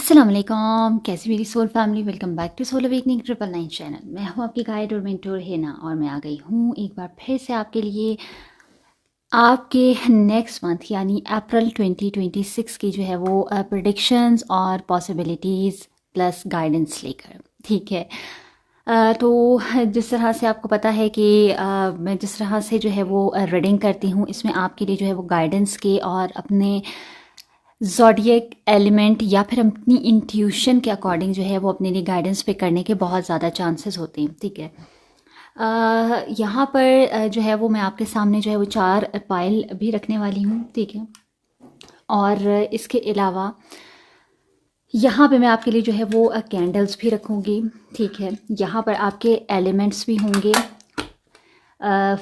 अस्सलाम वालेकुम, कैसी मेरी soul family. Welcome back to soul awakening 999 channel. मैं हूँ आपकी गाइड और मेंटोर हिना और मैं आ गई हूँ एक बार फिर से आपके लिए आपके नेक्स्ट मंथ यानी अप्रैल 2026 की जो है वो प्रेडिक्शंस और पॉसिबिलिटीज़ प्लस गाइडेंस लेकर। ठीक है। तो जिस तरह से आपको पता है कि मैं जिस तरह से जो है वो रीडिंग करती हूँ, इसमें आपके लिए जो है वो गाइडेंस के और अपने ज़ोडिएक एलिमेंट या फिर अपनी इंट्यूशन के अकॉर्डिंग जो है वो अपने लिए गाइडेंस पे करने के बहुत ज़्यादा चांसेस होते हैं। ठीक है। यहाँ पर जो है वो मैं आपके सामने जो है वो 4 पायल भी रखने वाली हूँ। ठीक है। और इसके अलावा यहाँ पे मैं आपके लिए जो है वो कैंडल्स भी रखूँगी। ठीक है। यहाँ पर आपके एलिमेंट्स भी होंगे।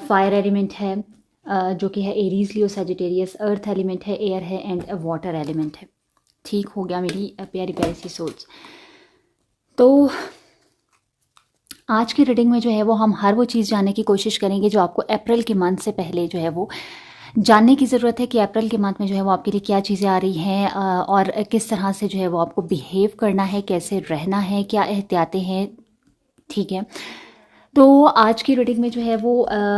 फायर एलिमेंट है जो कि है Aries Leo Sagittarius, earth element है, एयर है एंड वाटर एलिमेंट है। ठीक हो गया मेरी प्यारी प्यारी सी सोल्स। तो आज की रीडिंग में जो है वो हम हर वो चीज़ जानने की कोशिश करेंगे जो आपको अप्रैल के मंथ से पहले जो है वो जानने की ज़रूरत है कि अप्रैल के मंथ में जो है वो आपके लिए क्या चीज़ें आ रही हैं और किस तरह से जो है वो आपको बिहेव करना है, कैसे रहना है, क्या एहतियातें हैं। ठीक है। तो आज की रीडिंग में जो है वो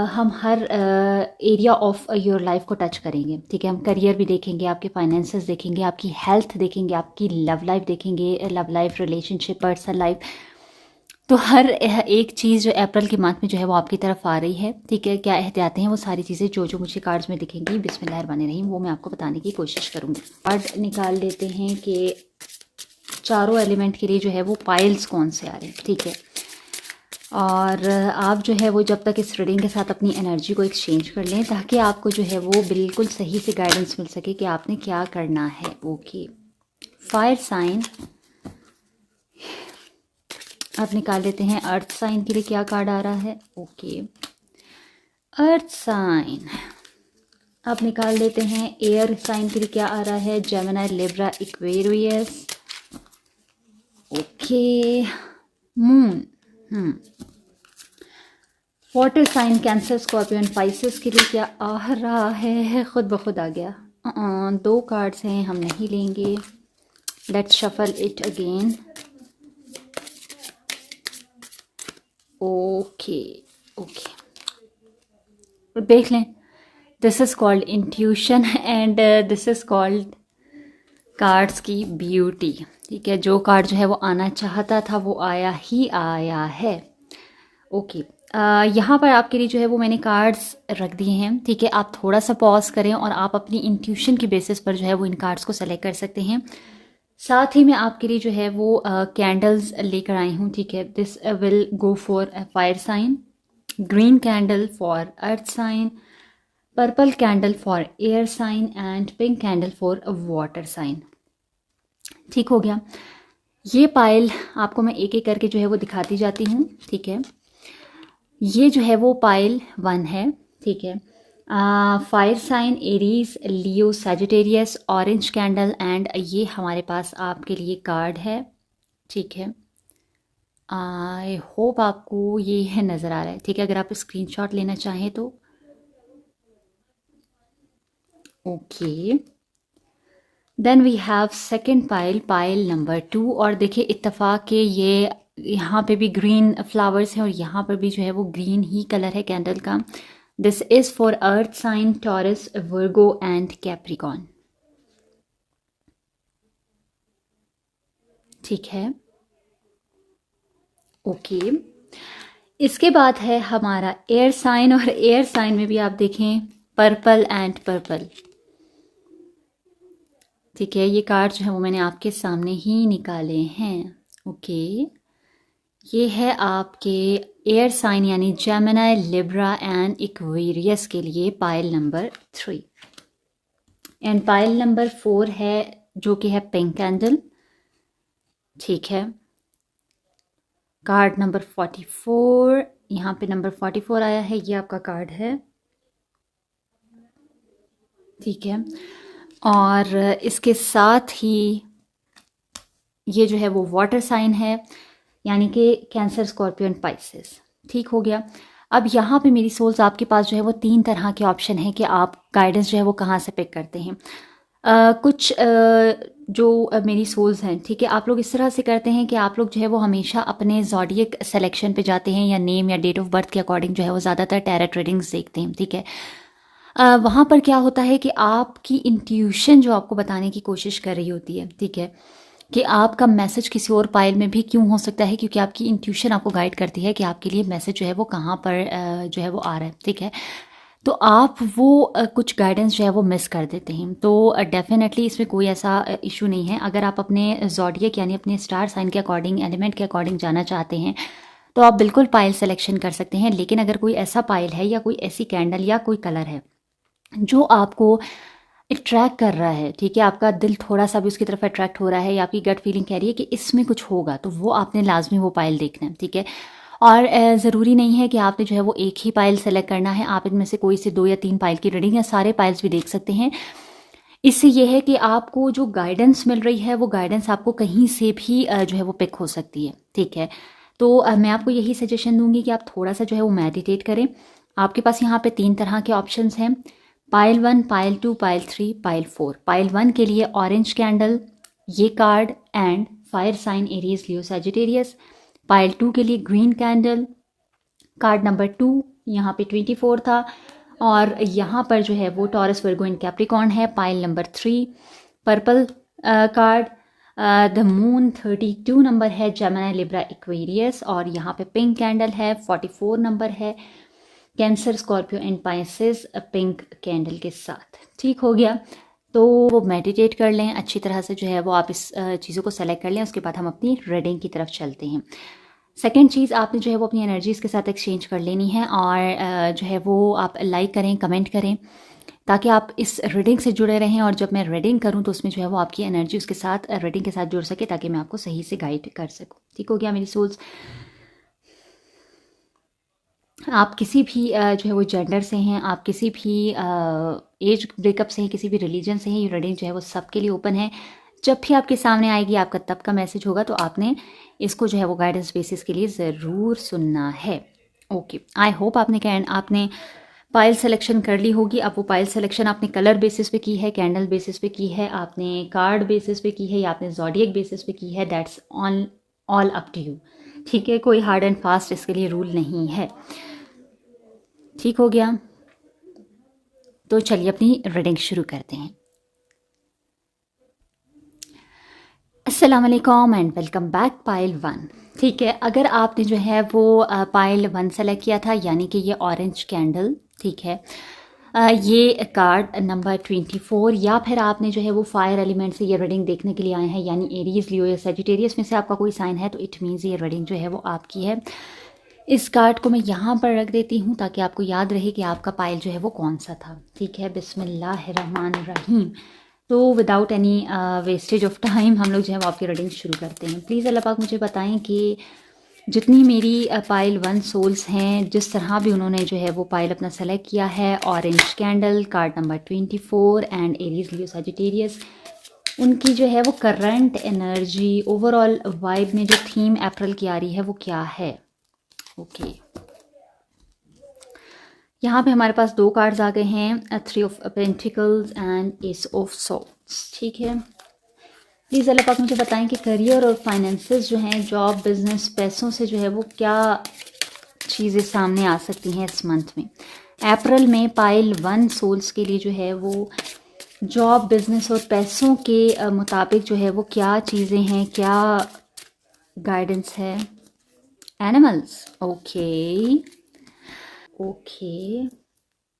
हम हर एरिया ऑफ योर लाइफ को टच करेंगे। ठीक है। हम करियर भी देखेंगे, आपके फाइनेंसेस देखेंगे, आपकी हेल्थ देखेंगे, आपकी लव लाइफ देखेंगे, love life, relationship, personal life. तो हर एक चीज़ जो अप्रैल के मंथ में जो है वो आपकी तरफ आ रही है। ठीक है। क्या एहतियातें हैं, वो सारी चीज़ें जो जो मुझे कार्ड्स में दिखेंगी बिस्मिल्लाहिर्रहमानिर्रहीम वो मैं आपको बताने की कोशिश करूँगी। कार्ड निकाल लेते हैं कि चारों एलिमेंट के लिए जो है वो पाइल्स कौन से आ रहे हैं। ठीक है। और आप जो है वो जब तक इस रीडिंग के साथ अपनी एनर्जी को एक्सचेंज कर लें ताकि आपको जो है वो बिल्कुल सही से गाइडेंस मिल सके कि आपने क्या करना है। ओके। फायर साइन आप निकाल लेते हैं। अर्थ साइन के लिए क्या कार्ड आ रहा है। ओके। अर्थ साइन आप निकाल लेते हैं। एयर साइन के लिए क्या आ रहा है। Gemini, Libra, Aquarius. Okay. Moon water sign Cancer, Scorpion, Pisces के लिए क्या आ रहा है। खुद ब खुद आ गया। 2 कार्ड्स हैं, हम नहीं लेंगे। Let's shuffle it again. Okay okay, देख लें। This is called intuition and this is called cards की ब्यूटी। ठीक है। जो कार्ड जो है वो आना चाहता था वो आया ही आया है। ओके। यहाँ पर आपके लिए जो है वो मैंने कार्ड्स रख दिए हैं। ठीक है। आप थोड़ा सा पॉज करें और आप अपनी इंट्यूशन की बेसिस पर जो है वो इन कार्ड्स को सेलेक्ट कर सकते हैं। साथ ही मैं आपके लिए जो है वो कैंडल्स लेकर आई हूँ। ठीक है। This will go for fire sign, green candle for earth sign, purple candle for air sign and pink candle for water sign. ठीक हो गया। ये पायल आपको मैं एक एक करके जो है वो दिखाती जाती हूँ। ठीक है। ये जो है वो पायल 1 है। ठीक है। Fire sign Aries, Leo, Sagittarius, orange candle and ये हमारे पास आपके लिए कार्ड है। ठीक है। आई होप आपको ये है नज़र आ रहा है। ठीक है। अगर आप स्क्रीनशॉट लेना चाहें तो okay. Then we have second pile, pile number 2। और देखिए इत्तेफाक के ये यहाँ पे भी ग्रीन फ्लावर्स हैं और यहाँ पर भी जो है वो ग्रीन ही कलर है कैंडल का। This is for earth sign, Taurus, Virgo and Capricorn. ठीक है। ओके। इसके बाद है हमारा एयर साइन और एयर साइन में भी आप देखें पर्पल एंड पर्पल। ठीक है। ये कार्ड जो है वो मैंने आपके सामने ही निकाले हैं। ओके। ये है आपके एयर साइन यानी जेमिनी, लिब्रा एंड एक्वेरियस के लिए pile number 3 and pile number 4 है जो कि है पिंक कैंडल। ठीक है। कार्ड नंबर 44, यहाँ पे नंबर 44 आया है, ये आपका कार्ड है। ठीक है। और इसके साथ ही ये जो है वो वाटर साइन है यानी कि कैंसर, स्कॉर्पियन, पाइसेस। ठीक हो गया। अब यहाँ पे मेरी सोल्स आपके पास जो है वो 3 तरह के ऑप्शन है कि आप गाइडेंस जो है वो कहाँ से पिक करते हैं। कुछ जो मेरी सोल्स हैं, ठीक है, आप लोग इस तरह से करते हैं कि आप लोग जो है वो हमेशा अपने ज़ॉडिएक सिलेक्शन पे जाते हैं या नेम या डेट ऑफ बर्थ के अकॉर्डिंग जो है वो ज़्यादातर टैरट रीडिंग्स देखते हैं, ठीक है। वहाँ पर क्या होता है कि आपकी इंट्यूशन जो आपको बताने की कोशिश कर रही होती है, ठीक है, कि आपका मैसेज किसी और पाइल में भी क्यों हो सकता है, क्योंकि आपकी इंट्यूशन आपको गाइड करती है कि आपके लिए मैसेज जो है वो कहाँ पर जो है वो आ रहा है, ठीक है। तो आप वो कुछ गाइडेंस जो है वो मिस कर देते हैं। तो डेफिनेटली इसमें कोई ऐसा इशू नहीं है। अगर आप अपने ज़ॉडिएक यानी अपने स्टार साइन के अकॉर्डिंग, एलिमेंट के अकॉर्डिंग जाना चाहते हैं, तो आप बिल्कुल पाइल सेलेक्शन कर सकते हैं। लेकिन अगर कोई ऐसा पाइल है या कोई ऐसी कैंडल या कोई कलर है जो आपको अट्रैक्ट कर रहा है, ठीक है, आपका दिल थोड़ा सा भी उसकी तरफ अट्रैक्ट हो रहा है या आपकी गट फीलिंग कह रही है कि इसमें कुछ होगा, तो वो आपने लाजमी वो पाइल देखना है, ठीक है। और ज़रूरी नहीं है कि आपने जो है वो एक ही पाइल सेलेक्ट करना है। आप इनमें से कोई से 2 या 3 पाइल की रीडिंग या सारे पाइल्स भी देख सकते हैं। इससे ये है कि आपको जो गाइडेंस मिल रही है वो गाइडेंस आपको कहीं से भी जो है वो पिक हो सकती है, ठीक है। तो मैं आपको यही सजेशन दूंगी कि आप थोड़ा सा जो है वो मेडिटेट करें। आपके पास यहाँ पे 3 तरह के ऑप्शंस हैं, pile 1, pile 2, pile 3, pile 4। Pile 1 के लिए ऑरेंज कैंडल, ये card and fire sign Aries Leo Sagittarius. Pile 2 के लिए ग्रीन कैंडल, कार्ड नंबर 2 यहाँ पे 24 था, और यहाँ पर जो है वो टॉरस वर्गो इन कैप्रिकॉर्न है। Pile number 3 purple card, the moon 32 number है, जेमिनी लिब्रा एक्वेरियस, और यहाँ पे पिंक कैंडल है 44 नंबर है, cancer Scorpio and Pisces pink candle के साथ। ठीक हो गया, तो वो मेडिटेट कर लें अच्छी तरह से, जो है वो आप इस चीज़ों को सेलेक्ट कर लें। उसके बाद हम अपनी रीडिंग की तरफ चलते हैं। सेकेंड चीज़, आपने जो है वो अपनी एनर्जीज़ के साथ एक्सचेंज कर लेनी है, और जो है वो आप लाइक करें, कमेंट करें, ताकि आप इस रीडिंग से जुड़े रहें। और जब मैं रीडिंग करूं तो उसमें जो है वो आपकी एनर्जी उसके साथ, रीडिंग के साथ जुड़ सके, ताकि मैं आपको सही से गाइड कर सकूं। ठीक हो गया मेरी सोल्स। आप किसी भी जो है वो जेंडर से हैं, आप किसी भी एज ब्रेकअप से हैं, किसी भी रिलीजन से हैं, ये रीडिंग जो है वो सबके लिए ओपन है। जब भी आपके सामने आएगी आपका तब का मैसेज होगा, तो आपने इसको जो है वो गाइडेंस बेसिस के लिए ज़रूर सुनना है। ओके, आई होप आपने पाइल सिलेक्शन कर ली होगी। अब वो पाइल सिलेक्शन आपने कलर बेसिस पे की है, कैंडल बेसिस पे की है, आपने कार्ड बेसिस पे की है, या आपने ज़ॉडिएक बेसिस पे की है, that's all up to you. ठीक है, कोई हार्ड एंड फास्ट इसके लिए रूल नहीं है। ठीक हो गया, तो चलिए अपनी रीडिंग शुरू करते हैं। अस्सलाम वालेकुम एंड वेलकम बैक पाइल 1। ठीक है, अगर आपने जो है वो पाइल 1 सेलेक्ट किया था, यानी कि ये ऑरेंज कैंडल, ठीक है, ये कार्ड नंबर 24, या फिर आपने जो है वो फायर एलिमेंट से ये रीडिंग देखने के लिए आए हैं, यानी एरीज, लियो या सेजिटेरियस में से आपका कोई साइन है, तो इट मीन्स ये रीडिंग जो है वो आपकी है। इस कार्ड को मैं यहाँ पर रख देती हूँ ताकि आपको याद रहे कि आपका पाइल जो है वो कौन सा था। ठीक है, बिस्मिल्लाहिर्रहमानिर्रहीम। तो without any wastage of time हम लोग जो है वो आपकी रीडिंग शुरू करते हैं। प्लीज़ अल्लाह पाक मुझे बताएं कि जितनी मेरी पाइल 1 सोल्स हैं, जिस तरह भी उन्होंने जो है वो पाइल अपना सेलेक्ट किया है, orange candle, card number 24 and Aries, Leo Sagittarius, उनकी जो है वो करंट एनर्जी, ओवरऑल वाइब में जो थीम अप्रैल की आ रही है वो क्या है। ओके, यहाँ पे हमारे पास 2 कार्ड्स आ गए हैं, 3 of pentacles and S of swords. ठीक है, प्लीज़ अल्लाह पाक मुझे बताएं कि करियर और फाइनेंसेस जो हैं, जॉब, बिजनेस, पैसों से जो है वो क्या चीज़ें सामने आ सकती हैं इस मंथ में। अप्रैल में पाइल 1 सोल्स के लिए जो है वो जॉब, बिजनेस और पैसों के मुताबिक जो है वो क्या चीज़ें हैं, क्या गाइडेंस है। एनिमल्स, ओके ओके,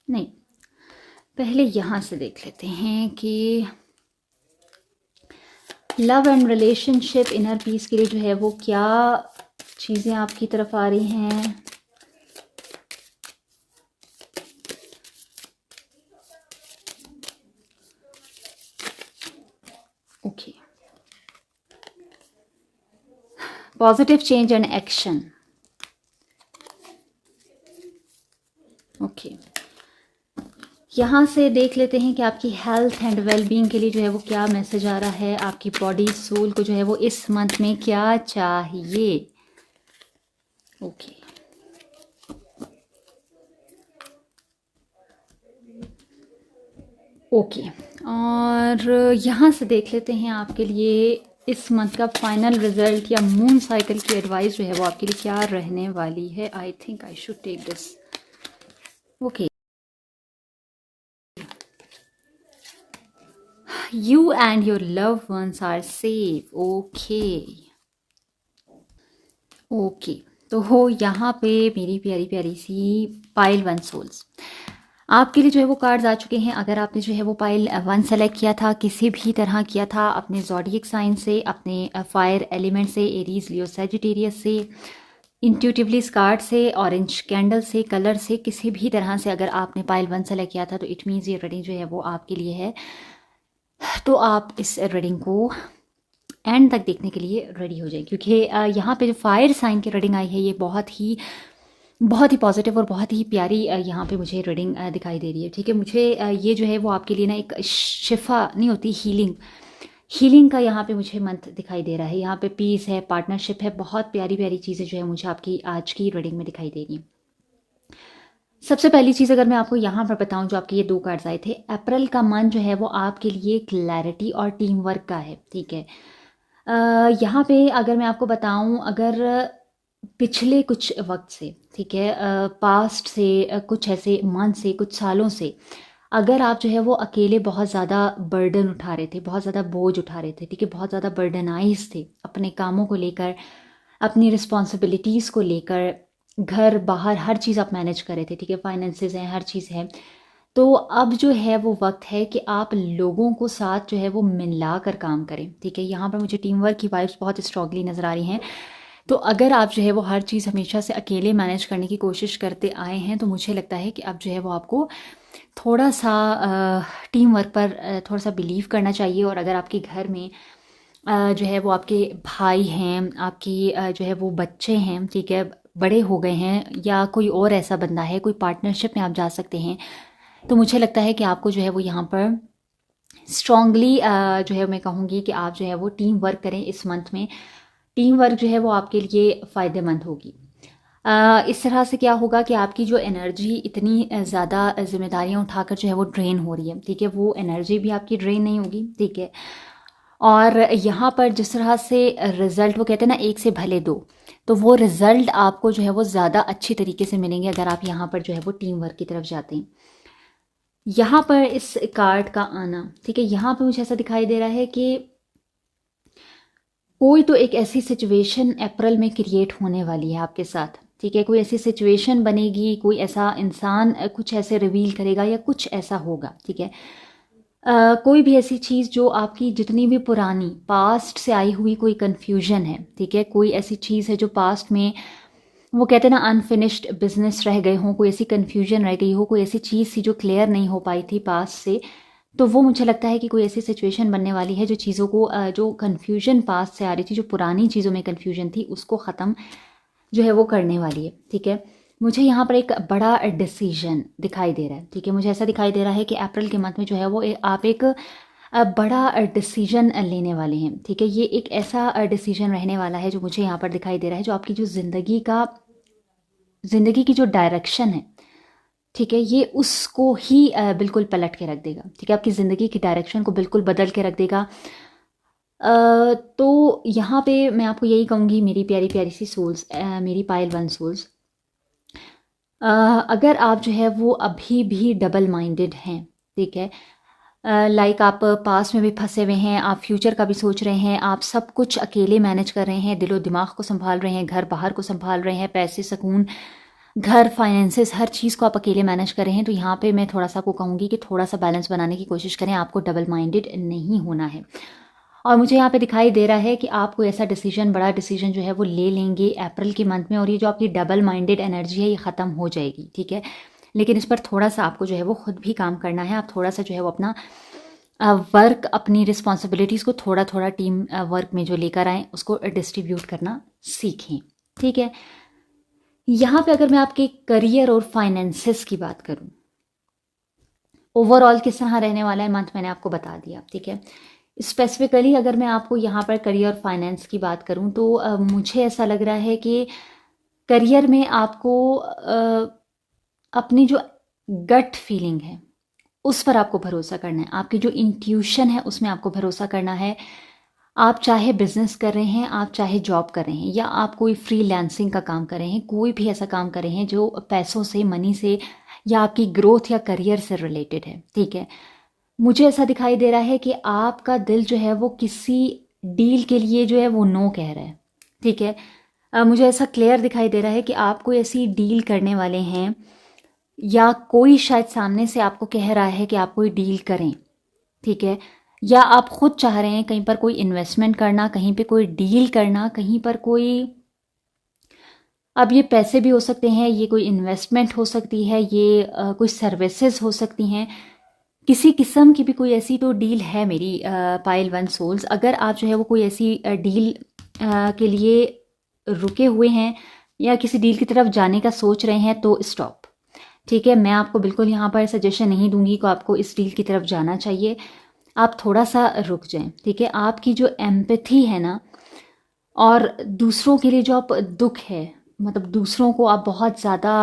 नहीं, पहले यहाँ से देख लेते हैं कि love and relationship, inner peace के लिए जो है वो क्या चीज़ें आपकी तरफ आ रही हैं। Okay, positive change and action. Okay, यहाँ से देख लेते हैं कि आपकी हेल्थ एंड वेलबींग के लिए जो है वो क्या मैसेज आ रहा है। आपकी बॉडी, सोल को जो है वो इस मंथ में क्या चाहिए। ओके, ओके, और यहाँ से देख लेते हैं आपके लिए इस मंथ का फाइनल रिजल्ट या मून साइकिल की एडवाइस जो है वो आपके लिए क्या रहने वाली है। I think I should take this. Okay, you and your loved ones are safe. Okay okay, तो हो यहाँ पे मेरी प्यारी प्यारी सी पाइल वन सोल्स आपके लिए जो है वो कार्ड्स आ चुके हैं। अगर आपने जो है वो पाइल वन सेलेक्ट किया था, किसी भी तरह किया था, अपने ज़ोडिएक साइन से, अपने फायर एलिमेंट से, एरीज लियो सैजिटेरियस से, इंट्यूटिवली कार्ड से, ऑरेंज कैंडल से, कलर से, किसी भी तरह से अगर आपने पाइल वन सेलेक्ट किया था तो इट मीन्स ये रीडिंग जो है वो आपके लिए है। तो आप इस रीडिंग को एंड तक देखने के लिए रेडी हो जाए, क्योंकि यहाँ पे जो फायर साइन की रीडिंग आई है ये बहुत ही पॉजिटिव और बहुत ही प्यारी यहाँ पे मुझे रीडिंग दिखाई दे रही है। ठीक है, मुझे ये जो है वो आपके लिए ना एक शिफा नहीं होती, हीलिंग का यहाँ पे मुझे मंथ दिखाई दे रहा है। यहाँ पे पीस है, पार्टनरशिप है, बहुत प्यारी प्यारी चीज़ें जो है मुझे आपकी आज की रीडिंग में दिखाई दे रही हैं। सबसे पहली चीज़ अगर मैं आपको यहाँ पर बताऊँ, जो आपके ये दो कार्ड्स आए थे, अप्रैल का मंथ जो है वो आपके लिए क्लैरिटी और टीम वर्क का है। ठीक है, यहाँ पे अगर मैं आपको बताऊँ, अगर पिछले कुछ वक्त से, ठीक है, पास्ट से, कुछ ऐसे मंथ से, कुछ सालों से अगर आप जो है वो अकेले बहुत ज़्यादा बर्डन उठा रहे थे, बहुत ज़्यादा बोझ उठा रहे थे, ठीक है, बहुत ज़्यादा बर्डनाइज थे अपने कामों को लेकर, अपनी रिस्पॉन्सिबिलिटीज़ को लेकर, घर बाहर हर चीज़ आप मैनेज कर रहे थे, ठीक है, फाइनेंसेस हैं, हर चीज़ है, तो अब जो है वो वक्त है कि आप लोगों को साथ जो है वो मिला कर काम करें। ठीक है, यहाँ पर मुझे टीम वर्क की वाइब्स बहुत स्ट्रांगली नज़र आ रही हैं। तो अगर आप जो है वो हर चीज़ हमेशा से अकेले मैनेज करने की कोशिश करते आए हैं, तो मुझे लगता है कि अब जो है वो आपको थोड़ा सा टीम वर्क पर थोड़ा सा बिलीव करना चाहिए। और अगर आपके घर में जो है वो आपके भाई हैं, आपकी जो है वो बच्चे हैं, ठीक है, बड़े हो गए हैं, या कोई और ऐसा बंदा है, कोई पार्टनरशिप में आप जा सकते हैं, तो मुझे लगता है कि आपको जो है वो यहाँ पर स्ट्रांगली जो है मैं कहूँगी कि आप जो है वो टीम वर्क करें। इस मंथ में टीम वर्क जो है वो आपके लिए फ़ायदेमंद होगी। इस तरह से क्या होगा कि आपकी जो एनर्जी इतनी ज़्यादा जिम्मेदारियां उठाकर जो है वो ड्रेन हो रही है, ठीक है, वो एनर्जी भी आपकी ड्रेन नहीं होगी। ठीक है, और यहाँ पर जिस तरह से रिज़ल्ट, वो कहते हैं ना एक से भले दो, तो वो रिज़ल्ट आपको जो है वो ज़्यादा अच्छी तरीके से मिलेंगे अगर आप यहाँ पर जो है वो टीम वर्क की तरफ जाते हैं। यहाँ पर इस कार्ड का आना, ठीक है, यहाँ पर मुझे ऐसा दिखाई दे रहा है कि कोई तो एक ऐसी सिचुएशन अप्रैल में क्रिएट होने वाली है आपके साथ। ठीक है, कोई ऐसी सिचुएशन बनेगी, कोई ऐसा इंसान कुछ ऐसे रिवील करेगा या कुछ ऐसा होगा। ठीक है, कोई भी ऐसी चीज़ जो आपकी जितनी भी पुरानी पास्ट से आई हुई कोई कन्फ्यूजन है, ठीक है, कोई ऐसी चीज़ है जो पास्ट में, वो कहते हैं ना, अनफिनिश्ड बिजनेस रह गए हों, कोई ऐसी कन्फ्यूजन रह गई हो, कोई ऐसी चीज़ थी जो क्लियर नहीं हो पाई थी पास्ट से, तो वो मुझे लगता है कि कोई ऐसी सिचुएशन बनने वाली है जो चीज़ों को जो कन्फ्यूजन पास्ट से आ रही थी, जो पुरानी चीज़ों में कन्फ्यूजन थी, उसको ख़त्म जो है वो करने वाली है। ठीक है, मुझे यहाँ पर एक बड़ा डिसीजन दिखाई दे रहा है। ठीक है, मुझे ऐसा दिखाई दे रहा है कि अप्रैल के मंथ में जो है वो आप एक बड़ा डिसीजन लेने वाले हैं। ठीक है, ये एक ऐसा डिसीजन रहने वाला है जो मुझे यहाँ पर दिखाई दे रहा है, जो आपकी जो ज़िंदगी की जो डायरेक्शन है, ठीक है, ये उसको ही बिल्कुल पलट के रख देगा। ठीक है, आपकी ज़िंदगी की डायरेक्शन को बिल्कुल बदल के रख देगा। तो यहाँ पे मैं आपको यही कहूँगी, मेरी प्यारी प्यारी सी सोल्स, मेरी पायल वन सोल्स, अगर आप जो है वो अभी भी डबल माइंडेड हैं, ठीक है, लाइक आप पास्ट में भी फंसे हुए हैं, आप फ्यूचर का भी सोच रहे हैं, आप सब कुछ अकेले मैनेज कर रहे हैं, दिलो दिमाग को संभाल रहे हैं, घर बाहर को संभाल रहे हैं, पैसे, सुकून, घर, फाइनेंसेस, हर चीज़ को आप अकेले मैनेज कर रहे हैं, तो यहाँ पे मैं थोड़ा सा आपको कहूँगी कि थोड़ा सा बैलेंस बनाने की कोशिश करें। आपको डबल माइंडेड नहीं होना है। और मुझे यहाँ पे दिखाई दे रहा है कि आप कोई ऐसा डिसीजन, बड़ा डिसीजन जो है वो ले लेंगे अप्रैल के मंथ में, और ये जो आपकी डबल माइंडेड एनर्जी है ये ख़त्म हो जाएगी। ठीक है, लेकिन इस पर थोड़ा सा आपको जो है वो खुद भी काम करना है। आप थोड़ा सा जो है वो अपना वर्क, अपनी रिस्पॉन्सिबिलिटीज़ को थोड़ा थोड़ा टीम वर्क में जो लेकर आएँ, उसको डिस्ट्रीब्यूट करना सीखें। ठीक है, यहाँ पे अगर मैं आपके करियर और फाइनेंसेस की बात करूँ, ओवरऑल किस तरह रहने वाला है मंथ, मैंने आपको बता दिया। ठीक है, स्पेसिफिकली अगर मैं आपको यहाँ पर करियर और फाइनेंस की बात करूँ, तो मुझे ऐसा लग रहा है कि करियर में आपको अपनी जो गट फीलिंग है उस पर आपको भरोसा करना है, आपकी जो इंट्यूशन है उसमें आपको भरोसा करना है। आप चाहे बिजनेस कर रहे हैं, आप चाहे जॉब कर रहे हैं, या आप कोई फ्रीलांसिंग का काम कर रहे हैं, कोई भी ऐसा काम कर रहे हैं जो पैसों से, मनी से या आपकी ग्रोथ या करियर से रिलेटेड है, ठीक है। मुझे ऐसा दिखाई दे रहा है कि आपका दिल जो है वो किसी डील के लिए जो है वो नो कह रहा है, ठीक है। मुझे ऐसा क्लियर दिखाई दे रहा है कि आप कोई ऐसी डील करने वाले हैं, या कोई शायद सामने से आपको कह रहा है कि आप कोई डील करें, ठीक है। या आप खुद चाह रहे हैं कहीं पर कोई इन्वेस्टमेंट करना, कहीं पे कोई डील करना, कहीं पर कोई, अब ये पैसे भी हो सकते हैं, ये कोई इन्वेस्टमेंट हो सकती है, ये कोई सर्विसेज हो सकती हैं, किसी किस्म की भी कोई ऐसी तो डील है मेरी पाइल वन सोल्स। अगर आप जो है वो कोई ऐसी डील के लिए रुके हुए हैं या किसी डील की तरफ जाने का सोच रहे हैं तो स्टॉप, ठीक है। मैं आपको बिल्कुल यहाँ पर सजेशन नहीं दूंगी कि आपको इस डील की तरफ जाना चाहिए, आप थोड़ा सा रुक जाएं, ठीक है। आपकी जो एम्पैथी है ना, और दूसरों के लिए जो आप दुख है, मतलब दूसरों को आप बहुत ज़्यादा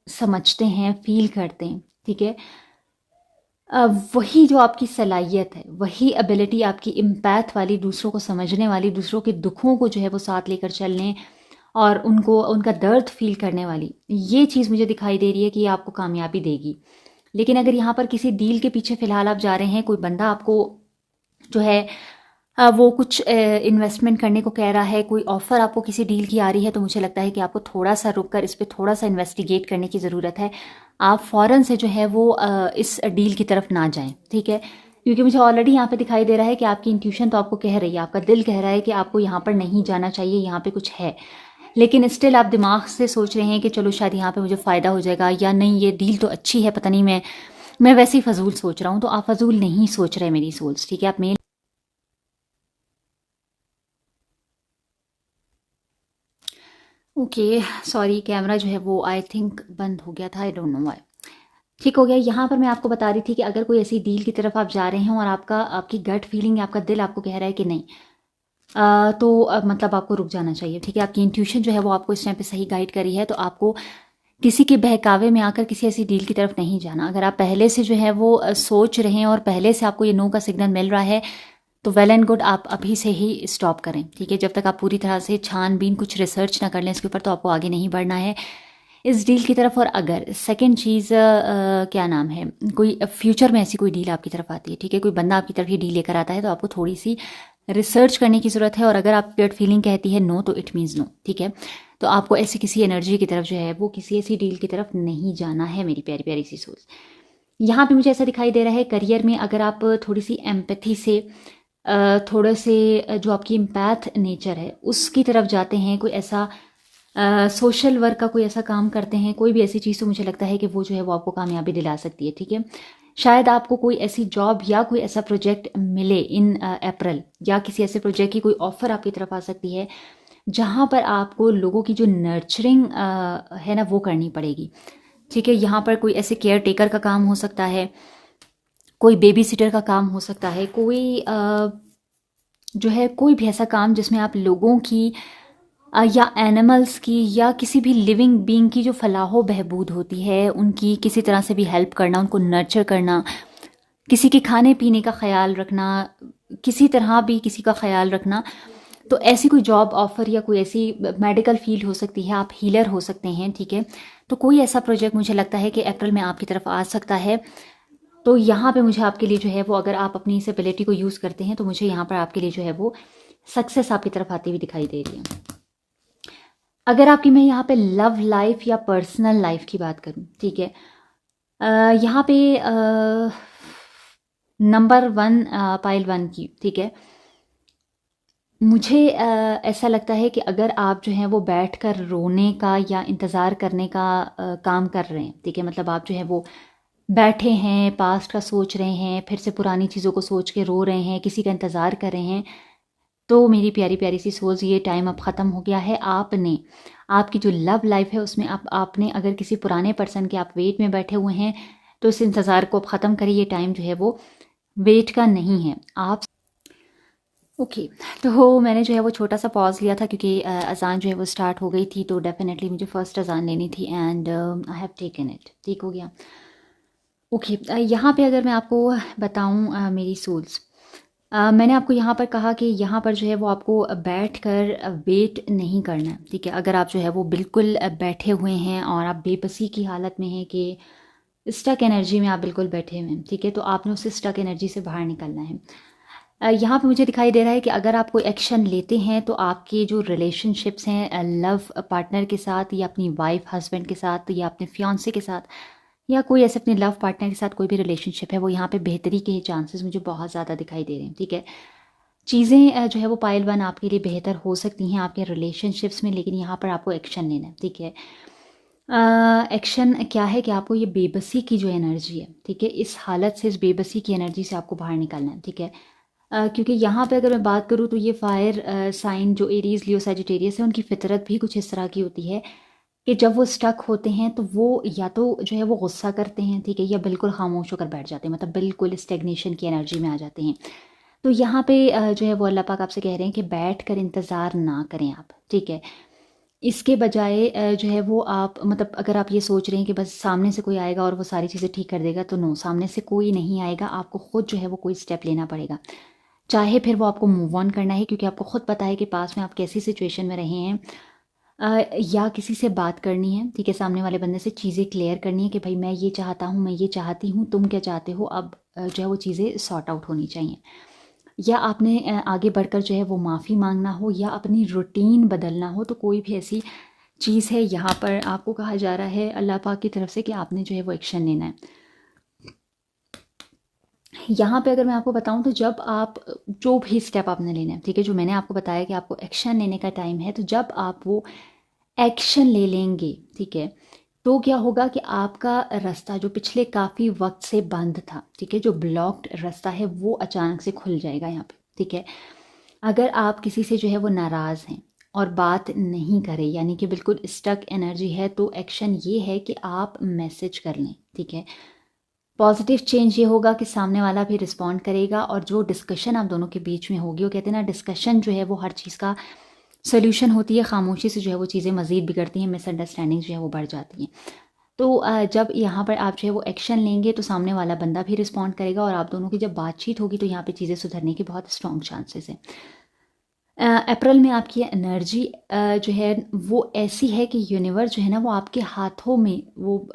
समझते हैं, फील करते हैं, ठीक है। वही जो आपकी सलाहियत है, वही एबिलिटी आपकी इम्पैथ वाली, दूसरों को समझने वाली, दूसरों के दुखों को जो है वो साथ लेकर चलने और उनको उनका दर्द फील करने वाली, ये चीज़ मुझे दिखाई दे रही है कि ये आपको कामयाबी देगी। लेकिन अगर यहाँ पर किसी डील के पीछे फ़िलहाल आप जा रहे हैं, कोई बंदा आपको जो है वो कुछ इन्वेस्टमेंट करने को कह रहा है, कोई ऑफ़र आपको किसी डील की आ रही है, तो मुझे लगता है कि आपको थोड़ा सा रुक कर इस पर थोड़ा सा इन्वेस्टिगेट करने की ज़रूरत है। आप फ़ौरन से जो है वो इस डील की तरफ ना जाएं, ठीक है। क्योंकि मुझे ऑलरेडी यहाँ पे दिखाई दे रहा है कि आपकी इंट्यूशन तो आपको कह रही है, आपका दिल कह रहा है कि आपको यहाँ पर नहीं जाना चाहिए, यहाँ पे कुछ है, लेकिन स्टिल आप दिमाग से सोच रहे हैं कि चलो शायद यहाँ पे मुझे फ़ायदा हो जाएगा, या नहीं ये डील तो अच्छी है, पता नहीं मैं वैसे ही फजूल सोच रहा हूँ। तो आप फजूल नहीं सोच रहे मेरी सोल्स, ठीक है। आप मेल ओके, सॉरी, कैमरा जो है वो आई थिंक बंद हो गया था, आई डोंट नो व्हाई। ठीक हो गया। यहाँ पर मैं आपको बता रही थी कि अगर कोई ऐसी डील की तरफ आप जा रहे हैं और आपकी गट फीलिंग, आपका दिल आपको कह रहा है कि नहीं, तो मतलब आपको रुक जाना चाहिए, ठीक है। आपकी इंट्यूशन जो है वो आपको इस टाइम पे सही गाइड करी है, तो आपको किसी के बहकावे में आकर किसी ऐसी डील की तरफ नहीं जाना। अगर आप पहले से जो है वो सोच रहे हैं और पहले से आपको ये नो का सिग्नल मिल रहा है, तो वेल एंड गुड, आप अभी से ही स्टॉप करें, ठीक है। जब तक आप पूरी तरह से छानबीन कुछ रिसर्च ना कर लें इसके ऊपर, तो आपको आगे नहीं बढ़ना है इस डील की तरफ। और अगर सेकंड चीज़ क्या नाम है, कोई फ्यूचर में ऐसी कोई डील आपकी तरफ आती है, ठीक है, कोई बंदा आपकी तरफ ये डील लेकर आता है, तो आपको थोड़ी सी रिसर्च करने की ज़रूरत है। और अगर आपकी गट फीलिंग कहती है नो, तो इट मीन्स नो, ठीक है। तो आपको ऐसी किसी एनर्जी की तरफ जो है वो किसी ऐसी डील की तरफ नहीं जाना है, मेरी प्यारी प्यारी सी सोच। यहाँ पे मुझे ऐसा दिखाई दे रहा है करियर में अगर आप थोड़ी सी एम्पैथी से, थोड़े से जो आपकी इम्पैथ नेचर है उसकी तरफ जाते हैं, कोई ऐसा सोशल वर्क का कोई ऐसा काम करते हैं, कोई भी ऐसी चीज़, तो मुझे लगता है कि वो जो है वो आपको कामयाबी दिला सकती है, ठीक है। शायद आपको कोई ऐसी जॉब या कोई ऐसा प्रोजेक्ट मिले इन अप्रैल, या किसी ऐसे प्रोजेक्ट की कोई ऑफ़र आपकी तरफ आ सकती है जहाँ पर आपको लोगों की जो नर्चरिंग है ना वो करनी पड़ेगी, ठीक है। यहाँ पर कोई ऐसे केयर टेकर का काम हो सकता है, कोई बेबी सिटर का काम हो सकता है, कोई जो है कोई भी ऐसा काम जिसमें आप लोगों की या एनिमल्स की या किसी भी लिविंग बीइंग की जो फलाहो बहबूद होती है उनकी किसी तरह से भी हेल्प करना, उनको नर्चर करना, किसी के खाने पीने का ख्याल रखना, किसी तरह भी किसी का ख्याल रखना। तो ऐसी कोई जॉब ऑफर या कोई ऐसी मेडिकल फील्ड हो सकती है, आप हीलर हो सकते हैं, ठीक है। तो कोई ऐसा प्रोजेक्ट मुझे लगता है कि अप्रैल में आपकी तरफ आ सकता है। तो यहाँ पे मुझे आपके लिए जो है वो, अगर आप अपनी इस एबिलिटी को यूज़ करते हैं, तो मुझे यहाँ पर आपके लिए जो है वो सक्सेस आपकी तरफ आती हुई दिखाई दे रही है। अगर आपकी मैं यहाँ पे लव लाइफ या पर्सनल लाइफ की बात करूँ, ठीक है, यहाँ पे नंबर 1 पाइल 1 की, ठीक है, मुझे ऐसा लगता है कि अगर आप जो हैं वो बैठकर रोने का या इंतज़ार करने का काम कर रहे हैं, ठीक है, मतलब आप जो है वो बैठे हैं, पास्ट का सोच रहे हैं, फिर से पुरानी चीज़ों को सोच के रो रहे हैं, किसी का इंतज़ार कर रहे हैं, तो मेरी प्यारी प्यारी सी सोच, ये टाइम अब ख़त्म हो गया है। आपने आपकी जो लव लाइफ है उसमें आपने अगर किसी पुराने पर्सन के आप वेट में बैठे हुए हैं, तो इस इंतज़ार को अब ख़त्म करिए। ये टाइम जो है वो वेट का नहीं है। आप ओके, तो मैंने जो है वो छोटा सा पॉज लिया था क्योंकि अज़ान जो है वो स्टार्ट हो गई थी, तो डेफिनेटली मुझे फ़र्स्ट अज़ान लेनी थी, and I have taken it. ठीक हो गया। ओके, यहाँ पे अगर मैं आपको बताऊँ मेरी सोल्स, मैंने आपको यहाँ पर कहा कि यहाँ पर जो है वो आपको बैठ कर वेट नहीं करना है, ठीक है। अगर आप जो है वो बिल्कुल बैठे हुए हैं और आप बेबसी की हालत में हैं कि स्टक एनर्जी में आप बिल्कुल बैठे हुए हैं, ठीक है, तो आपने उस स्टक एनर्जी से बाहर निकलना है। यहाँ पे मुझे दिखाई दे रहा है कि अगर आप कोई एक्शन लेते हैं तो आपके जो रिलेशनशिप्स हैं लव पार्टनर के साथ या अपनी वाइफ हस्बैंड के साथ या अपने फियांसे के साथ या कोई ऐसे अपने लव पार्टनर के साथ कोई भी रिलेशनशिप है, वो यहाँ पे बेहतरी के चांसेस मुझे बहुत ज़्यादा दिखाई दे रहे हैं, ठीक है। चीज़ें जो है वो पाइल वन आपके लिए बेहतर हो सकती हैं आपके रिलेशनशिप्स में, लेकिन यहाँ पर आपको एक्शन लेना है, ठीक है। एक्शन क्या है कि आपको ये बेबसी की जो एनर्जी है, ठीक है, इस हालत से, इस बेबसी की एनर्जी से आपको बाहर निकलना है, ठीक है। क्योंकि यहाँ पे अगर मैं बात करूँ तो ये फायर साइन जो एरीज लियो सजिटेरियस है, उनकी फितरत भी कुछ इस तरह की होती है कि जब वो स्टक होते हैं तो वो या तो जो है वो गुस्सा करते हैं, ठीक है, या बिल्कुल खामोश होकर बैठ जाते हैं, मतलब बिल्कुल स्टेग्नेशन की एनर्जी में आ जाते हैं। तो यहाँ पे जो है वो अल्लाह पाक आपसे कह रहे हैं कि बैठ कर इंतज़ार ना करें आप, ठीक है। इसके बजाय जो है वो आप, मतलब अगर आप ये सोच रहे हैं कि बस सामने से कोई आएगा और वो सारी चीज़ें ठीक कर देगा, तो नो, सामने से कोई नहीं आएगा, आपको खुद जो है वो कोई स्टेप लेना पड़ेगा। चाहे फिर वो आपको मूव ऑन करना है क्योंकि आपको खुद पता है कि पास में आप कैसी सिचुएशन में रहे हैं, या किसी से बात करनी है, ठीक है, सामने वाले बंदे से चीज़ें क्लियर करनी है कि भाई मैं ये चाहता हूँ, मैं ये चाहती हूँ, तुम क्या चाहते हो, अब जो है वो चीज़ें सॉर्ट आउट होनी चाहिए। या आपने आगे बढ़कर जो है वो माफ़ी मांगना हो या अपनी रूटीन बदलना हो, तो कोई भी ऐसी चीज़ है, यहाँ पर आपको कहा जा रहा है अल्लाह पाक की तरफ से कि आपने जो है वो एक्शन लेना है। यहाँ पे अगर मैं आपको बताऊँ तो जब आप जो भी स्टेप आपने लेना है, ठीक है, जो मैंने आपको बताया कि आपको एक्शन लेने का टाइम है, तो जब आप वो एक्शन ले लेंगे, ठीक है, तो क्या होगा कि आपका रास्ता जो पिछले काफ़ी वक्त से बंद था, ठीक है, जो ब्लॉक्ड रास्ता है वो अचानक से खुल जाएगा यहाँ पे, ठीक है। अगर आप किसी से जो है वो नाराज़ हैं और बात नहीं करें, यानी कि बिल्कुल स्टक एनर्जी है, तो एक्शन ये है कि आप मैसेज कर लें, ठीक है। पॉजिटिव चेंज ये होगा कि सामने वाला भी रिस्पॉन्ड करेगा और जो डिस्कशन आप दोनों के बीच में होगी, वो कहते हैं ना, डिस्कशन जो है वो हर चीज़ का सोल्यूशन होती है, खामोशी से जो है वो चीज़ें मज़ीद बिगड़ती हैं, मिसअंडरस्टैंडिंग जो है वो बढ़ जाती हैं। तो जब यहाँ पर आप जो है वो एक्शन लेंगे तो सामने वाला बंदा भी रिस्पॉन्ड करेगा और आप दोनों की जब बातचीत होगी तो यहाँ पे चीज़ें सुधरने के बहुत स्ट्रॉन्ग चांसेस हैं। अप्रैल में आपकी एनर्जी जो है वो ऐसी है कि यूनिवर्स जो है ना वो आपके हाथों में वो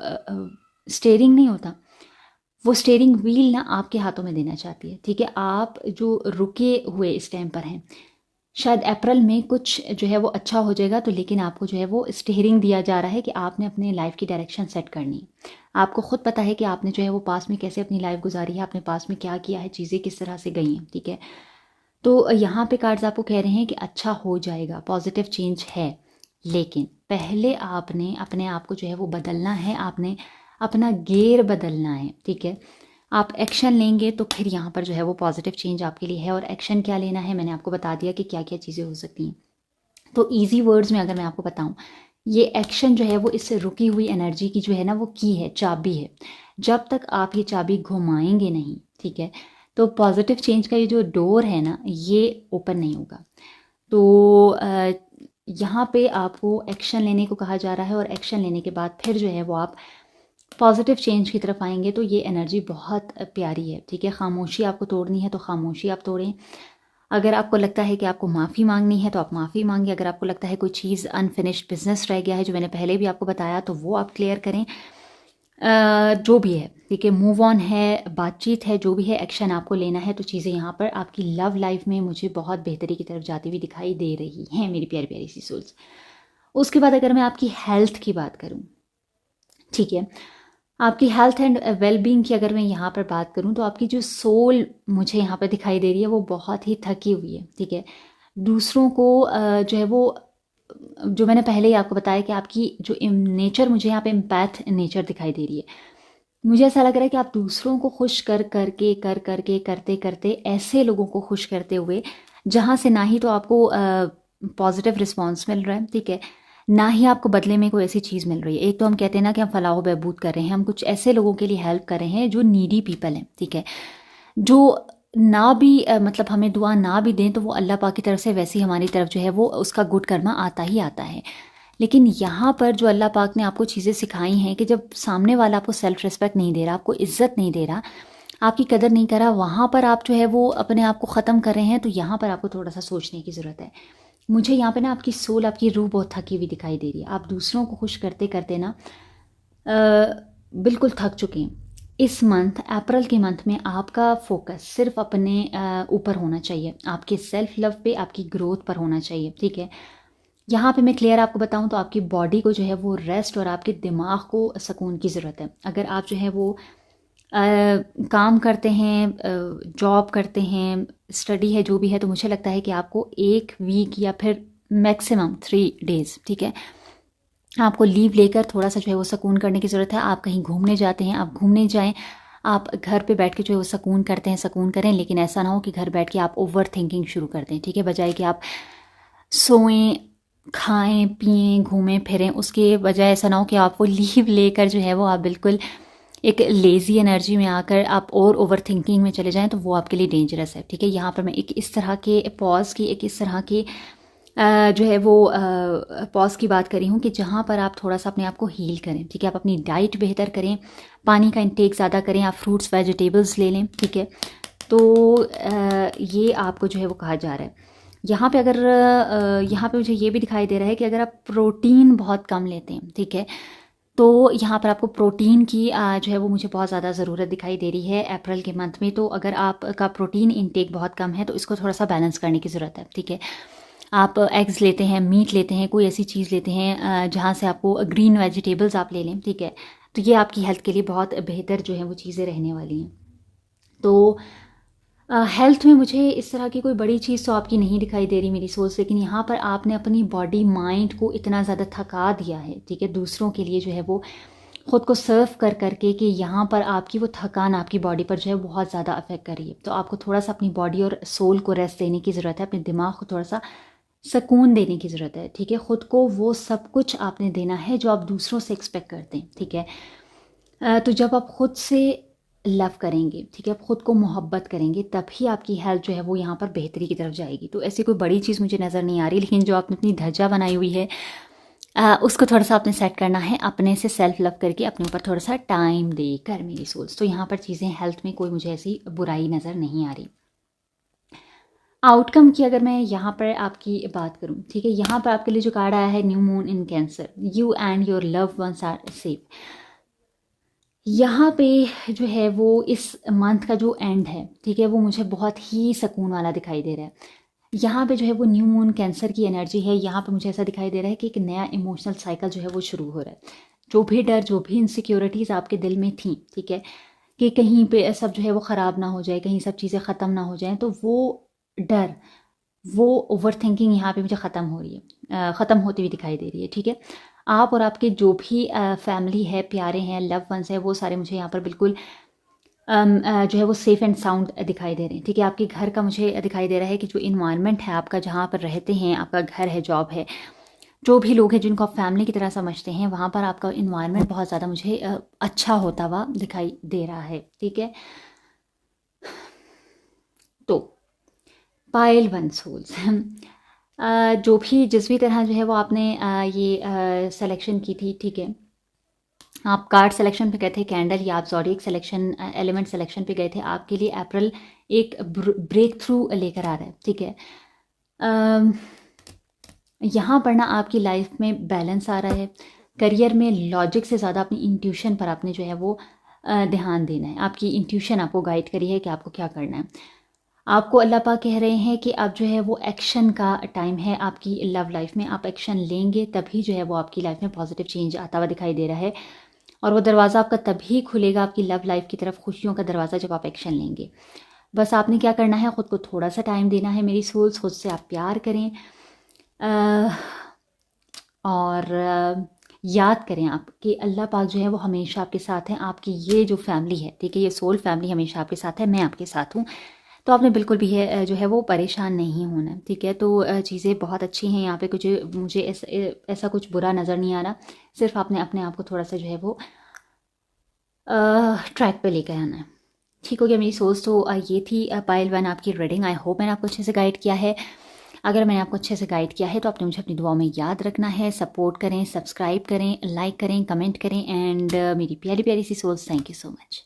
स्टेयरिंग नहीं होता, वो स्टेयरिंग व्हील ना आपके हाथों में देना चाहती है, ठीक है। आप जो रुके हुए इस टाइम पर हैं, शायद अप्रैल में कुछ जो है वो अच्छा हो जाएगा, तो लेकिन आपको जो है वो स्टीयरिंग दिया जा रहा है कि आपने अपने लाइफ की डायरेक्शन सेट करनी है। आपको खुद पता है कि आपने जो है वो पास में कैसे अपनी लाइफ गुजारी है, आपने पास में क्या किया है, चीज़ें किस तरह से गई हैं, ठीक है। तो यहाँ पे कार्ड्स आपको कह रहे हैं कि अच्छा हो जाएगा, पॉजिटिव चेंज है, लेकिन पहले आपने अपने आप को जो है वो बदलना है, आपने अपना गेयर बदलना है, ठीक है। आप एक्शन लेंगे तो फिर यहाँ पर जो है वो पॉजिटिव चेंज आपके लिए है। और एक्शन क्या लेना है मैंने आपको बता दिया कि क्या क्या चीज़ें हो सकती हैं। तो ईजी वर्ड्स में अगर मैं आपको बताऊँ, ये एक्शन जो है वो इस रुकी हुई एनर्जी की जो है ना वो की है, चाबी है। जब तक आप ये चाबी घुमाएंगे नहीं, ठीक है, तो पॉजिटिव चेंज का ये जो डोर है ना ये ओपन नहीं होगा। तो यहाँ पे आपको एक्शन लेने को कहा जा रहा है और एक्शन लेने के बाद फिर जो है वो आप पॉजिटिव चेंज की तरफ आएंगे। तो ये एनर्जी बहुत प्यारी है, ठीक है। खामोशी आपको तोड़नी है तो खामोशी आप तोड़ें। अगर आपको लगता है कि आपको माफ़ी मांगनी है तो आप माफ़ी मांगिए। अगर आपको लगता है कोई चीज़ अनफिनिश्ड बिजनेस रह गया है, जो मैंने पहले भी आपको बताया, तो वो आप क्लियर करें। जो भी है, ठीक है, मूव ऑन है, बातचीत है, जो भी है, एक्शन आपको लेना है। तो चीज़ें यहाँ पर आपकी लव लाइफ में मुझे बहुत बेहतरी की तरफ जाती हुई दिखाई दे रही हैं मेरी प्यारी प्यारी सी सोल्स। उसके बाद अगर मैं आपकी हेल्थ की बात करूँ, ठीक है, आपकी हेल्थ एंड वेलबींग की अगर मैं यहाँ पर बात करूँ, तो आपकी जो सोल मुझे यहाँ पर दिखाई दे रही है वो बहुत ही थकी हुई है, ठीक है। दूसरों को जो है वो, जो मैंने पहले ही आपको बताया कि आपकी जो नेचर मुझे यहाँ पे एम्पैथ नेचर दिखाई दे रही है। मुझे ऐसा लग रहा है कि आप दूसरों को खुश कर करके करते करते ऐसे लोगों को खुश करते हुए, जहाँ से ना ही तो आपको पॉजिटिव रिस्पॉन्स मिल रहा है, ठीक है, ना ही आपको बदले में कोई ऐसी चीज़ मिल रही है। एक तो हम कहते हैं ना कि हम फलाह बहबूद कर रहे हैं, हम कुछ ऐसे लोगों के लिए हेल्प कर रहे हैं जो नीडी पीपल हैं, ठीक है, जो ना भी मतलब हमें दुआ ना भी दें तो वो अल्लाह पाक की तरफ से वैसे ही हमारी तरफ जो है वो उसका गुड कर्मा आता ही आता है। लेकिन यहाँ पर जो अल्लाह पाक ने आपको चीज़ें सिखाई हैं कि जब सामने वाला आपको सेल्फ रिस्पेक्ट नहीं दे रहा, आपको इज्जत नहीं दे रहा, आपकी कदर नहीं कर रहा, वहाँ पर आप जो है वो अपने आप को ख़त्म कर रहे हैं, तो यहाँ पर आपको थोड़ा सा सोचने की ज़रूरत है। मुझे यहाँ पे ना आपकी सोल, आपकी रूह बहुत थकी हुई दिखाई दे रही है। आप दूसरों को खुश करते करते ना बिल्कुल थक चुके हैं। इस मंथ, अप्रैल के मंथ में आपका फोकस सिर्फ अपने ऊपर होना चाहिए, आपके सेल्फ लव पे, आपकी ग्रोथ पर होना चाहिए, ठीक है। यहाँ पे मैं क्लियर आपको बताऊँ तो आपकी बॉडी को जो है वो रेस्ट और आपके दिमाग को सुकून की ज़रूरत है। अगर आप जो है वो काम करते हैं, जॉब करते हैं, स्टडी है, जो भी है, तो मुझे लगता है कि आपको 1 वीक या फिर मैक्सिमम 3 डेज़, ठीक है, आपको लीव लेकर थोड़ा सा जो है वो सुकून करने की ज़रूरत है। आप कहीं घूमने जाते हैं, आप घूमने जाएं, आप घर पे बैठ के जो है वो सुकून करते हैं, सुकून करें, लेकिन ऐसा ना हो कि घर बैठ के आप ओवर थिंकिंग शुरू कर दें, ठीक है। बजाय कि आप सोएं, खाएं, पिएं, घूमें फिरें, उसके बजाय ऐसा ना हो कि आप वो लीव लेकर जो है वो आप बिल्कुल एक लेज़ी एनर्जी में आकर आप और ओवर थिंकिंग में चले जाएं, तो वो आपके लिए डेंजरस है, ठीक है। यहाँ पर मैं एक इस तरह के पॉज की, एक इस तरह के जो है वो पॉज की बात करी हूँ कि जहाँ पर आप थोड़ा सा अपने आप को हील करें, ठीक है। आप अपनी डाइट बेहतर करें, पानी का इंटेक ज़्यादा करें, आप फ्रूट्स वेजिटेबल्स ले लें, ठीक है। तो ये आपको जो है वो कहा जा रहा है। यहाँ पे अगर यहाँ पे मुझे ये भी दिखाई दे रहा है कि अगर आप प्रोटीन बहुत कम लेते हैं, ठीक है, तो यहाँ पर आपको प्रोटीन की जो है वो मुझे बहुत ज़्यादा ज़रूरत दिखाई दे रही है अप्रैल के मंथ में। तो अगर आपका प्रोटीन इंटेक बहुत कम है तो इसको थोड़ा सा बैलेंस करने की ज़रूरत है, ठीक है। आप एग्स लेते हैं, मीट लेते हैं, कोई ऐसी चीज़ लेते हैं जहाँ से आपको ग्रीन वेजिटेबल्स आप ले लें, ठीक है, तो ये आपकी हेल्थ के लिए बहुत बेहतर जो है वो चीज़ें रहने वाली हैं। तो हेल्थ में मुझे इस तरह की कोई बड़ी चीज़ तो आपकी नहीं दिखाई दे रही मेरी सोच, लेकिन यहाँ पर आपने अपनी बॉडी माइंड को इतना ज़्यादा थका दिया है, ठीक है, दूसरों के लिए जो है वो खुद को सर्व कर करके, कि यहाँ पर आपकी वो थकान आपकी बॉडी पर जो है बहुत ज़्यादा अफेक्ट कर रही है। तो आपको थोड़ा सा अपनी बॉडी और सोल को रेस्ट देने की ज़रूरत है, अपने दिमाग को थोड़ा सा सुकून देने की ज़रूरत है, ठीक है। ख़ुद को वो सब कुछ आपने देना है जो आप दूसरों से एक्सपेक्ट करते हैं, ठीक है। तो जब आप ख़ुद से लव करेंगे, ठीक है, आप ख़ुद को मोहब्बत करेंगे, तभी आपकी हेल्थ जो है वो यहाँ पर बेहतरी की तरफ जाएगी। तो ऐसी कोई बड़ी चीज़ मुझे नज़र नहीं आ रही, लेकिन जो आपने अपनी ध्वजा बनाई हुई है उसको थोड़ा सा आपने सेट करना है, अपने से सेल्फ लव करके, अपने ऊपर थोड़ा सा टाइम देकर मेरी सोच। तो यहाँ पर चीज़ें हेल्थ में कोई मुझे ऐसी बुराई नज़र नहीं आ रही। आउटकम की अगर मैं यहाँ पर आपकी बात करूँ, ठीक है, यहाँ पर आपके लिए जो कार्ड आया है, new moon in Cancer, you and your loved ones are safe. यहाँ पे जो है वो इस मंथ का जो एंड है, ठीक है, वो मुझे बहुत ही सुकून वाला दिखाई दे रहा है। यहाँ पे जो है वो न्यू मून कैंसर की एनर्जी है। यहाँ पे मुझे ऐसा दिखाई दे रहा है कि एक नया इमोशनल साइकिल जो है वो शुरू हो रहा है। जो भी डर, जो भी इनसिक्योरिटीज़ आपके दिल में थी, ठीक है, कि कहीं पे सब जो है वो ख़राब ना हो जाए, कहीं सब चीज़ें ख़त्म ना हो जाएं, तो वो डर, वो ओवर थिंकिंग यहाँ पे मुझे ख़त्म हो रही है, ख़त्म होती हुई दिखाई दे रही है, ठीक है। आप और आपके जो भी फैमिली है, प्यारे हैं, लव वंस है, वो सारे मुझे यहाँ पर बिल्कुल जो है वो सेफ़ एंड साउंड दिखाई दे रहे हैं, ठीक है। आपके घर का मुझे दिखाई दे रहा है कि जो इन्वायरमेंट है आपका, जहाँ पर रहते हैं, आपका घर है, जॉब है, जो भी लोग हैं जिनको आप फैमिली की तरह समझते हैं, वहाँ पर आपका इन्वायरमेंट बहुत ज़्यादा मुझे अच्छा होता हुआ दिखाई दे रहा है, ठीक है। तो पायल वन सोल्स, जो भी जिस भी तरह जो है वो आपने ये सिलेक्शन की थी, ठीक है, आप कार्ड सिलेक्शन पे गए थे, कैंडल, या आप ज़ोडिएक सिलेक्शन, एलिमेंट सिलेक्शन पे गए थे, आपके लिए अप्रैल एक ब्रेक थ्रू लेकर आ रहा है, ठीक है। यहाँ पर ना आपकी लाइफ में बैलेंस आ रहा है। करियर में लॉजिक से ज़्यादा अपनी इंट्यूशन पर आपने जो है वो ध्यान देना है। आपकी इंट्यूशन आपको गाइड करी है कि आपको क्या करना है। आपको अल्लाह पाक कह रहे हैं कि अब जो है वो एक्शन का टाइम है आपकी लव लाइफ में। आप एक्शन लेंगे तभी जो है वो आपकी लाइफ में पॉजिटिव चेंज आता हुआ दिखाई दे रहा है, और वो दरवाज़ा आपका तभी खुलेगा आपकी लव लाइफ की तरफ, खुशियों का दरवाज़ा, जब आप एक्शन लेंगे। बस आपने क्या करना है, ख़ुद को थोड़ा सा टाइम देना है मेरी सोल्स। खुद से आप प्यार करें और याद करें आप कि अल्लाह पाक जो है वो हमेशा आपके साथ हैं। आपकी ये जो फैमिली है, ठीक है, ये सोल फैमिली हमेशा आपके साथ है, मैं आपके साथ हूँ। तो आपने बिल्कुल भी है जो है वो परेशान नहीं होना, ठीक है। तो चीज़ें बहुत अच्छी हैं यहाँ पे, कुछ मुझे ऐसा कुछ बुरा नज़र नहीं आ रहा। सिर्फ आपने अपने आप को थोड़ा सा जो है वो ट्रैक पे लेकर आना है। ठीक हो गया मेरी सोच। तो ये थी पायल वन आपकी रीडिंग। आई होप मैंने आपको अच्छे से गाइड किया है। अगर मैंने आपको अच्छे से गाइड किया है तो आपने मुझे अपनी दुआओं में याद रखना है। सपोर्ट करें, सब्सक्राइब करें, लाइक करें, कमेंट करें एंड मेरी प्यारी प्यारी sea souls, thank you so much.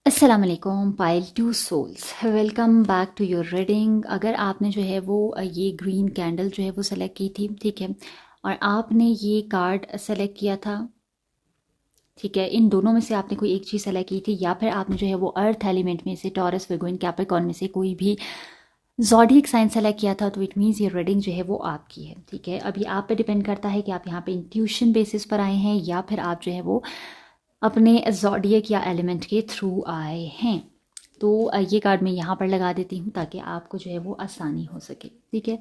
अस्सलाम वालेकुम pile two souls, welcome back to your reading. अगर आपने जो है वो ये ग्रीन कैंडल जो है वो सेलेक्ट की थी, ठीक है, और आपने ये कार्ड सेलेक्ट किया था, ठीक है, इन दोनों में से आपने कोई एक चीज़ सेलेक्ट की थी या फिर आपने जो है वो अर्थ एलिमेंट में से टॉरस, वर्गो, कैप्रिकॉर्न में से कोई भी ज़ोडिएक साइन सेलेक्ट किया था, तो इट मीन्स ये रीडिंग जो है वो आपकी है, ठीक है। अभी आप पे डिपेंड करता है कि आप यहाँ पे इंट्यूशन बेसिस पर आए हैं या फिर आप जो है वो अपने ज़ोडिएक या एलिमेंट के थ्रू आए हैं। तो ये कार्ड मैं यहाँ पर लगा देती हूँ ताकि आपको जो है वो आसानी हो सके, ठीक है।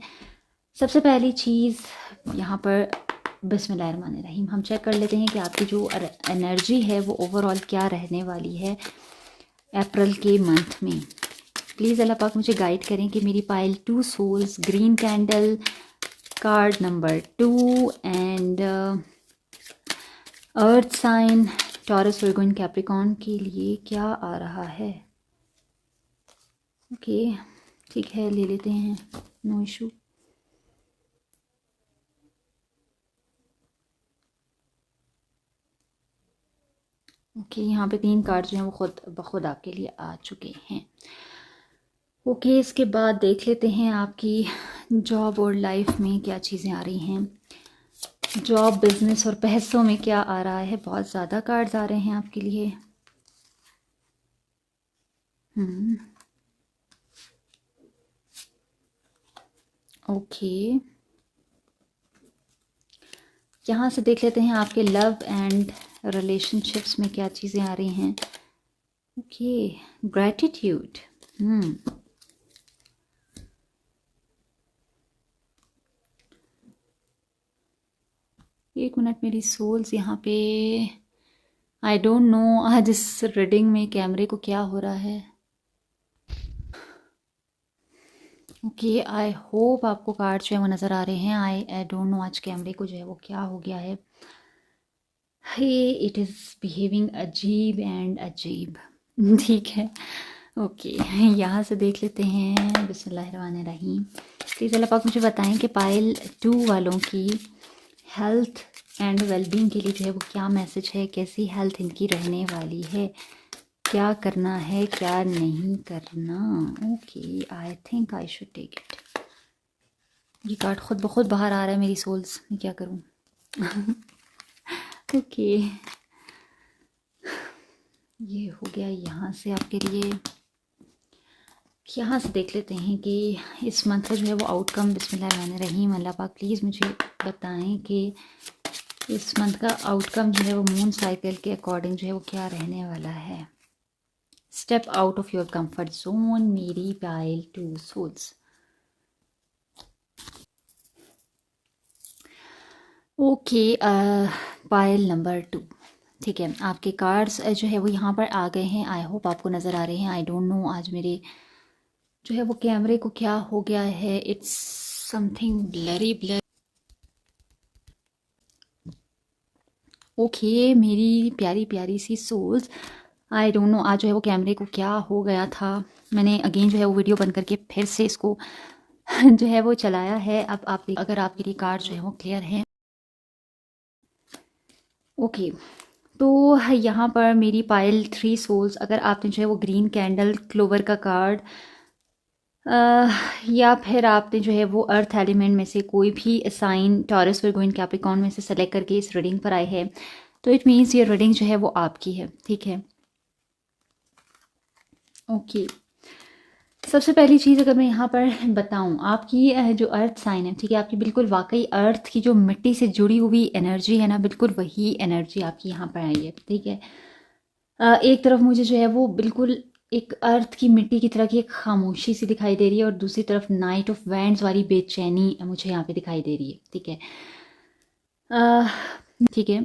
सबसे पहली चीज़ यहाँ पर बिस्मिल्लाहिर्रहमानिर्रहीम हम चेक कर लेते हैं कि आपकी जो एनर्जी है वो ओवरऑल क्या रहने वाली है अप्रैल के मंथ में। प्लीज़ अल्लाह पाक मुझे गाइड करें कि मेरी pile two souls, green candle, card number 2 and earth sign, Taurus, Virgo and Capricorn के लिए क्या आ रहा है। ओके ठीक है, ले लेते हैं, नो इशू। ओके यहाँ पे 3 कार्ड जो हैं वो खुद ब खुद आपके लिए आ चुके हैं। ओके इसके बाद देख लेते हैं आपकी जॉब और लाइफ में क्या चीज़ें आ रही हैं। जॉब, बिजनेस और पैसों में क्या आ रहा है। बहुत ज़्यादा कार्ड्स आ रहे हैं आपके लिए। ओके यहाँ से देख लेते हैं आपके लव एंड रिलेशनशिप्स में क्या चीज़ें आ रही हैं। ओके ग्रैटिट्यूड, एक मिनट मेरी सोल्स यहाँ पे, आई डोंट नो आज इस रीडिंग में कैमरे को क्या हो रहा है। ओके आई होप आपको कार्ड जो है वो नज़र आ रहे हैं। आई डोंट नो आज कैमरे को जो है वो क्या हो गया है। हे इट इज़ बिहेविंग अजीब एंड अजीब, ठीक है। ओके यहाँ से देख लेते हैं, बिस्मिल्लाहिर्रहमानिर्रहीम। प्लीज़ अल्लाह पाक मुझे बताएं कि पाइल 2 वालों की हेल्थ एंड वेलबींग के लिए जो है वो क्या मैसेज है, कैसी हेल्थ इनकी रहने वाली है, क्या करना है क्या नहीं करना। Okay I think I should take it. ये कार्ड खुद ब खुद बाहर आ रहा है मेरी सोल्स, मैं क्या करूँ। ओके ये हो गया यहाँ से आपके लिए। यहाँ से देख लेते हैं कि इस मंथ का जो है वो आउटकम, बिस्मिल्लाहिर्रहमानिर्रहीम। अल्लाह पाक प्लीज़ मुझे बताएं कि इस मंथ का आउटकम जो है वो मून साइकिल के अकॉर्डिंग जो है वो क्या रहने वाला है। Step out of your comfort zone, मेरी pile two souls. Okay pile number 2, ठीक है। आपके कार्ड्स जो है वो यहाँ पर आ गए हैं। आई होप आपको नज़र आ रहे हैं। आई डोंट नो आज मेरे जो है वो कैमरे को क्या हो गया है, it's something blurry blur. Okay मेरी प्यारी प्यारी sea souls, I don't know आज जो है वो कैमरे को क्या हो गया था। मैंने अगेन जो है वो वीडियो बंद करके फिर से इसको जो है वो चलाया है। अब आप अगर आपके लिए कार्ड जो है वो क्लियर है। ओके तो यहाँ पर मेरी पाइल 3 सोल्स, अगर आपने जो है वो ग्रीन कैंडल, क्लोवर का कार्ड या फिर आपने जो है वो अर्थ एलिमेंट में से कोई भी sign, Taurus, Virgo and Capricorn में से सेलेक्ट करके इस रीडिंग पर आए हैं, तो इट मीन्स ये रीडिंग जो है वो आपकी है, ठीक है। ओके सबसे पहली चीज़ अगर मैं यहाँ पर बताऊँ, आपकी जो अर्थ साइन है, ठीक है, आपकी बिल्कुल वाकई अर्थ की जो मिट्टी से जुड़ी हुई एनर्जी है ना, बिल्कुल वही एनर्जी आपकी यहाँ पर आई है, ठीक है। एक तरफ मुझे जो है वो बिल्कुल एक अर्थ की मिट्टी की तरह की एक खामोशी सी दिखाई दे रही है और दूसरी तरफ नाइट ऑफ वैंड्स वाली बेचैनी मुझे यहाँ पे दिखाई दे रही है, ठीक है। ठीक है,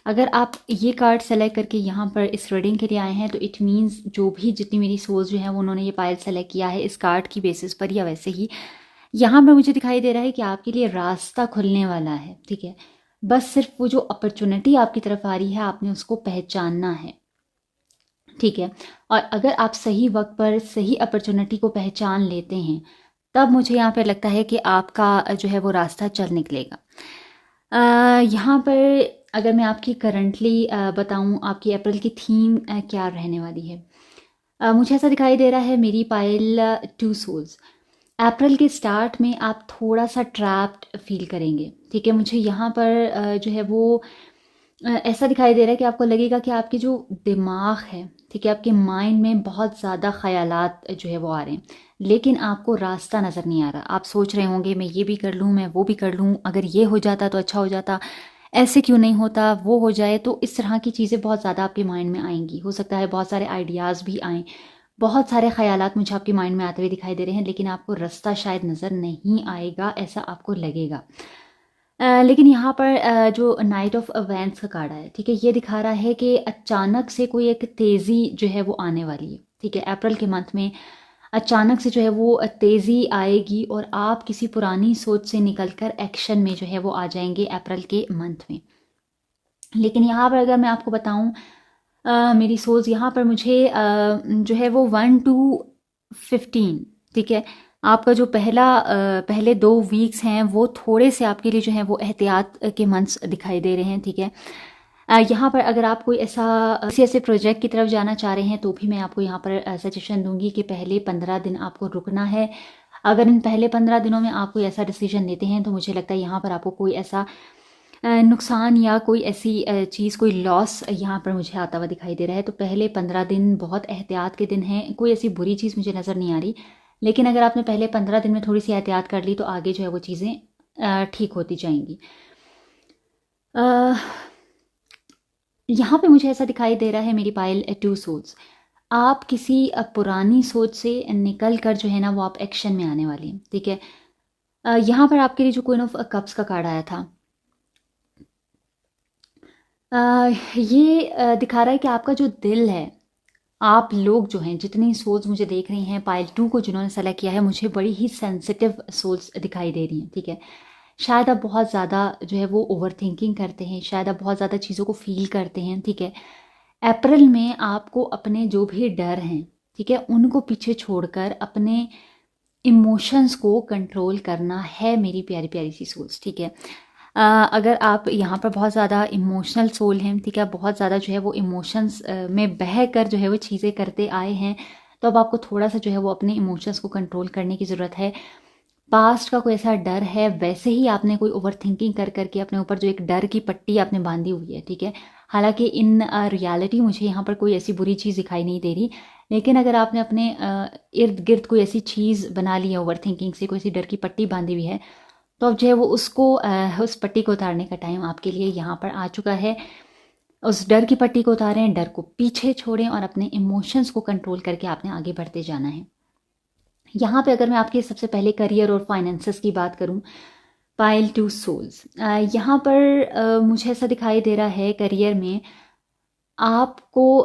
अगर आप ये कार्ड सेलेक्ट करके यहाँ पर इस रीडिंग के लिए आए हैं तो इट मीन्स जो भी जितनी मेरी सोल्स जो हैं वो उन्होंने ये पायल सेलेक्ट किया है इस कार्ड की बेसिस पर या वैसे ही, यहाँ पर मुझे दिखाई दे रहा है कि आपके लिए रास्ता खुलने वाला है, ठीक है। बस सिर्फ वो जो अपॉर्चुनिटी आपकी तरफ आ रही है आपने उसको पहचानना है, ठीक है। और अगर आप सही वक्त पर सही अपॉर्चुनिटी को पहचान लेते हैं, तब मुझे यहाँ पर लगता है कि आपका जो है वो रास्ता चल निकलेगा। यहाँ पर अगर मैं आपकी करंटली बताऊँ, आपकी अप्रैल की थीम क्या रहने वाली है। मुझे ऐसा दिखाई दे रहा है मेरी पायल, टू सोल्स। अप्रैल के स्टार्ट में आप थोड़ा सा ट्रैप्ड फील करेंगे, ठीक है। मुझे यहाँ पर जो है वो ऐसा दिखाई दे रहा है कि आपको लगेगा कि आपके जो दिमाग है, ठीक है, आपके माइंड में बहुत ज़्यादा ख्यालात जो है वो आ रहे हैं, लेकिन आपको रास्ता नज़र नहीं आ रहा। आप सोच रहे होंगे मैं ये भी कर लूँ, मैं वो भी कर लूँ, अगर ये हो जाता तो अच्छा हो जाता, ऐसे क्यों नहीं होता, वो हो जाए। तो इस तरह की चीज़ें बहुत ज़्यादा आपके माइंड में आएंगी। हो सकता है बहुत सारे आइडियाज़ भी आएँ, बहुत सारे ख्यालात मुझे आपके माइंड में आते हुए दिखाई दे रहे हैं, लेकिन आपको रास्ता शायद नज़र नहीं आएगा, ऐसा आपको लगेगा। लेकिन यहाँ पर जो नाइट ऑफ अवेंट्स का कार्ड है, ठीक है, ये दिखा रहा है कि अचानक से कोई एक तेज़ी जो है वो आने वाली है, ठीक है। अप्रैल के मंथ में अचानक से जो है वो तेज़ी आएगी और आप किसी पुरानी सोच से निकलकर एक्शन में जो है वो आ जाएंगे अप्रैल के मंथ में। लेकिन यहाँ पर अगर मैं आपको बताऊँ, मेरी सोच यहाँ पर मुझे जो है वो 1 to 15, ठीक है। आपका जो पहले 2 वीक्स हैं वो थोड़े से आपके लिए जो है वो एहतियात के मंथ्स दिखाई दे रहे हैं, ठीक है। यहाँ पर अगर आप कोई किसी ऐसे प्रोजेक्ट की तरफ जाना चाह रहे हैं तो भी मैं आपको यहाँ पर सजेशन दूंगी कि पहले 15 दिन आपको रुकना है। अगर इन पहले 15 दिनों में आप कोई ऐसा डिसीजन लेते हैं तो मुझे लगता है यहाँ पर आपको कोई ऐसा नुकसान या कोई ऐसी चीज़, कोई लॉस यहाँ पर मुझे आता हुआ दिखाई दे रहा है। तो पहले 15 दिन बहुत एहतियात के दिन हैं। कोई ऐसी बुरी चीज़ मुझे नज़र नहीं आ रही, लेकिन अगर आपने पहले 15 दिन में थोड़ी सी एहतियात कर ली तो आगे जो है वो चीज़ें ठीक होती जाएंगी। यहाँ पे मुझे ऐसा दिखाई दे रहा है मेरी पायल, 2 सोल्स। आप किसी पुरानी सोच से निकल कर जो है ना वो आप एक्शन में आने वाली हैं, ठीक है। यहाँ पर आपके लिए जो क्वीन ऑफ कप्स का कार्ड आया था, ये दिखा रहा है कि आपका जो दिल है, आप लोग जो हैं, जितनी सोल्स मुझे देख रही हैं पाइल 2 को जिन्होंने सेलेक्ट किया है, मुझे बड़ी ही सेंसिटिव सोल्स दिखाई दे रही हैं, ठीक है। शायद आप बहुत ज़्यादा जो है वो ओवर थिंकिंग करते हैं, शायद आप बहुत ज़्यादा चीज़ों को फील करते हैं, ठीक है। अप्रैल में आपको अपने जो भी डर हैं, ठीक है, उनको पीछे छोड़कर अपने इमोशंस को कंट्रोल करना है मेरी प्यारी प्यारी सी सोल्स, ठीक है। अगर आप यहाँ पर बहुत ज़्यादा इमोशनल सोल हैं, ठीक है, बहुत ज़्यादा जो है वो इमोशंस में बह कर जो है वो चीज़ें करते आए हैं, तो अब आपको थोड़ा सा जो है वो अपने इमोशंस को कंट्रोल करने की ज़रूरत है। पास्ट का कोई ऐसा डर है, वैसे ही आपने कोई ओवर थिंकिंग कर करके अपने ऊपर जो एक डर की पट्टी आपने बांधी हुई है, ठीक है। हालांकि इन रियलिटी मुझे यहाँ पर कोई ऐसी बुरी चीज़ दिखाई नहीं दे रही, लेकिन अगर आपने अपने इर्द गिर्द कोई ऐसी चीज़ बना ली है ओवर थिंकिंग से, कोई ऐसी डर की पट्टी बांधी हुई है, तो अब जो है वो उस पट्टी को उतारने का टाइम आपके लिए यहाँ पर आ चुका है। उस डर की पट्टी को उतारें, डर को पीछे छोड़ें और अपने इमोशंस को कंट्रोल करके आपने आगे बढ़ते जाना है। यहाँ पे अगर मैं आपके सबसे पहले करियर और फाइनेंसेस की बात करूँ, पाइल 2 सोल्स, यहाँ पर मुझे ऐसा दिखाई दे रहा है करियर में आपको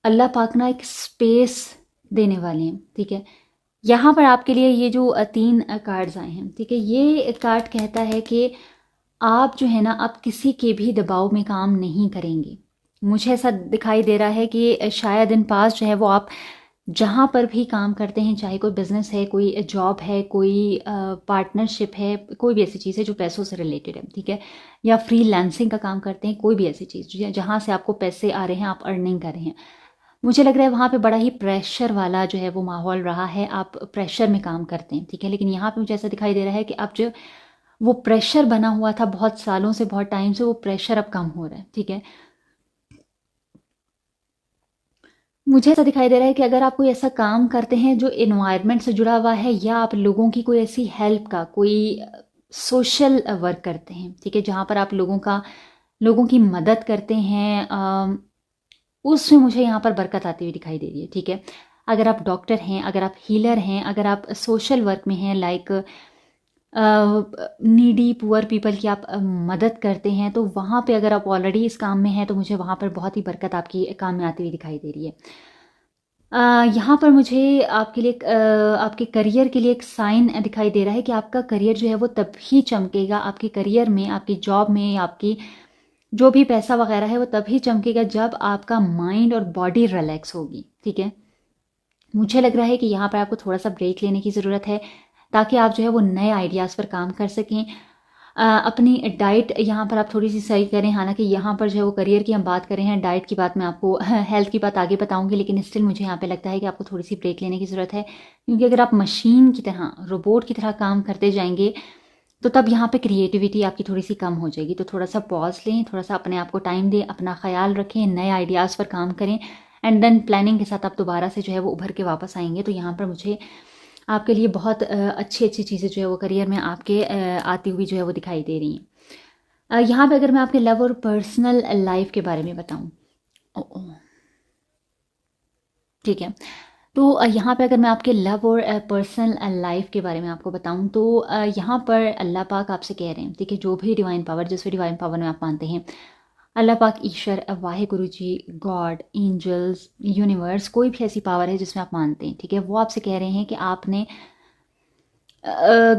अल्लाह पाक ना एक स्पेस देने वाले हैं, ठीक है। यहाँ पर आपके लिए ये जो 3 कार्ड्स आए हैं, ठीक है, ये कार्ड कहता है कि आप जो है ना आप किसी के भी दबाव में काम नहीं करेंगे। मुझे ऐसा दिखाई दे रहा है कि शायद इन पास जो है वो आप जहाँ पर भी काम करते हैं, चाहे कोई बिजनेस है, कोई जॉब है, कोई पार्टनरशिप है, कोई भी ऐसी चीज़ है जो पैसों से रिलेटेड है, ठीक है, या फ्रीलांसिंग का काम करते हैं, कोई भी ऐसी चीज़ जहाँ से आपको पैसे आ रहे हैं, आप अर्निंग कर रहे हैं, मुझे लग रहा है वहाँ पे बड़ा ही प्रेशर वाला जो है वो माहौल रहा है, आप प्रेशर में काम करते हैं, ठीक है। लेकिन यहाँ पे मुझे ऐसा दिखाई दे रहा है कि अब जो वो प्रेशर बना हुआ था बहुत सालों से, बहुत टाइम से, वो प्रेशर अब कम हो रहा है, ठीक है। मुझे ऐसा दिखाई दे रहा है कि अगर आप कोई ऐसा काम करते हैं जो एनवायरनमेंट से जुड़ा हुआ है, या आप लोगों की कोई ऐसी हेल्प का, कोई सोशल वर्क करते हैं, ठीक है, जहाँ पर आप लोगों की मदद करते हैं, उसमें मुझे यहाँ पर बरकत आती हुई दिखाई दे रही है, ठीक है। अगर आप डॉक्टर हैं, अगर आप हीलर हैं, अगर आप सोशल वर्क में हैं, लाइक नीडी पुअर पीपल की आप मदद करते हैं, तो वहाँ पे अगर आप ऑलरेडी इस काम में हैं तो मुझे वहाँ पर बहुत ही बरकत आपकी काम में आती हुई दिखाई दे रही है। यहाँ पर मुझे आपके लिए आपके करियर के लिए एक साइन दिखाई दे रहा है कि आपका करियर जो है वो तभी चमकेगा, आपके करियर में, आपकी जॉब में, आपकी जो भी पैसा वगैरह है वो तभी चमकेगा जब आपका माइंड और बॉडी रिलैक्स होगी, ठीक है। मुझे लग रहा है कि यहाँ पर आपको थोड़ा सा ब्रेक लेने की ज़रूरत है ताकि आप जो है वो नए आइडियाज़ पर काम कर सकें। अपनी डाइट यहाँ पर आप थोड़ी सी सही करें। हालांकि यहाँ पर जो है वो करियर की हम बात कर रहे हैं, डाइट की बात मैं आपको हेल्थ की बात आगे बताऊंगी, लेकिन स्टिल मुझे यहाँ पे लगता है कि आपको थोड़ी सी ब्रेक लेने की ज़रूरत है, क्योंकि अगर आप मशीन की तरह, रोबोट की तरह काम करते जाएंगे तो तब यहाँ पे क्रिएटिविटी आपकी थोड़ी सी कम हो जाएगी। तो थोड़ा सा पॉज लें, थोड़ा सा अपने आप को टाइम दें, अपना ख्याल रखें, नए आइडियाज़ पर काम करें, एंड देन प्लानिंग के साथ आप दोबारा से जो है वो उभर के वापस आएंगे। तो यहाँ पर मुझे आपके लिए बहुत अच्छी अच्छी चीज़ें जो है वो करियर में आपके आती हुई जो है वो दिखाई दे रही हैं। यहाँ पे अगर मैं आपके लव और पर्सनल लाइफ के बारे में बताऊँ, ठीक है, तो यहाँ पे अगर मैं आपके लव और पर्सनल लाइफ के बारे में आपको बताऊँ तो यहाँ पर अल्लाह पाक आपसे कह रहे हैं, ठीक है, जो भी डिवाइन पावर, जिस भी डिवाइन पावर में आप मानते हैं, अल्लाह पाक, ईश्वर, वाहे गुरु जी, गॉड, एंजल्स, यूनिवर्स, कोई भी ऐसी पावर है जिसमें आप मानते हैं, ठीक है, वो आपसे कह रहे हैं कि आपने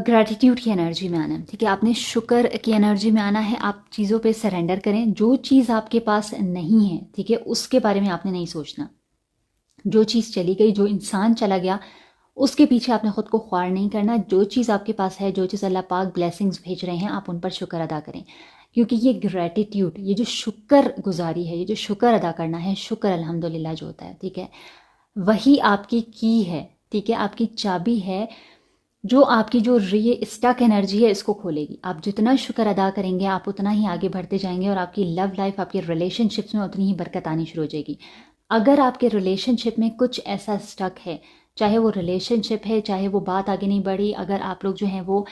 ग्रैटिट्यूड की एनर्जी में आना है, ठीक है, आपने शुक्र की एनर्जी में आना है। आप चीज़ों पे सरेंडर करें। जो चीज़ आपके पास नहीं है, ठीक है, उसके बारे में आपने नहीं सोचना। जो चीज़ चली गई, जो इंसान चला गया, उसके पीछे आपने खुद को ख्वार नहीं करना। जो चीज़ आपके पास है, जो चीज़ अल्लाह पाक ब्लेसिंग्स भेज रहे हैं, आप उन पर शुक्र अदा करें, क्योंकि ये ग्रैटिट्यूड, ये जो शुक्र गुजारी है, ये जो शुक्र अदा करना है, शुक्र अल्हम्दुलिल्लाह जो होता है, ठीक है, वही आपकी की है, ठीक है, आपकी चाबी है, जो आपकी जो ये स्टक एनर्जी है इसको खोलेगी। आप जितना शुक्र अदा करेंगे, आप उतना ही आगे बढ़ते जाएंगे और आपकी लव लाइफ, आपकी रिलेशनशिप्स में उतनी ही बरकत आनी शुरू हो जाएगी। अगर आपके रिलेशनशिप में कुछ ऐसा स्टक है, चाहे वो रिलेशनशिप है, चाहे वो बात आगे नहीं बढ़ी, अगर आप लोग जो हैं वो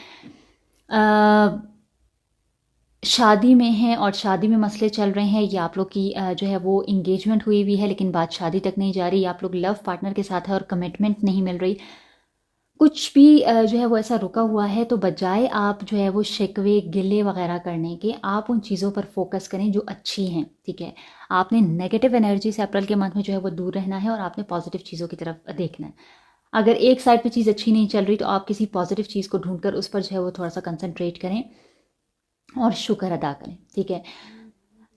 शादी में हैं और शादी में मसले चल रहे हैं, या आप लोग की जो है वो इंगेजमेंट हुई हुई है लेकिन बात शादी तक नहीं जा रही, आप लोग लव पार्टनर के साथ है और कमिटमेंट नहीं मिल रही, कुछ भी जो है वो ऐसा रुका हुआ है, तो बजाय आप जो है वो शिकवे गिले वगैरह करने के, आप उन चीज़ों पर फोकस करें जो अच्छी हैं, ठीक है। आपने नेगेटिव एनर्जी से अप्रैल के मंथ में जो है वो दूर रहना है और आपने पॉजिटिव चीज़ों की तरफ देखना है। अगर एक साइड पे चीज़ अच्छी नहीं चल रही तो आप किसी पॉजिटिव चीज़ को ढूंढकर उस पर जो है वो थोड़ा सा कंसंट्रेट करें और शुक्र अदा करें, ठीक है।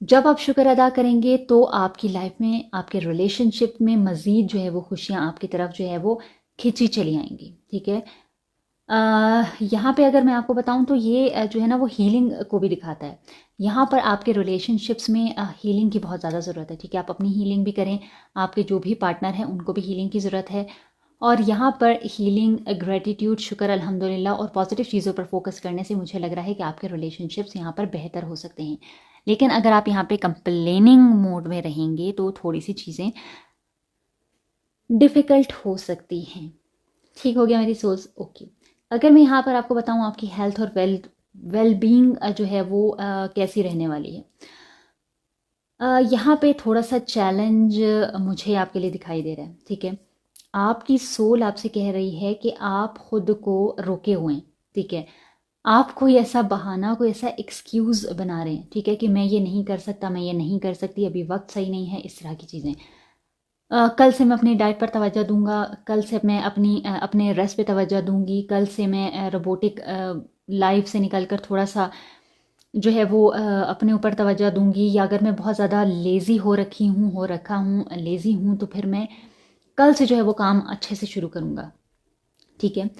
जब आप शुक्र अदा करेंगे तो आपकी लाइफ में, आपके रिलेशनशिप में मज़ीद जो है वो खुशियाँ आपकी तरफ जो है वो खिंची चली आएंगी, ठीक है। यहाँ पे अगर मैं आपको बताऊँ तो ये जो है ना वो हीलिंग को भी दिखाता है। यहाँ पर आपके रिलेशनशिप्स में हीलिंग की बहुत ज़्यादा ज़रूरत है, ठीक है। आप अपनी हीलिंग भी करें, आपके जो भी पार्टनर हैं उनको भी हीलिंग की ज़रूरत है। और यहाँ पर हीलिंग, ग्रेटिट्यूड, शुक्र अल्हम्दुलिल्लाह और पॉजिटिव चीज़ों पर फोकस करने से मुझे लग रहा है कि आपके रिलेशनशिप्स यहाँ पर बेहतर हो सकते हैं। लेकिन अगर आप यहाँ पे कंप्लेनिंग मोड में रहेंगे तो थोड़ी सी चीज़ें डिफ़िकल्ट हो सकती हैं। ठीक हो गया मेरी सोच, ओके। अगर मैं यहाँ पर आपको बताऊँ आपकी हेल्थ और वेल बीइंग जो है वो कैसी रहने वाली है, यहाँ पे थोड़ा सा चैलेंज मुझे आपके लिए दिखाई दे रहा है, ठीक है। आपकी सोल आपसे कह रही है कि आप खुद को रोके हुए हैं, ठीक है। आप कोई ऐसा बहाना, कोई ऐसा एक्सक्यूज़ बना रहे हैं, ठीक है, कि मैं ये नहीं कर सकता, मैं ये नहीं कर सकती, अभी वक्त सही नहीं है, इस तरह की चीज़ें। कल से मैं अपनी डाइट पर तवज्जो दूंगा, कल से मैं अपने रेस्ट पे तवज्जो दूंगी, कल से मैं रोबोटिक लाइफ से निकल कर थोड़ा सा जो है वो अपने ऊपर तवज्जो दूंगी। या अगर मैं बहुत ज़्यादा लेज़ी हो रखा हूँ, लेज़ी हूँ, तो फिर मैं कल से जो है वो काम अच्छे से शुरू करूँगा, ठीक है।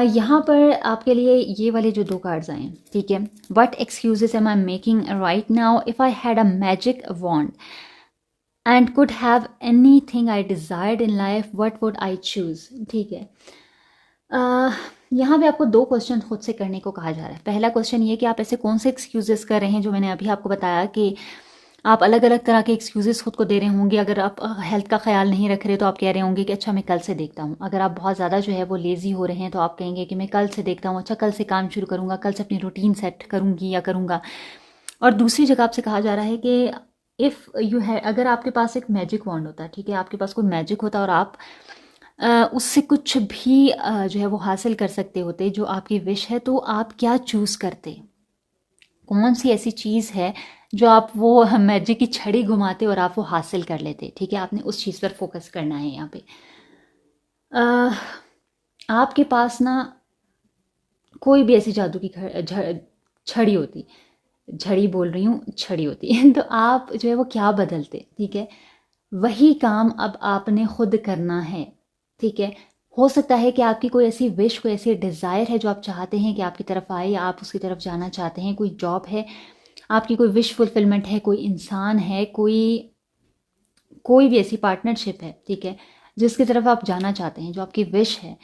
यहाँ पर आपके लिए ये वाले जो 2 कार्ड्स आए हैं, ठीक है। What excuses am I making right now, if I had a magic wand and could have anything I desired in life, what would I choose, ठीक है। यहाँ पे आपको 2 क्वेश्चन खुद से करने को कहा जा रहा है। पहला क्वेश्चन ये कि आप ऐसे कौन से एक्सक्यूजेस कर रहे हैं, जो मैंने अभी आपको बताया कि आप अलग अलग तरह के एक्सक्यूजेस खुद को दे रहे होंगे। अगर आप हेल्थ का ख्याल नहीं रख रहे तो आप कह रहे होंगे कि अच्छा मैं कल से देखता हूँ। अगर आप बहुत ज़्यादा जो है वो लेज़ी हो रहे हैं तो आप कहेंगे कि मैं कल से देखता हूँ, अच्छा कल से काम शुरू करूँगा, कल से अपनी रूटीन सेट करूँगी या करूँगा। और दूसरी जगह आपसे कहा जा रहा है कि इफ़ यू है, अगर आपके पास एक मैजिक वॉन्ड होता है, ठीक है, आपके पास कोई मैजिक होता और आप उससे कुछ भी जो है वो हासिल कर सकते होते जो आपकी विश है, तो आप क्या चूज़ करते? कौन सी ऐसी चीज़ है जो आप वो मैजिक की छड़ी घुमाते और आप वो हासिल कर लेते, ठीक है। आपने उस चीज़ पर फोकस करना है यहाँ पे। आपके पास ना कोई भी ऐसी जादू की छड़ी होती झड़ी बोल रही हूँ, छड़ी होती है। तो आप जो है वो क्या बदलते, ठीक है, वही काम अब आपने खुद करना है, ठीक है। हो सकता है कि आपकी कोई ऐसी विश, कोई ऐसी डिज़ायर है जो आप चाहते हैं कि आपकी तरफ आए, या आप उसकी तरफ जाना चाहते हैं, कोई जॉब है, आपकी कोई विश फुलफिलमेंट है, कोई इंसान है, कोई भी ऐसी पार्टनरशिप है, ठीक है, जिसकी तरफ आप जाना चाहते हैं, जो आपकी विश है।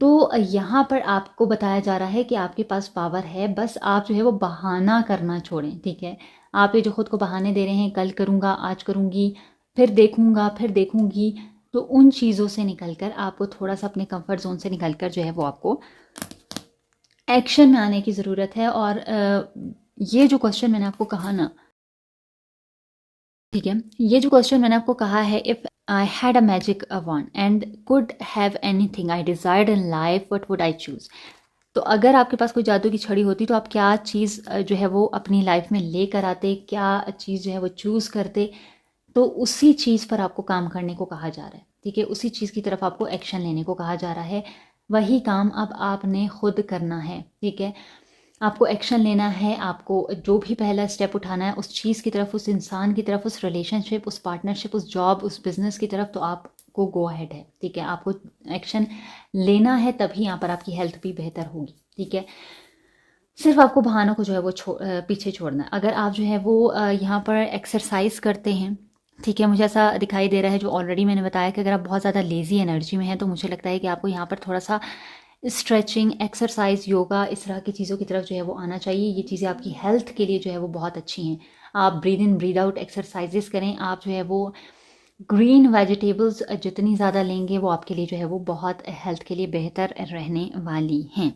तो यहाँ पर आपको बताया जा रहा है कि आपके पास पावर है, बस आप जो है वो बहाना करना छोड़ें, ठीक है। आप ये जो खुद को बहाने दे रहे हैं, कल करूँगा, आज करूँगी, फिर देखूँगा, फिर देखूँगी, तो उन चीज़ों से निकलकर आपको थोड़ा सा अपने कंफर्ट जोन से निकलकर जो है वो आपको एक्शन में आने की ज़रूरत है। और ये जो क्वेश्चन मैंने आपको कहा ना, ठीक है, ये जो क्वेश्चन मैंने आपको कहा है, if I had a magic wand and could have anything I desired in life what would I choose. तो अगर आपके पास कोई जादू की छड़ी होती तो आप क्या चीज़ जो है वो अपनी लाइफ में लेकर आते, क्या चीज़ जो है वो चूज़ करते। तो उसी चीज़ पर आपको काम करने को कहा जा रहा है, ठीक है, उसी चीज़ की तरफ आपको एक्शन लेने को कहा जा रहा है। वही काम अब आपने खुद करना है, ठीक है। आपको एक्शन लेना है, आपको जो भी पहला स्टेप उठाना है उस चीज़ की तरफ, उस इंसान की तरफ, उस रिलेशनशिप, उस पार्टनरशिप, उस जॉब, उस बिजनेस की तरफ, तो आपको गो अहेड है, ठीक है। आपको एक्शन लेना है, तभी यहाँ पर आपकी हेल्थ भी बेहतर होगी, ठीक है। सिर्फ आपको बहानों को जो है वो पीछे छोड़ना है। अगर आप जो है वो यहाँ पर एक्सरसाइज करते हैं, ठीक है, मुझे ऐसा दिखाई दे रहा है, जो ऑलरेडी मैंने बताया कि अगर आप बहुत ज़्यादा लेज़ी एनर्जी में हैं तो मुझे लगता है कि आपको यहाँ पर थोड़ा सा स्ट्रेचिंग, एक्सरसाइज, योगा, इस तरह की चीज़ों की तरफ जो है वो आना चाहिए। ये चीज़ें आपकी हेल्थ के लिए जो है वो बहुत अच्छी हैं। आप breathe in breathe out exercises करें, आप जो है वो ग्रीन वेजिटेबल्स जितनी ज़्यादा लेंगे वो आपके लिए जो है वो बहुत हेल्थ के लिए बेहतर रहने वाली हैं।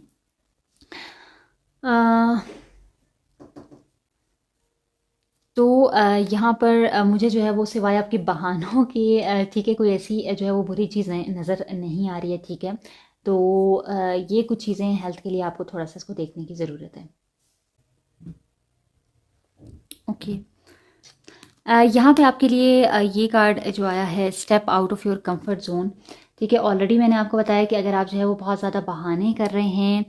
तो यहाँ पर मुझे जो है वो सिवाय आपके बहानों के, ठीक है, कोई ऐसी जो है वो बुरी चीज़ें नज़र नहीं आ रही है, ठीक है। तो ये कुछ चीज़ें हेल्थ के लिए आपको थोड़ा सा इसको देखने की ज़रूरत है। ओके, यहाँ पे आपके लिए ये कार्ड जो आया है, step out of your comfort zone, ठीक है। ऑलरेडी मैंने आपको बताया कि अगर आप जो है वो बहुत ज़्यादा बहाने कर रहे हैं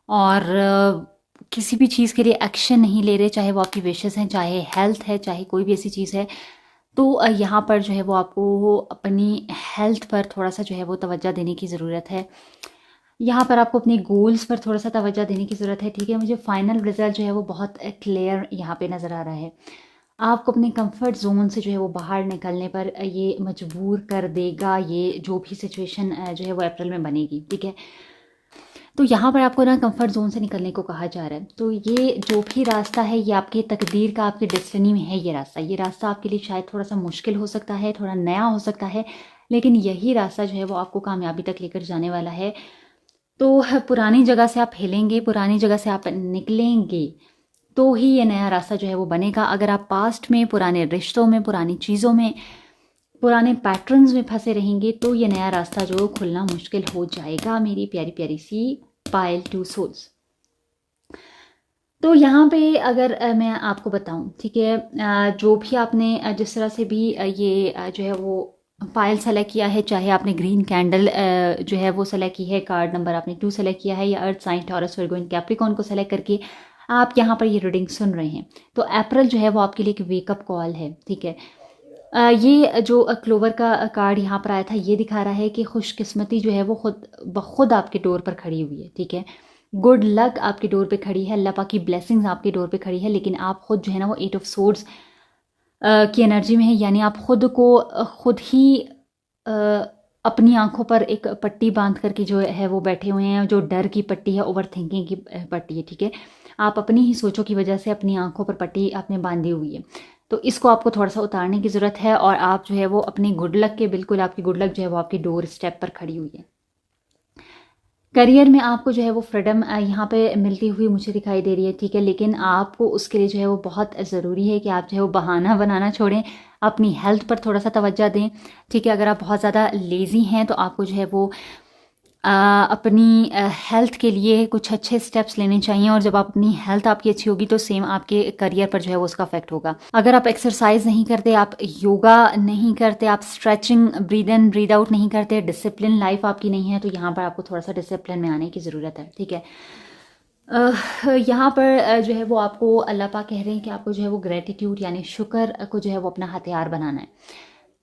और किसी भी चीज़ के लिए एक्शन नहीं ले रहे, चाहे वो आपकी विशेस हैं, चाहे हेल्थ है, चाहे कोई भी ऐसी चीज़ है, तो यहाँ पर जो है वो आपको अपनी हेल्थ पर थोड़ा सा जो है वो तवज्जो देने की ज़रूरत है। यहाँ पर आपको अपने गोल्स पर थोड़ा सा तवज्जो देने की ज़रूरत है, ठीक है। मुझे फाइनल रिजल्ट जो है वो बहुत क्लियर यहाँ पे नज़र आ रहा है। आपको अपने कंफर्ट जोन से जो है वो बाहर निकलने पर ये मजबूर कर देगा, ये जो भी सिचुएशन जो है वो अप्रैल में बनेगी, ठीक है। तो यहाँ पर आपको ना कंफर्ट जोन से निकलने को कहा जा रहा है। तो ये जो भी रास्ता है, ये आपके तकदीर का, आपके डेस्टिनी में है। ये रास्ता आपके लिए शायद थोड़ा सा मुश्किल हो सकता है, थोड़ा नया हो सकता है, लेकिन यही रास्ता जो है वो आपको कामयाबी तक लेकर जाने वाला है। तो पुरानी जगह से आप हिलेंगे, पुरानी जगह से आप निकलेंगे, तो ही ये नया रास्ता जो है वो बनेगा। अगर आप पास्ट में, पुराने रिश्तों में, पुरानी चीज़ों में, पुराने पैटर्न्स में फंसे रहेंगे, तो ये नया रास्ता जो खुलना मुश्किल हो जाएगा, मेरी प्यारी प्यारी सी पायल टू सोल्स। तो यहाँ पे अगर मैं आपको बताऊं, ठीक है, जो भी आपने जिस तरह से भी ये जो है वो पायल सेलेक्ट किया है, चाहे आपने ग्रीन कैंडल जो है वो सेलेक्ट की है, कार्ड नंबर आपने 2 सेलेक्ट किया है, या earth sign, Taurus, Virgo and Capricorn को सेलेक्ट करके आप यहाँ पर ये रीडिंग सुन रहे हैं, तो अप्रैल जो है वो आपके लिए एक वेकअप कॉल है, ठीक है। ये जो क्लोवर का कार्ड यहाँ पर आया था, ये दिखा रहा है कि खुशकिस्मती जो है वो खुद ब खुद आपके डोर पर खड़ी हुई है, ठीक है। गुड लक आपकी डोर पे खड़ी है, अल्लाह पाक की ब्लेसिंग्स आपकी डोर पे खड़ी है, लेकिन आप खुद जो है ना वो 8 ऑफ सोर्ड्स की एनर्जी में है। यानी आप खुद को खुद ही अपनी आंखों पर एक पट्टी बांध करके जो है वो बैठे हुए हैं, जो डर की पट्टी है, ओवर थिंकिंग की पट्टी है, ठीक है। आप अपनी ही सोचों की वजह से अपनी आंखों पर पट्टी आपने बांधी हुई है, तो इसको आपको थोड़ा सा उतारने की ज़रूरत है। और आप जो है वो अपनी गुड लक के, बिल्कुल आपकी गुड लक जो है वो आपकी डोर स्टेप पर खड़ी हुई है। करियर में आपको जो है वो फ्रीडम यहाँ पे मिलती हुई मुझे दिखाई दे रही है, ठीक है, लेकिन आपको उसके लिए जो है वो बहुत ज़रूरी है कि आप जो है वो बहाना बनाना छोड़ें, अपनी हेल्थ पर थोड़ा सा तवज्जो दें, ठीक है। अगर आप बहुत ज़्यादा लेज़ी हैं तो आपको जो है वो अपनी हेल्थ के लिए कुछ अच्छे स्टेप्स लेने चाहिए, और जब आप अपनी हेल्थ आपकी अच्छी होगी तो सेम आपके करियर पर जो है वो उसका इफेक्ट होगा। अगर आप एक्सरसाइज नहीं करते, आप योगा नहीं करते, आप stretching, breathe in breathe out नहीं करते, डिसिप्लिन लाइफ आपकी नहीं है, तो यहाँ पर आपको थोड़ा सा डिसिप्लिन में आने की ज़रूरत है, ठीक है। यहाँ पर जो है वो आपको अल्लाह पाक कह रहे हैं कि आपको जो है वो ग्रेटिट्यूड यानी शुक्र को जो है वो अपना हथियार बनाना है।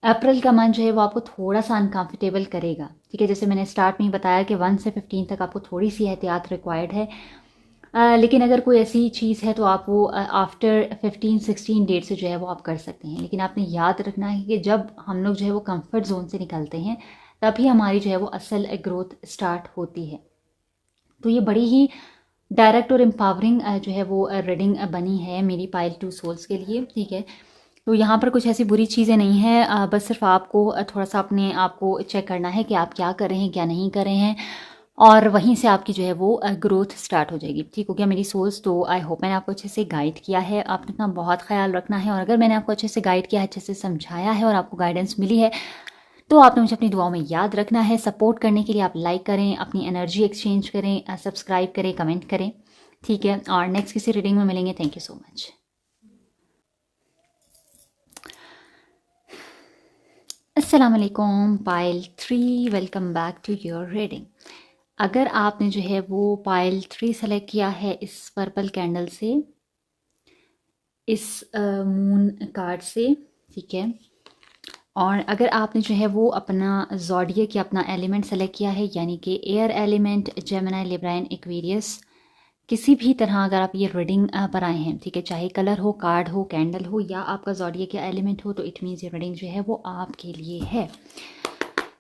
अप्रैल का मंथ जो है वो आपको थोड़ा सा अनकंफर्टेबल करेगा, ठीक है। जैसे मैंने स्टार्ट में ही बताया कि 1 से 15 तक आपको थोड़ी सी एहतियात रिक्वायर्ड है। लेकिन अगर कोई ऐसी चीज़ है तो आप वो आफ्टर 15-16 डेट से जो है वो आप कर सकते हैं। लेकिन आपने याद रखना है कि जब हम लोग जो है वो कंफर्ट जोन से निकलते हैं तभी हमारी जो है वो असल ग्रोथ स्टार्ट होती है। तो ये बड़ी ही डायरेक्ट और एम्पावरिंग जो है वो रीडिंग बनी है मेरी पाइल 2 सोल्स के लिए, ठीक है। तो यहाँ पर कुछ ऐसी बुरी चीज़ें नहीं हैं, बस सिर्फ आपको थोड़ा सा अपने आप को चेक करना है कि आप क्या कर रहे हैं क्या नहीं कर रहे हैं, और वहीं से आपकी जो है वो ग्रोथ स्टार्ट हो जाएगी। ठीक हो गया मेरी सोल्स? तो आई होप मैंने आपको अच्छे से गाइड किया है। आपने अपना बहुत ख्याल रखना है, और अगर मैंने आपको अच्छे से गाइड किया है, अच्छे से समझाया है और आपको गाइडेंस मिली है, तो आपने मुझे अपनी दुआओं में याद रखना है। सपोर्ट करने के लिए आप लाइक करें, अपनी एनर्जी एक्सचेंज करें, सब्सक्राइब करें, कमेंट करें, ठीक है। और नेक्स्ट किसी रीडिंग में मिलेंगे। Thank you so much. अस्सलाम वालेकुम pile 3, welcome back to your reading. अगर आपने जो है वो पाइल 3 सेलेक्ट किया है इस पर्पल कैंडल से, इस मून कार्ड से, ठीक है, और अगर आपने जो है वो अपना ज़ोडिएक या अपना एलिमेंट सेलेक्ट किया है यानी कि air element, Gemini, Libra, Aquarius, किसी भी तरह अगर आप ये रीडिंग पर आए हैं, ठीक है, चाहे कलर हो, कार्ड हो, कैंडल हो, या आपका ज़ोडिएक या एलिमेंट हो, तो इट मीन्स ये रीडिंग जो है वो आपके लिए है।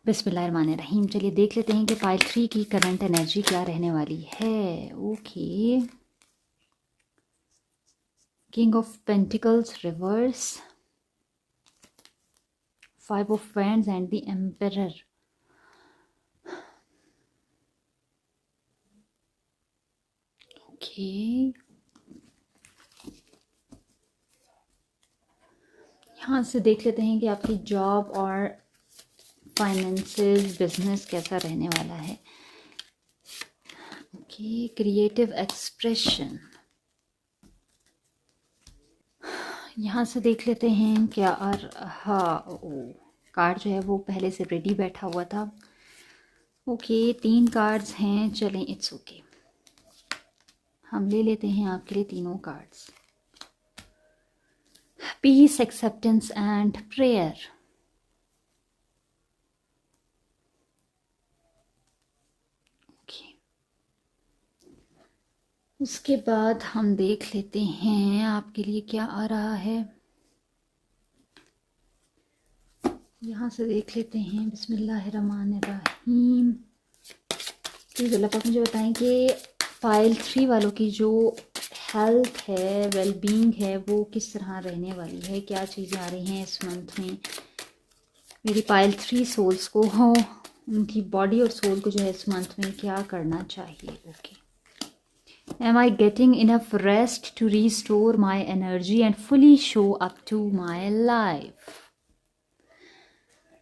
बिस्मिल्लाहिर्रहमानिर्रहीम। चलिए देख लेते हैं कि पाइल 3 की करंट एनर्जी क्या रहने वाली है। Okay, king of pentacles reverse, 5 of wands and the emperor. Okay, यहाँ से देख लेते हैं कि आपकी जॉब और फाइनेंसेस, बिजनेस कैसा रहने वाला है। Okay, creative expression. यहाँ से देख लेते हैं क्या। और हाँ, कार्ड जो है वो पहले से रेडी बैठा हुआ था। ओके, 3 कार्ड्स हैं, चलें, इट्स ओके। हम ले लेते हैं आपके लिए तीनों cards. Peace, acceptance and prayer. Okay, उसके बाद हम देख लेते हैं आपके लिए क्या आ रहा है। यहाँ से देख लेते हैं। बिस्मिल्लाहिर्रहमानिर्रहीम। प्लीज़ अल्लाह पाक मुझे बताएं कि पाइल 3 वालों की जो हेल्थ है, वेलबींग है, वो किस तरह रहने वाली है, क्या चीज़ें आ रही हैं इस मंथ में मेरी पाइल 3 सोल्स को हो, उनकी बॉडी और सोल को जो है इस मंथ में क्या करना चाहिए। Okay, am I getting enough rest to restore my energy and fully show up to my life.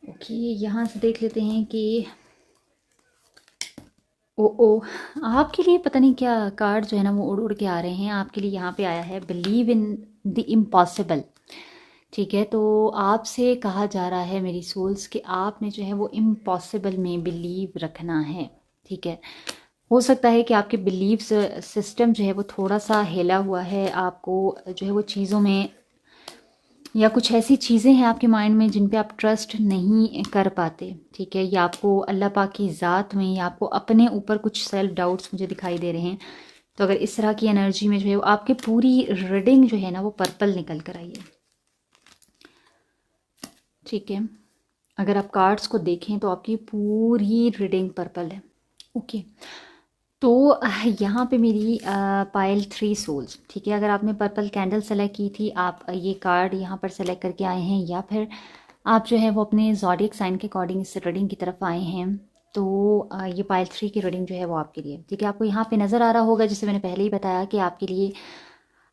Okay, यहाँ से देख लेते हैं कि ओ आपके लिए पता नहीं क्या कार्ड जो है ना वो उड़ उड़ के आ रहे हैं। आपके लिए यहाँ पे आया है बिलीव इन द इम्पॉसिबल, ठीक है। तो आपसे कहा जा रहा है मेरी सोल्स कि आपने जो है वो इम्पॉसिबल में बिलीव रखना है, ठीक है। हो सकता है कि आपके बिलीव सिस्टम जो है वो थोड़ा सा हिला हुआ है, आपको जो है वो चीज़ों में, या कुछ ऐसी चीज़ें हैं आपके माइंड में जिन पे आप ट्रस्ट नहीं कर पाते, ठीक है, या आपको अल्लाह पाक की ज़ात में, या आपको अपने ऊपर कुछ सेल्फ डाउट्स मुझे दिखाई दे रहे हैं। तो अगर इस तरह की एनर्जी में जो है आपकी पूरी रीडिंग जो है ना वो पर्पल निकल कर आई है, ठीक है। अगर आप कार्ड्स को देखें तो आपकी पूरी रीडिंग पर्पल है। ओके, तो यहाँ पे मेरी पाइल 3 सोल्स, ठीक है। अगर आपने पर्पल कैंडल सेलेक्ट की थी, आप ये कार्ड यहाँ पर सेलेक्ट करके आए हैं, या फिर आप जो है वो अपने ज़ोडिएक साइन के अकॉर्डिंग इस रीडिंग की तरफ आए हैं, तो ये पाइल 3 की रीडिंग जो है वो आपके लिए, ठीक है। आपको यहाँ पे नज़र आ रहा होगा, जैसे मैंने पहले ही बताया, कि आपके लिए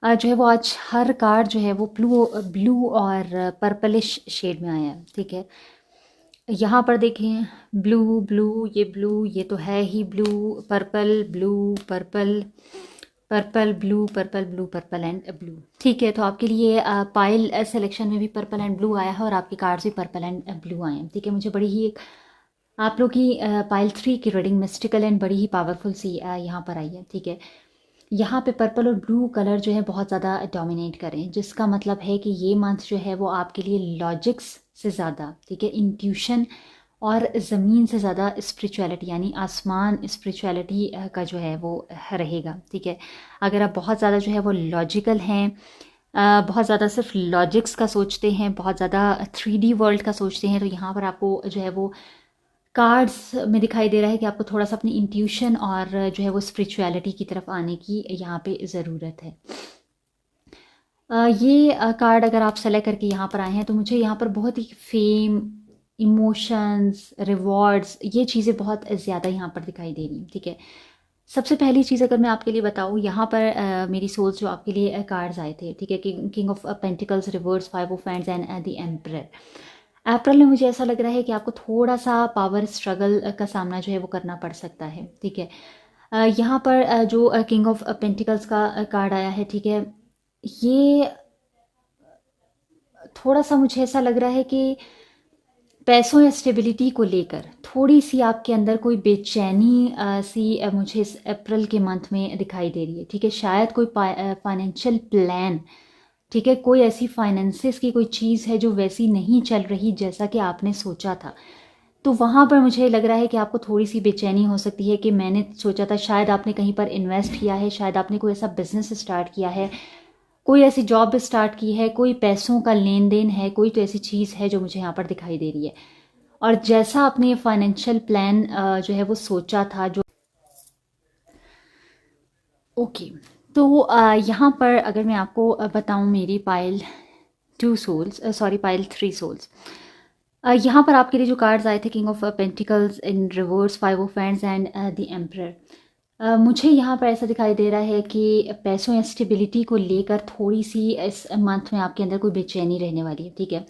जो है वो आज हर कार्ड जो है वो ब्लू ब्लू और पर्पलिश शेड में आया है, ठीक है। यहाँ पर देखें, ब्लू ब्लू, ये ब्लू, ये तो है ही blue, purple blue, purple purple blue, purple blue, purple and blue, ठीक है। तो आपके लिए पाइल सिलेक्शन में भी पर्पल एंड ब्लू आया है, और आपके कार्ड्स भी पर्पल एंड ब्लू आए हैं, ठीक है। मुझे बड़ी ही एक आप लोग की पाइल 3 की रीडिंग मिस्टिकल एंड बड़ी ही पावरफुल सी यहाँ पर आई है, ठीक है। यहाँ पे पर्पल और ब्लू कलर जो है बहुत ज़्यादा डोमिनेट करें, जिसका मतलब है कि ये मंथ जो है वो आपके लिए लॉजिक्स से ज़्यादा, ठीक है, इंट्यूशन और ज़मीन से ज़्यादा स्पिरिचुअलिटी यानी आसमान स्पिरिचुअलिटी का जो है वो रहेगा, ठीक है। अगर आप बहुत ज़्यादा जो है वो लॉजिकल हैं, बहुत ज़्यादा सिर्फ लॉजिक्स का सोचते हैं, बहुत ज़्यादा 3D वर्ल्ड का सोचते हैं, तो यहाँ पर आपको जो है वो कार्ड्स में दिखाई दे रहा है कि आपको थोड़ा सा अपनी इंट्यूशन और जो है वो स्पिरिचुअलिटी की तरफ आने की यहाँ पे ज़रूरत है। ये कार्ड अगर आप सेलेक्ट करके यहाँ पर आए हैं तो मुझे यहाँ पर बहुत ही फेम, इमोशंस, रिवॉर्ड्स, ये चीज़ें बहुत ज़्यादा यहाँ पर दिखाई दे रही हैं, ठीक है। सबसे पहली चीज़ अगर मैं आपके लिए बताऊँ, यहाँ पर मेरी सोल्स जो आपके लिए कार्ड्स आए थे, ठीक है, king of pentacles, reverse, 5 of hands and the emperor. अप्रैल में मुझे ऐसा लग रहा है कि आपको थोड़ा सा पावर स्ट्रगल का सामना जो है वो करना पड़ सकता है, ठीक है। यहाँ पर जो किंग ऑफ पेंटिकल्स का कार्ड आया है, ठीक है, ये थोड़ा सा मुझे ऐसा लग रहा है कि पैसों या स्टेबिलिटी को लेकर थोड़ी सी आपके अंदर कोई बेचैनी सी मुझे इस अप्रैल के मंथ में दिखाई दे रही है, ठीक है। शायद कोई फाइनेंशियल प्लान, ठीक है, कोई ऐसी फाइनेंसिस की कोई चीज़ है जो वैसी नहीं चल रही जैसा कि आपने सोचा था, तो वहाँ पर मुझे लग रहा है कि आपको थोड़ी सी बेचैनी हो सकती है कि मैंने सोचा था, शायद आपने कहीं पर इन्वेस्ट किया है, शायद आपने कोई ऐसा बिजनेस स्टार्ट किया है, कोई ऐसी जॉब स्टार्ट की है, कोई पैसों का लेन देन है, कोई तो ऐसी चीज़ है जो मुझे यहाँ पर दिखाई दे रही है। और जैसा आपने फाइनेंशियल प्लान जो है वो सोचा था, जो ओके, तो यहाँ पर अगर मैं आपको बताऊँ, मेरी pile 2 souls, sorry pile 3 souls, यहाँ पर आपके लिए जो कार्ड्स आए थे, king of pentacles in reverse, 5 of hands and the emperor. मुझे यहाँ पर ऐसा दिखाई दे रहा है कि पैसों या स्टेबिलिटी को लेकर थोड़ी सी इस मंथ में आपके अंदर कोई बेचैनी रहने वाली है, ठीक है।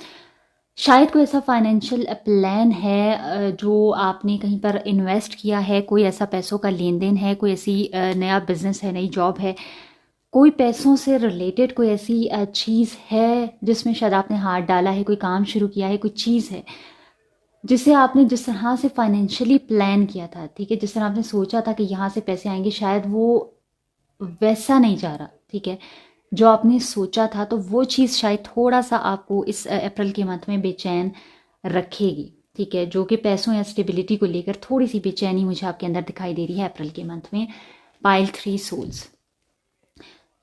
शायद कोई ऐसा फाइनेंशियल प्लान है जो आपने कहीं पर इन्वेस्ट किया है, कोई ऐसा पैसों का लेन देन है, कोई ऐसी नया बिजनेस है, नई जॉब है, कोई पैसों से रिलेटेड कोई ऐसी चीज़ है जिसमें शायद आपने हाथ डाला है, कोई काम शुरू किया है, कोई चीज़ है जिसे आपने जिस तरह से फाइनेंशियली प्लान किया था, ठीक है, जिस तरह आपने सोचा था कि यहाँ से पैसे आएंगे, शायद वो वैसा नहीं जा रहा, ठीक है, जो आपने सोचा था, तो वो चीज़ शायद थोड़ा सा आपको इस अप्रैल के मंथ में बेचैन रखेगी, ठीक है, जो कि पैसों या स्टेबिलिटी को लेकर थोड़ी सी बेचैनी मुझे आपके अंदर दिखाई दे रही है अप्रैल के मंथ में। पाइल 3 सोल्स,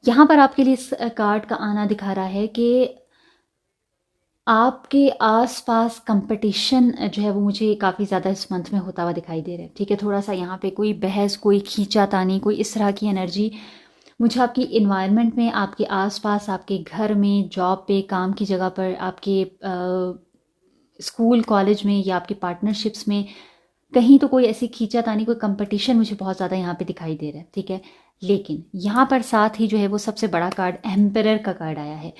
यहाँ पर आपके लिए इस कार्ड का आना दिखा रहा है कि आपके आसपास कंपटीशन जो है वो मुझे काफ़ी ज़्यादा इस मंथ में होता हुआ दिखाई दे रहा है, ठीक है। थोड़ा सा यहाँ पे कोई बहस, कोई खींचातानी, कोई इस तरह की एनर्जी मुझे आपकी इन्वायरमेंट में, आपके आसपास, आपके घर में, जॉब पे, काम की जगह पर, आपके स्कूल कॉलेज में या आपके पार्टनरशिप्स में कहीं तो कोई ऐसी खींचातानी, कोई कंपटीशन मुझे बहुत ज़्यादा यहाँ पे दिखाई दे रहा है, ठीक है। लेकिन यहाँ पर साथ ही जो है वो सबसे बड़ा कार्ड एम्परर का कार्ड आया है।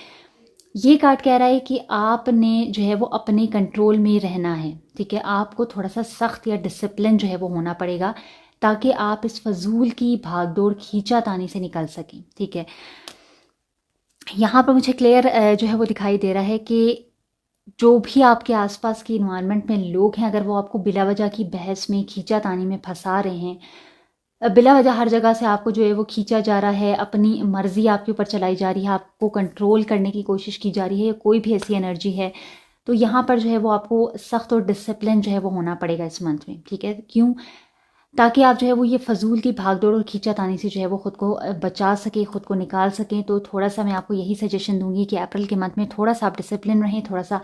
ये कार्ड कह रहा है कि आपने जो है वो अपने कंट्रोल में रहना है, ठीक है। आपको थोड़ा सा सख्त या डिसिप्लिन जो है वो होना पड़ेगा ताकि आप इस फजूल की भागदौड़, खींचातानी से निकल सकें, ठीक है। यहाँ पर मुझे क्लियर जो है वो दिखाई दे रहा है कि जो भी आपके आसपास की इन्वायरमेंट में लोग हैं, अगर वो आपको बिला वजह की बहस में, खींचातानी में फंसा रहे हैं, बिला वजह हर जगह से आपको जो है वो खींचा जा रहा है, अपनी मर्जी आपके ऊपर चलाई जा रही है, आपको कंट्रोल करने की कोशिश की जा रही है, कोई भी ऐसी एनर्जी है, तो यहाँ पर जो है वो आपको सख्त और डिसिप्लिन जो है वो होना पड़ेगा इस मंथ में, ठीक है। क्यों? ताकि आप जो है वो ये फजूल की भागदौड़ और खींचातानी से जो है वो खुद को बचा सके, खुद को निकाल सकें। तो थोड़ा सा मैं आपको यही सजेशन दूंगी कि अप्रैल के मंथ में थोड़ा सा आप डिसिप्लिन रहें, थोड़ा सा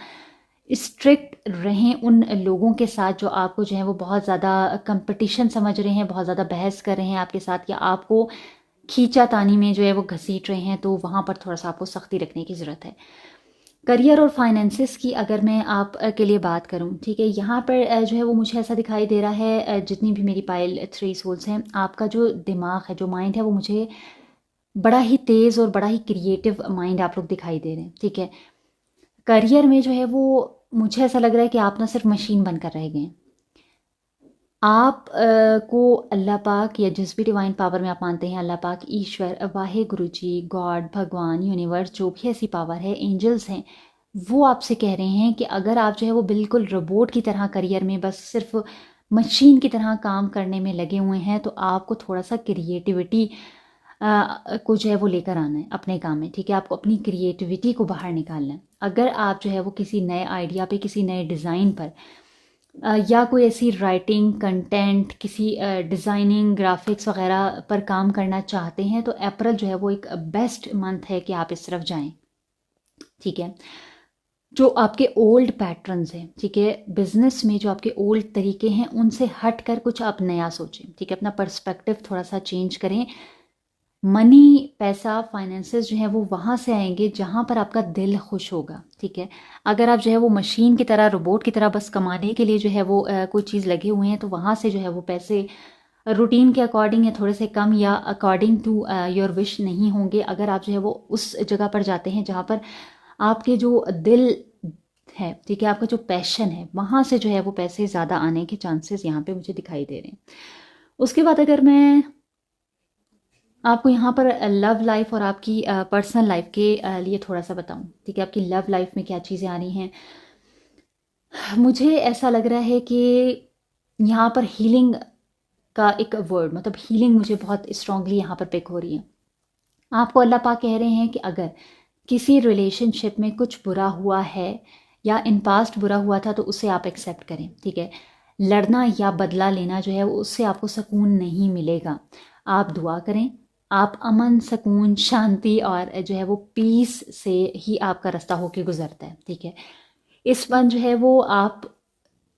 स्ट्रिक्ट रहें उन लोगों के साथ जो आपको जो है वो बहुत ज़्यादा कंपटीशन समझ रहे हैं, बहुत ज़्यादा बहस कर रहे हैं आपके साथ, या आपको खींचातानी में जो है वो घसीट रहे हैं, तो वहाँ पर थोड़ा सा आपको सख्ती रखने की ज़रूरत है। करियर और फाइनेंसिस की अगर मैं आप के लिए बात करूं, ठीक है, यहाँ पर जो है वो मुझे ऐसा दिखाई दे रहा है, जितनी भी मेरी पाइल 3 सोल्स हैं, आपका जो दिमाग है, जो माइंड है, वो मुझे बड़ा ही तेज़ और बड़ा ही क्रिएटिव माइंड आप लोग दिखाई दे रहे हैं, ठीक है। करियर में जो है वो मुझे ऐसा लग रहा है कि आप ना सिर्फ मशीन बनकर रह गए हैं। आप को अल्लाह पाक या जिस भी डिवाइन पावर में आप मानते हैं, अल्लाह पाक, ईश्वर, वाहे गुरु जी, गॉड, भगवान, यूनिवर्स, जो भी ऐसी पावर है, एंजल्स हैं, वो आपसे कह रहे हैं कि अगर आप जो है वो बिल्कुल रोबोट की तरह करियर में बस सिर्फ मशीन की तरह काम करने में लगे हुए हैं, तो आपको थोड़ा सा क्रिएटिविटी को जो है वो लेकर आना है अपने काम में, ठीक है। आपको अपनी क्रिएटिविटी को बाहर निकालना है। अगर आप जो है वो किसी नए आइडिया पे, किसी नए डिज़ाइन पर या कोई ऐसी राइटिंग कंटेंट, किसी डिज़ाइनिंग ग्राफिक्स वगैरह पर काम करना चाहते हैं, तो अप्रैल जो है वो एक बेस्ट मंथ है कि आप इस तरफ जाएं, ठीक है। जो आपके ओल्ड पैटर्न्स हैं, ठीक है, बिजनेस में जो आपके ओल्ड तरीके हैं उनसे हट कर कुछ आप नया सोचें, ठीक है। अपना पर्सपेक्टिव थोड़ा सा चेंज करें। मनी, पैसा, फाइनेंसेस जो है वो वहाँ से आएंगे जहाँ पर आपका दिल खुश होगा, ठीक है। अगर आप जो है वो मशीन की तरह, रोबोट की तरह बस कमाने के लिए जो है वो कोई चीज़ लगे हुए हैं, तो वहाँ से जो है वो पैसे रूटीन के अकॉर्डिंग या थोड़े से कम या अकॉर्डिंग टू योर विश नहीं होंगे। अगर आप जो है वो उस जगह पर जाते हैं जहाँ पर आपके जो दिल है, ठीक है, आपका जो पैशन है, वहाँ से जो है वो पैसे ज़्यादा आने के चांसेस यहाँ पे मुझे दिखाई दे रहे हैं। उसके बाद अगर मैं आपको यहाँ पर लव लाइफ और आपकी पर्सनल लाइफ के लिए थोड़ा सा बताऊँ, ठीक है, आपकी लव लाइफ में क्या चीज़ें आ रही हैं। मुझे ऐसा लग रहा है कि यहाँ पर हीलिंग का एक वर्ड, मतलब हीलिंग मुझे बहुत स्ट्रांगली यहाँ पर पिक हो रही है। आपको अल्लाह पाक कह रहे हैं कि अगर किसी रिलेशनशिप में कुछ बुरा हुआ है या इन पास्ट बुरा हुआ था, तो उसे आप एक्सेप्ट करें, ठीक है। लड़ना या बदला लेना जो है उससे आपको सुकून नहीं मिलेगा। आप दुआ करें, आप अमन, सुकून, शांति और जो है वो पीस से ही आपका रास्ता होके गुजरता है, ठीक है। इस बार जो है वो आप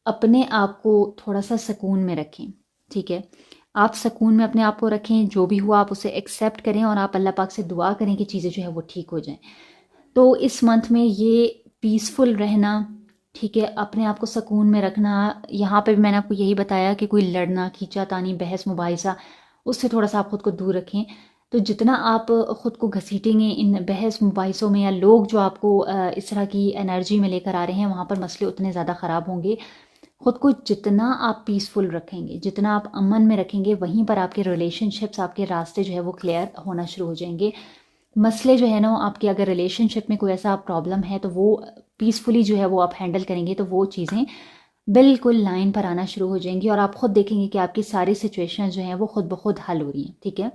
अपने आप को थोड़ा सा सुकून में रखें, ठीक है। आप सुकून में अपने आप को रखें, जो भी हुआ आप उसे एक्सेप्ट करें और आप अल्लाह पाक से दुआ करें कि चीज़ें जो है वो ठीक हो जाएं। तो इस मंथ में ये पीसफुल रहना, ठीक है, अपने आप को सुकून में रखना। यहाँ पे भी मैंने आपको यही बताया कि कोई लड़ना, खींचातानी, बहस मुबाहिसा, उससे थोड़ा सा आप खुद को दूर रखें। तो जितना आप खुद को घसीटेंगे इन बहस मुबाहिसों में, या लोग जो आपको इस तरह की एनर्जी में लेकर आ रहे हैं, वहाँ पर मसले उतने ज़्यादा ख़राब होंगे। खुद को जितना आप पीसफुल रखेंगे, जितना आप अमन में रखेंगे, वहीं पर आपके रिलेशनशिप्स, आपके रास्ते जो है वो क्लियर होना शुरू हो जाएंगे। मसले जो है ना आपके, अगर रिलेशनशिप में कोई ऐसा प्रॉब्लम है, तो वो पीसफुली जो है वो आप हैंडल करेंगे, तो वो चीज़ें बिल्कुल लाइन पर आना शुरू हो जाएंगी और आप खुद देखेंगे कि आपकी सारी सिचुएशन जो हैं वो खुद ब खुद हल हो रही हैं, ठीक है।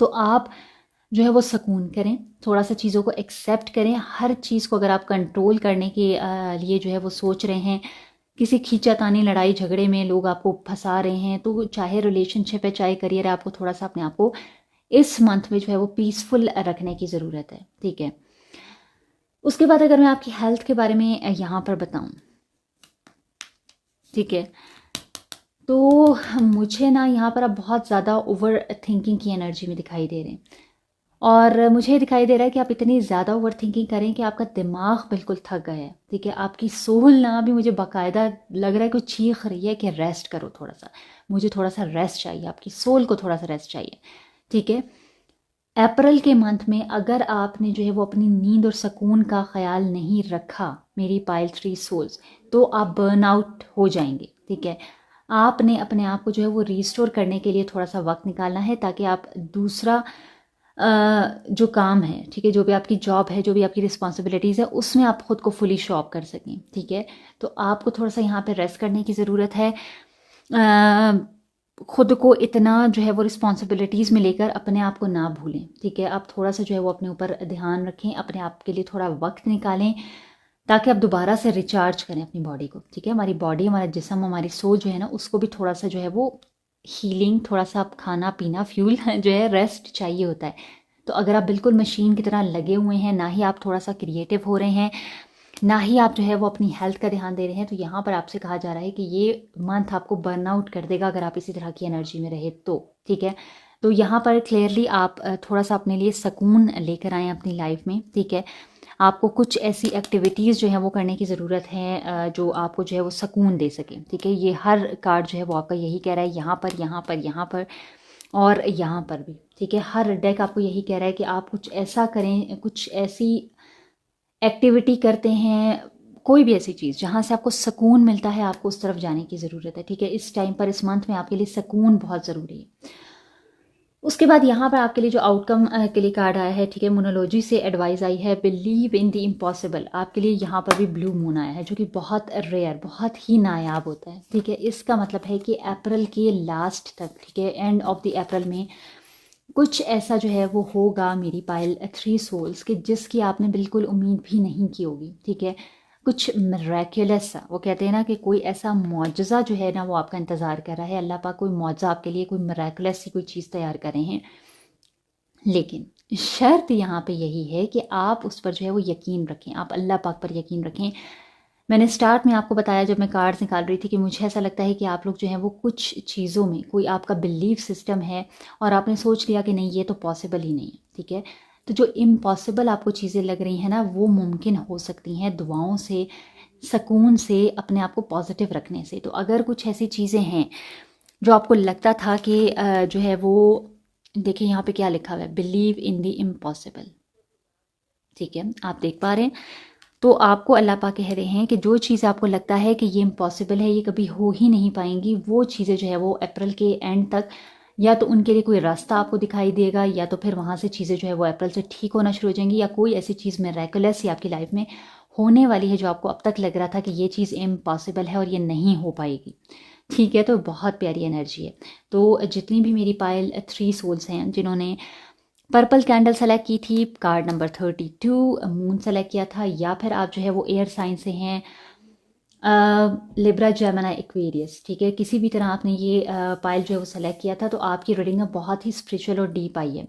तो आप जो है वो सुकून करें, थोड़ा सा चीज़ों को एक्सेप्ट करें। हर चीज़ को अगर आप कंट्रोल करने के लिए जो है वो सोच रहे हैं, किसी खींचातानी, लड़ाई झगड़े में लोग आपको फंसा रहे हैं, तो चाहे रिलेशनशिप है, चाहे करियर है, आपको थोड़ा सा अपने आप को इस मंथ में जो है वो पीसफुल रखने की ज़रूरत है, ठीक है। उसके बाद अगर मैं आपकी हेल्थ के बारे में यहाँ पर बताऊँ, ठीक है, तो मुझे ना यहाँ पर अब बहुत ज़्यादा ओवर थिंकिंग की एनर्जी में दिखाई दे रहे हैं। और मुझे दिखाई दे रहा है कि आप इतनी ज़्यादा ओवर थिंकिंग करें कि आपका दिमाग बिल्कुल थक गया है, ठीक है। आपकी सोल ना भी मुझे बाकायदा लग रहा है कि चीख रही है कि रेस्ट करो थोड़ा सा, मुझे थोड़ा सा रेस्ट चाहिए, आपकी सोल को थोड़ा सा रेस्ट चाहिए, ठीक है। अप्रैल के मंथ में अगर आपने जो है वो अपनी नींद और सुकून का ख्याल नहीं रखा, मेरी पाइल 3 सोल्स, तो आप बर्न आउट हो जाएंगे, ठीक है। आपने अपने आप को जो है वो रिस्टोर करने के लिए थोड़ा सा वक्त निकालना है, ताकि आप दूसरा जो काम है, ठीक है, जो भी आपकी जॉब है, जो भी आपकी रिस्पॉन्सिबिलिटीज़ है, उसमें आप खुद को फुली शो ऑफ कर सकें, ठीक है। तो आपको थोड़ा सा यहाँ पे रेस्ट करने की ज़रूरत है। खुद को इतना जो है वो रिस्पॉन्सिबिलिटीज़ में लेकर अपने आप को ना भूलें, ठीक है। आप थोड़ा सा जो है वो अपने ऊपर ध्यान रखें, अपने आप के लिए थोड़ा वक्त निकालें, ताकि आप दोबारा से रिचार्ज करें अपनी बॉडी को, ठीक है। हमारी बॉडी, हमारा जिस्म, हमारी सोल जो है ना, उसको भी थोड़ा सा जो है वो हीलिंग, थोड़ा सा आप खाना पीना, फ्यूल जो है, रेस्ट चाहिए होता है। तो अगर आप बिल्कुल मशीन की तरह लगे हुए हैं, ना ही आप थोड़ा सा क्रिएटिव हो रहे हैं, ना ही आप जो है वो अपनी हेल्थ का ध्यान दे रहे हैं, तो यहाँ पर आपसे कहा जा रहा है कि ये मंथ आपको बर्नआउट कर देगा अगर आप इसी तरह की एनर्जी में रहे तो, ठीक है। तो यहाँ पर क्लियरली आप थोड़ा सा अपने लिए सुकून लेकर आएँ अपनी लाइफ में, ठीक है। आपको कुछ ऐसी एक्टिविटीज़ जो है वो करने की ज़रूरत है जो आपको जो है वो सुकून दे सके, ठीक है। ये हर कार्ड जो है वो आपका यही कह रहा है, यहाँ पर, यहाँ पर, यहाँ पर और यहाँ पर भी, ठीक है। हर डेक आपको यही कह रहा है कि आप कुछ ऐसा करें, कुछ ऐसी एक्टिविटी करते हैं, कोई भी ऐसी चीज़ जहाँ से आपको सुकून मिलता है, आपको उस तरफ जाने की ज़रूरत है, ठीक है। इस टाइम पर, इस मंथ में आपके लिए सुकून बहुत ज़रूरी है। उसके बाद यहाँ पर आपके लिए जो आउटकम के लिए कार्ड आया है, ठीक है, मोनोलॉजी से एडवाइस आई है, बिलीव इन द इम्पॉसिबल। आपके लिए यहाँ पर भी ब्लू मून आया है, जो कि बहुत रेयर, बहुत ही नायाब होता है, ठीक है। इसका मतलब है कि अप्रैल के लास्ट तक, ठीक है, एंड ऑफ द अप्रैल में कुछ ऐसा जो है वो होगा मेरी पायल 3 सोल्स के, जिसकी आपने बिल्कुल उम्मीद भी नहीं की होगी, ठीक है। कुछ मिरेक्युलस सा, वो कहते हैं ना कि कोई ऐसा मुआजिज़ा जो है ना वो आपका इंतज़ार कर रहा है। अल्लाह पाक कोई मुआजिज़ा आपके लिए, कोई मिरेक्युलस सी कोई चीज़ तैयार कर रहे हैं। लेकिन शर्त यहाँ पे यही है कि आप उस पर जो है वो यकीन रखें, आप अल्लाह पाक पर यकीन रखें। मैंने स्टार्ट में आपको बताया जब मैं कार्ड्स निकाल रही थी कि मुझे ऐसा लगता है कि आप लोग जो हैं वो कुछ चीज़ों में कोई आपका बिलीफ सिस्टम है और आपने सोच लिया कि नहीं ये तो पॉसिबल ही नहीं है, ठीक है। तो जो इम्पॉसिबल आपको चीज़ें लग रही हैं ना वो मुमकिन हो सकती हैं दुआओं से, सुकून से, अपने आप को पॉजिटिव रखने से। तो अगर कुछ ऐसी चीज़ें हैं जो आपको लगता था कि जो है वो, देखिए यहाँ पे क्या लिखा हुआ है, बिलीव इन द इम्पॉसिबल, ठीक है, आप देख पा रहे हैं। तो आपको अल्लाह पाक कह रहे हैं कि जो चीज़ आपको लगता है कि ये इम्पॉसिबल है, ये कभी हो ही नहीं पाएंगी, वो चीज़ें जो है वो अप्रैल के एंड तक या तो उनके लिए कोई रास्ता आपको दिखाई देगा, या तो फिर वहाँ से चीज़ें जो है वो अप्रैल से ठीक होना शुरू हो जाएंगी, या कोई ऐसी चीज़ मिरेकुलस ही आपकी लाइफ में होने वाली है जो आपको अब तक लग रहा था कि ये चीज़ इम्पॉसिबल है और ये नहीं हो पाएगी, ठीक है। तो बहुत प्यारी एनर्जी है। तो जितनी भी मेरी पायल 3 सोल्स हैं जिन्होंने पर्पल कैंडल सेलेक्ट की थी, कार्ड नंबर 32 मून सेलेक्ट किया था, या फिर आप जो है वो एयर साइन से हैं, लिब्रा जेमिनी एक्वेरियस, ठीक है, किसी भी तरह आपने ये पाइल जो है वो सेलेक्ट किया था, तो आपकी रीडिंग में बहुत ही स्पिरिचुअल और डीप आई है।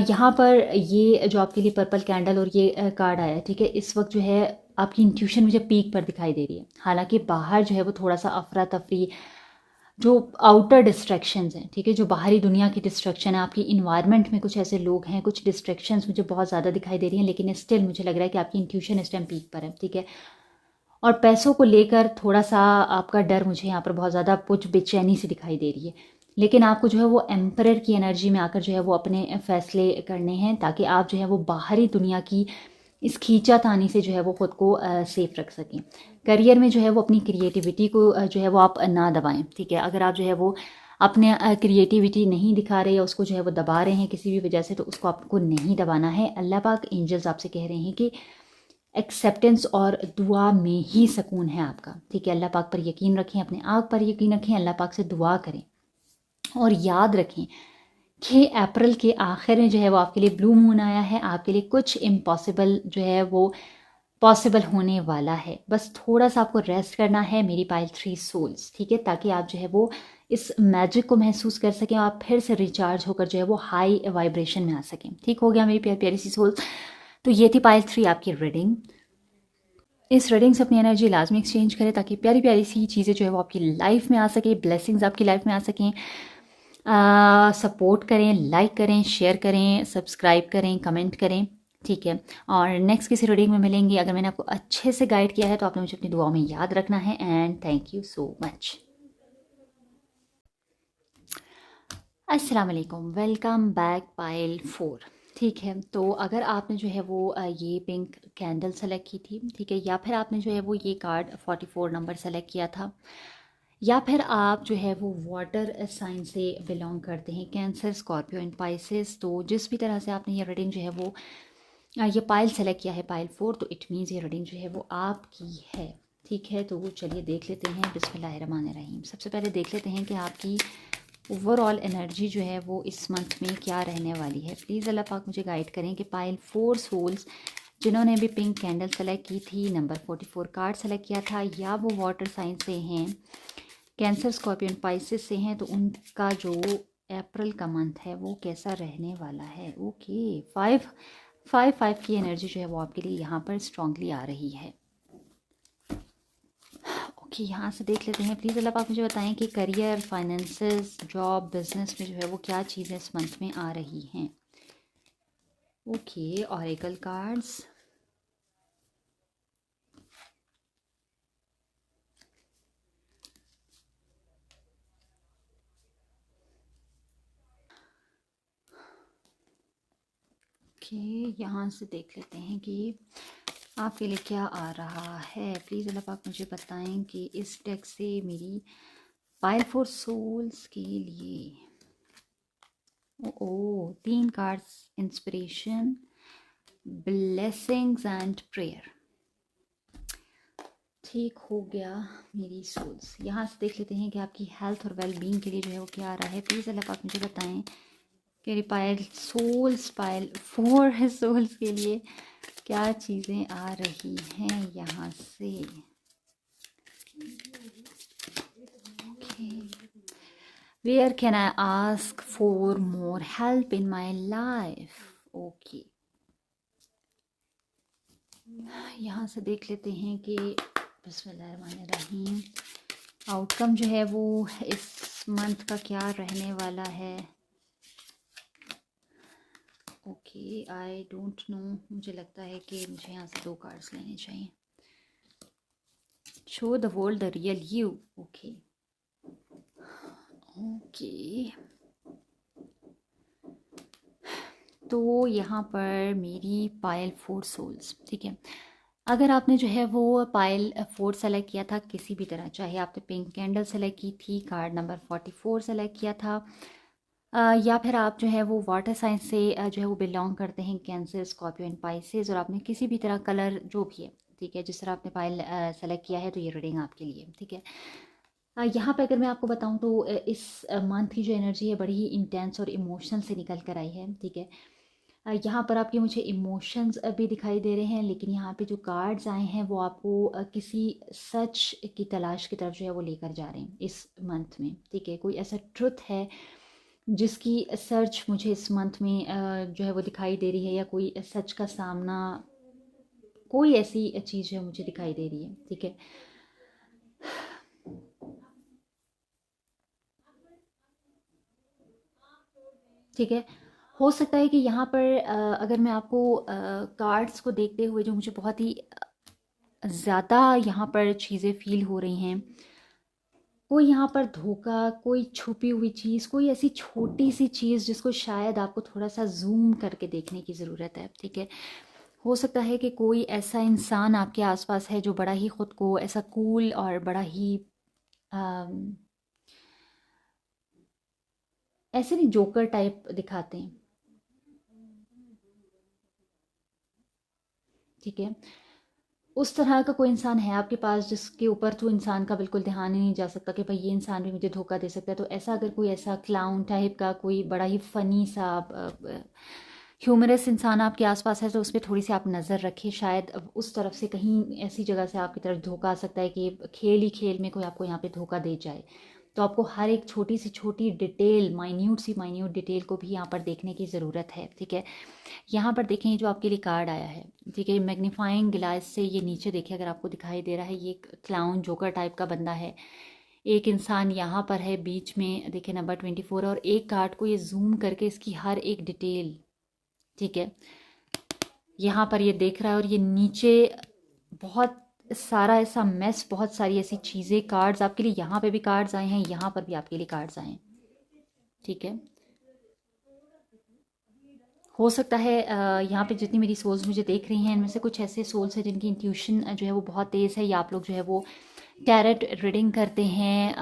यहाँ पर ये जो आपके लिए पर्पल कैंडल और ये कार्ड आया है, ठीक है, इस वक्त जो है आपकी इंट्यूशन मुझे पीक पर दिखाई दे रही है। हालांकि बाहर जो है वो थोड़ा सा अफरा तफरी, जो आउटर डिस्ट्रैक्शंस हैं, ठीक है, जो बाहरी दुनिया की डिस्ट्रैक्शन है, आपकी इन्वायरमेंट में कुछ ऐसे लोग हैं, कुछ डिस्ट्रैक्शंस मुझे बहुत ज़्यादा दिखाई दे रही हैं, लेकिन स्टिल मुझे लग रहा है कि आपकी इंट्यूशन इस टाइम पीक पर है, ठीक है। और पैसों को लेकर थोड़ा सा आपका डर मुझे यहाँ पर बहुत ज़्यादा कुछ बेचैनी सी दिखाई दे रही है, लेकिन आपको जो है वो एम्परर की एनर्जी में आकर जो है वो अपने फैसले करने हैं, ताकि आप जो है वो बाहरी दुनिया की इस खींचातानी से जो है वो खुद को सेफ रख सकें। करियर में जो है वो अपनी क्रिएटिविटी को जो है वो आप ना दबाएं, ठीक है। अगर आप जो है वो अपने क्रिएटिविटी नहीं दिखा रहे या उसको जो है वो दबा रहे हैं किसी भी वजह से, तो उसको आपको नहीं दबाना है। अल्लाह पाक एंजल्स आपसे कह रहे हैं कि एक्सेप्टेंस और दुआ में ही सुकून है आपका, ठीक है। अल्लाह पाक पर यकीन रखें, अपने आप पर यकीन रखें, अल्लाह पाक से दुआ करें और याद रखें कि अप्रैल के आखिर में जो है वो आपके लिए ब्लू मून आया है, आपके लिए कुछ इम्पॉसिबल जो है वो पॉसिबल होने वाला है। बस थोड़ा सा आपको रेस्ट करना है मेरी पाइल 3 सोल्स, ठीक है, ताकि आप जो है वो इस मैजिक को महसूस कर सकें और आप फिर से रिचार्ज होकर जो है वो हाई वाइब्रेशन में आ सकें। ठीक हो गया मेरी प्यारी प्यारी सी सोल्स। तो ये थी पाइल 3 आपकी रीडिंग। इस रीडिंग से अपनी एनर्जी लाजमी एक्सचेंज करें ताकि प्यारी प्यारी सी चीज़ें जो है वो आपकी लाइफ में आ सके, ब्लेसिंग्स आपकी लाइफ में आ सकें। सपोर्ट करें, लाइक करें, शेयर करें, सब्सक्राइब करें, कमेंट करें, ठीक है। और नेक्स्ट किसी रीडिंग में मिलेंगे। अगर मैंने आपको अच्छे से गाइड किया है तो आपने मुझे अपनी दुआओं में याद रखना है। And thank you so much. अस्सलाम वालेकुम, वेलकम बैक पाइल 4, ठीक है। तो अगर आपने जो है वो ये पिंक कैंडल सेलेक्ट की थी, ठीक है, या फिर आपने जो है वो ये कार्ड 44 नंबर सेलेक्ट किया था, या फिर आप जो है वो वाटर साइन से बिलोंग करते हैं, कैंसर, स्कॉर्पियो एंड पाइसेस, तो जिस भी तरह से आपने ये रीडिंग जो है वो ये पाइल सेलेक्ट किया है, पाइल 4, तो इट मीन्स ये रीडिंग जो है वो आपकी है, ठीक है। तो चलिए देख लेते हैं। बिस्मिल्लाहिर्रहमानिर्रहीम। सबसे पहले देख लेते हैं कि आपकी ओवरऑल एनर्जी जो है वो इस मंथ में क्या रहने वाली है। प्लीज़ अल्लाह पाक मुझे गाइड करें कि पाइल 4 सोल्स जिन्होंने अभी पिंक कैंडल सेलेक्ट की थी, नंबर 44 कार्ड सेलेक्ट किया था, या वो वाटर साइन से हैं, कैंसर, स्कॉर्पियन, पाइसेस से हैं, तो उनका जो अप्रैल का मंथ है वो कैसा रहने वाला है। ओके, 5 की एनर्जी जो है वो आपके लिए यहाँ पर स्ट्रांगली आ रही है। ओके, यहाँ से देख लेते हैं। प्लीज़ अल्लाह पाक मुझे बताएं कि करियर, फाइनेंसेस, जॉब, बिजनेस में जो है वो क्या चीज़ें इस मंथ में आ रही हैं। ओके, ऑरेकल कार्ड्स, ओके, यहाँ से देख लेते हैं कि आपके लिए क्या आ रहा है। प्लीज़ अल्लाह पाक मुझे बताएं कि इस डेक से मेरी पाइल 4 सोल्स के लिए ओ 3 cards, inspiration, blessings and prayer. ठीक हो गया मेरी सोल्स। यहाँ से देख लेते हैं कि आपकी हेल्थ और वेल बीइंग के लिए जो है वो क्या आ रहा है। प्लीज़ अल्लाह पाक मुझे बताएं मेरी पायल सोल्स, पायल 4 सोल्स के लिए क्या चीज़ें आ रही हैं यहाँ से। Where can I ask for more help in my life. Okay, यहाँ से देख लेते हैं कि बिस्मिल्लाहिर्रहमानिर्रहीम आउटकम जो है वो इस मंथ का क्या रहने वाला है। ओके, आई डोंट नो, मुझे लगता है कि मुझे यहाँ से 2 कार्ड्स लेने चाहिए। Show the world the real you. Okay okay, तो यहाँ पर मेरी पायल 4 सोल्स, ठीक है। अगर आपने जो है वो पायल 4 सेलेक्ट किया था किसी भी तरह, चाहे आपने पिंक कैंडल सेलेक्ट की थी, कार्ड नंबर 44 सेलेक्ट किया था, या फिर आप जो है वो वाटर साइन से जो है वो बिलोंग करते हैं, कैंसर, स्कॉर्पियो एंड पाइसेस, और आपने किसी भी तरह कलर जो भी है, ठीक है, जिस तरह आपने पायल सेलेक्ट किया है, तो ये रीडिंग आपके लिए, ठीक है। यहाँ पे अगर मैं आपको बताऊँ तो इस मंथ की जो एनर्जी है बड़ी ही इंटेंस और इमोशनल से निकल कर आई है, ठीक है। यहाँ पर आपके मुझे इमोशंस भी दिखाई दे रहे हैं, लेकिन यहाँ पे जो कार्ड्स आए हैं वो आपको किसी सच की तलाश की तरफ जो है वो लेकर जा रहे हैं इस मंथ में, ठीक है। कोई ऐसा ट्रुथ है जिसकी सर्च मुझे इस मंथ में जो है वो दिखाई दे रही है, या कोई सच का सामना, कोई ऐसी चीज़ है मुझे दिखाई दे रही है, ठीक है। ठीक है, हो सकता है कि यहाँ पर अगर मैं आपको कार्ड्स को देखते हुए जो मुझे बहुत ही ज़्यादा यहाँ पर चीज़ें फील हो रही हैं, कोई यहाँ पर धोखा, कोई छुपी हुई चीज़, कोई ऐसी छोटी सी चीज़ जिसको शायद आपको थोड़ा सा जूम करके देखने की ज़रूरत है, ठीक है। हो सकता है कि कोई ऐसा इंसान आपके आसपास है जो बड़ा ही ख़ुद को ऐसा कूल और बड़ा ही ऐसे नहीं जोकर टाइप दिखाते हैं, ठीक है। उस तरह का कोई इंसान है आपके पास जिसके ऊपर तो इंसान का बिल्कुल ध्यान ही नहीं जा सकता कि भाई ये इंसान भी मुझे धोखा दे सकता है। तो ऐसा अगर कोई ऐसा क्लाउन टाइप का कोई बड़ा ही फ़नी सा ह्यूमरस इंसान आपके आसपास है, तो उस पर थोड़ी सी आप नज़र रखें। शायद अब उस तरफ से कहीं ऐसी जगह से आपकी तरफ धोखा आ सकता है कि खेल ही खेल में कोई आपको यहाँ पे धोखा दे जाए। तो आपको हर एक छोटी सी छोटी डिटेल, माइन्यूट सी माइन्यूट डिटेल को भी यहाँ पर देखने की ज़रूरत है, ठीक है। यहाँ पर देखें जो आपके लिए कार्ड आया है, ठीक है, मैग्नीफाइंग ग्लास से ये नीचे देखिए अगर आपको दिखाई दे रहा है, ये एक क्लाउन जोकर टाइप का बंदा है। एक इंसान यहाँ पर है बीच में, देखिए नंबर 24, और एक कार्ड को ये जूम करके इसकी हर एक डिटेल, ठीक है, यहाँ पर ये देख रहा है। और ये नीचे बहुत सारा ऐसा मेस, बहुत सारी ऐसी चीज़ें, कार्ड्स आपके लिए, यहाँ पे भी कार्ड्स आए हैं, यहाँ पर भी आपके लिए कार्ड्स आए हैं, ठीक है। हो सकता है यहाँ पे जितनी मेरी सोल्स मुझे देख रही हैं इनमें से कुछ ऐसे सोल्स हैं जिनकी इंट्यूशन जो है वो बहुत तेज़ है, या आप लोग जो है वो टैरेट रीडिंग करते हैं,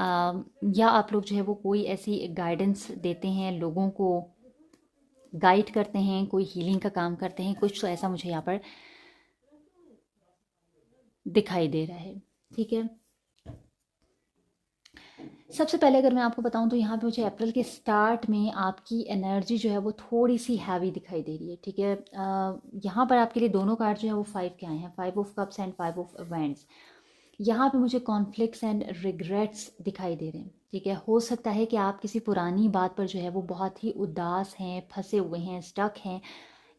या आप लोग जो है वो कोई ऐसी गाइडेंस देते हैं, लोगों को गाइड करते हैं, कोई हीलिंग का काम करते हैं, कुछ तो ऐसा मुझे यहाँ पर दिखाई दे रहा है, ठीक है। सबसे पहले अगर मैं आपको बताऊं तो यहाँ पे मुझे अप्रैल के स्टार्ट में आपकी एनर्जी जो है वो थोड़ी सी हैवी दिखाई दे रही है, ठीक है। यहाँ पर आपके लिए दोनों कार्ड जो है वो 5 के आए हैं, 5 of cups and 5 of wands. यहाँ पे मुझे कॉन्फ्लिक्ट्स एंड रिग्रेट्स दिखाई दे रहे हैं, ठीक है। हो सकता है कि आप किसी पुरानी बात पर जो है वो बहुत ही उदास हैं, फंसे हुए हैं, स्टक हैं,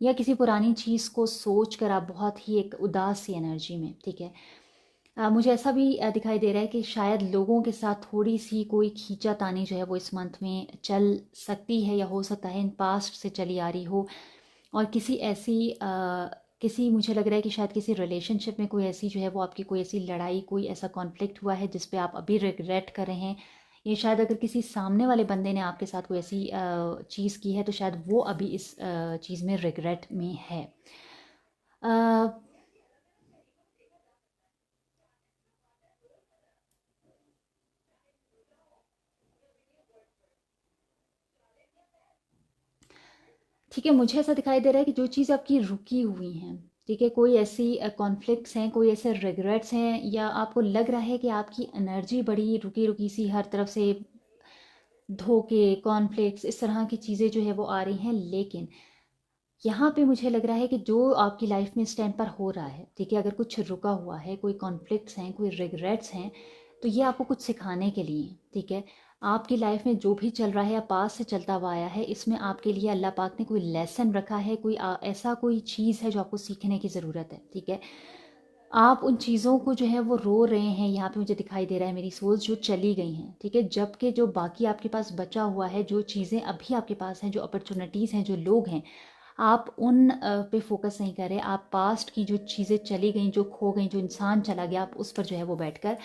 या किसी पुरानी चीज़ को सोच कर आप बहुत ही एक उदास सी एनर्जी में, ठीक है। मुझे ऐसा भी दिखाई दे रहा है कि शायद लोगों के साथ थोड़ी सी कोई खींचातानी जो है वो इस मंथ में चल सकती है, या हो सकता है इन पास्ट से चली आ रही हो। और किसी ऐसी किसी, मुझे लग रहा है कि शायद किसी रिलेशनशिप में कोई ऐसी जो है वो आपकी कोई ऐसी लड़ाई, कोई ऐसा कॉन्फ्लिक्ट हुआ है जिस पे आप अभी रिग्रेट कर रहे हैं। ये शायद अगर किसी सामने वाले बंदे ने आपके साथ कोई ऐसी चीज़ की है तो शायद वो अभी इस चीज़ में रिग्रेट में है। ठीक है, मुझे ऐसा दिखाई दे रहा है कि जो चीज़ आपकी रुकी हुई हैं, ठीक है, कोई ऐसी कॉन्फ्लिक्ट्स हैं, कोई ऐसे रिग्रेट्स हैं, या आपको लग रहा है कि आपकी एनर्जी बड़ी रुकी रुकी सी हर तरफ से धोखे, कॉन्फ्लिक्ट्स, इस तरह की चीज़ें जो है वो आ रही हैं। लेकिन यहाँ पे मुझे लग रहा है कि जो आपकी लाइफ में इस टाइम पर हो रहा है, ठीक है, अगर कुछ रुका हुआ है, कोई कॉन्फ्लिक्ट्स हैं, कोई रिग्रेट्स हैं, तो ये आपको कुछ सिखाने के लिए, ठीक है। आपकी लाइफ में जो भी चल रहा है या पास से चलता हुआ आया है, इसमें आपके लिए अल्लाह पाक ने कोई लेसन रखा है, कोई ऐसा कोई चीज़ है जो आपको सीखने की ज़रूरत है, ठीक है। आप उन चीज़ों को जो है वो रो रहे हैं, यहाँ पे मुझे दिखाई दे रहा है मेरी सोच जो चली गई हैं, ठीक है। जबकि जो बाकी आपके पास बचा हुआ है, जो चीज़ें अभी आपके पास हैं, जो अपॉर्चुनिटीज़ हैं, जो लोग हैं, आप उन पे फोकस नहीं कर रहे। आप पास्ट की जो चीज़ें चली गई, जो खो गई, जो इंसान चला गया, आप उस पर जो है वो बैठकर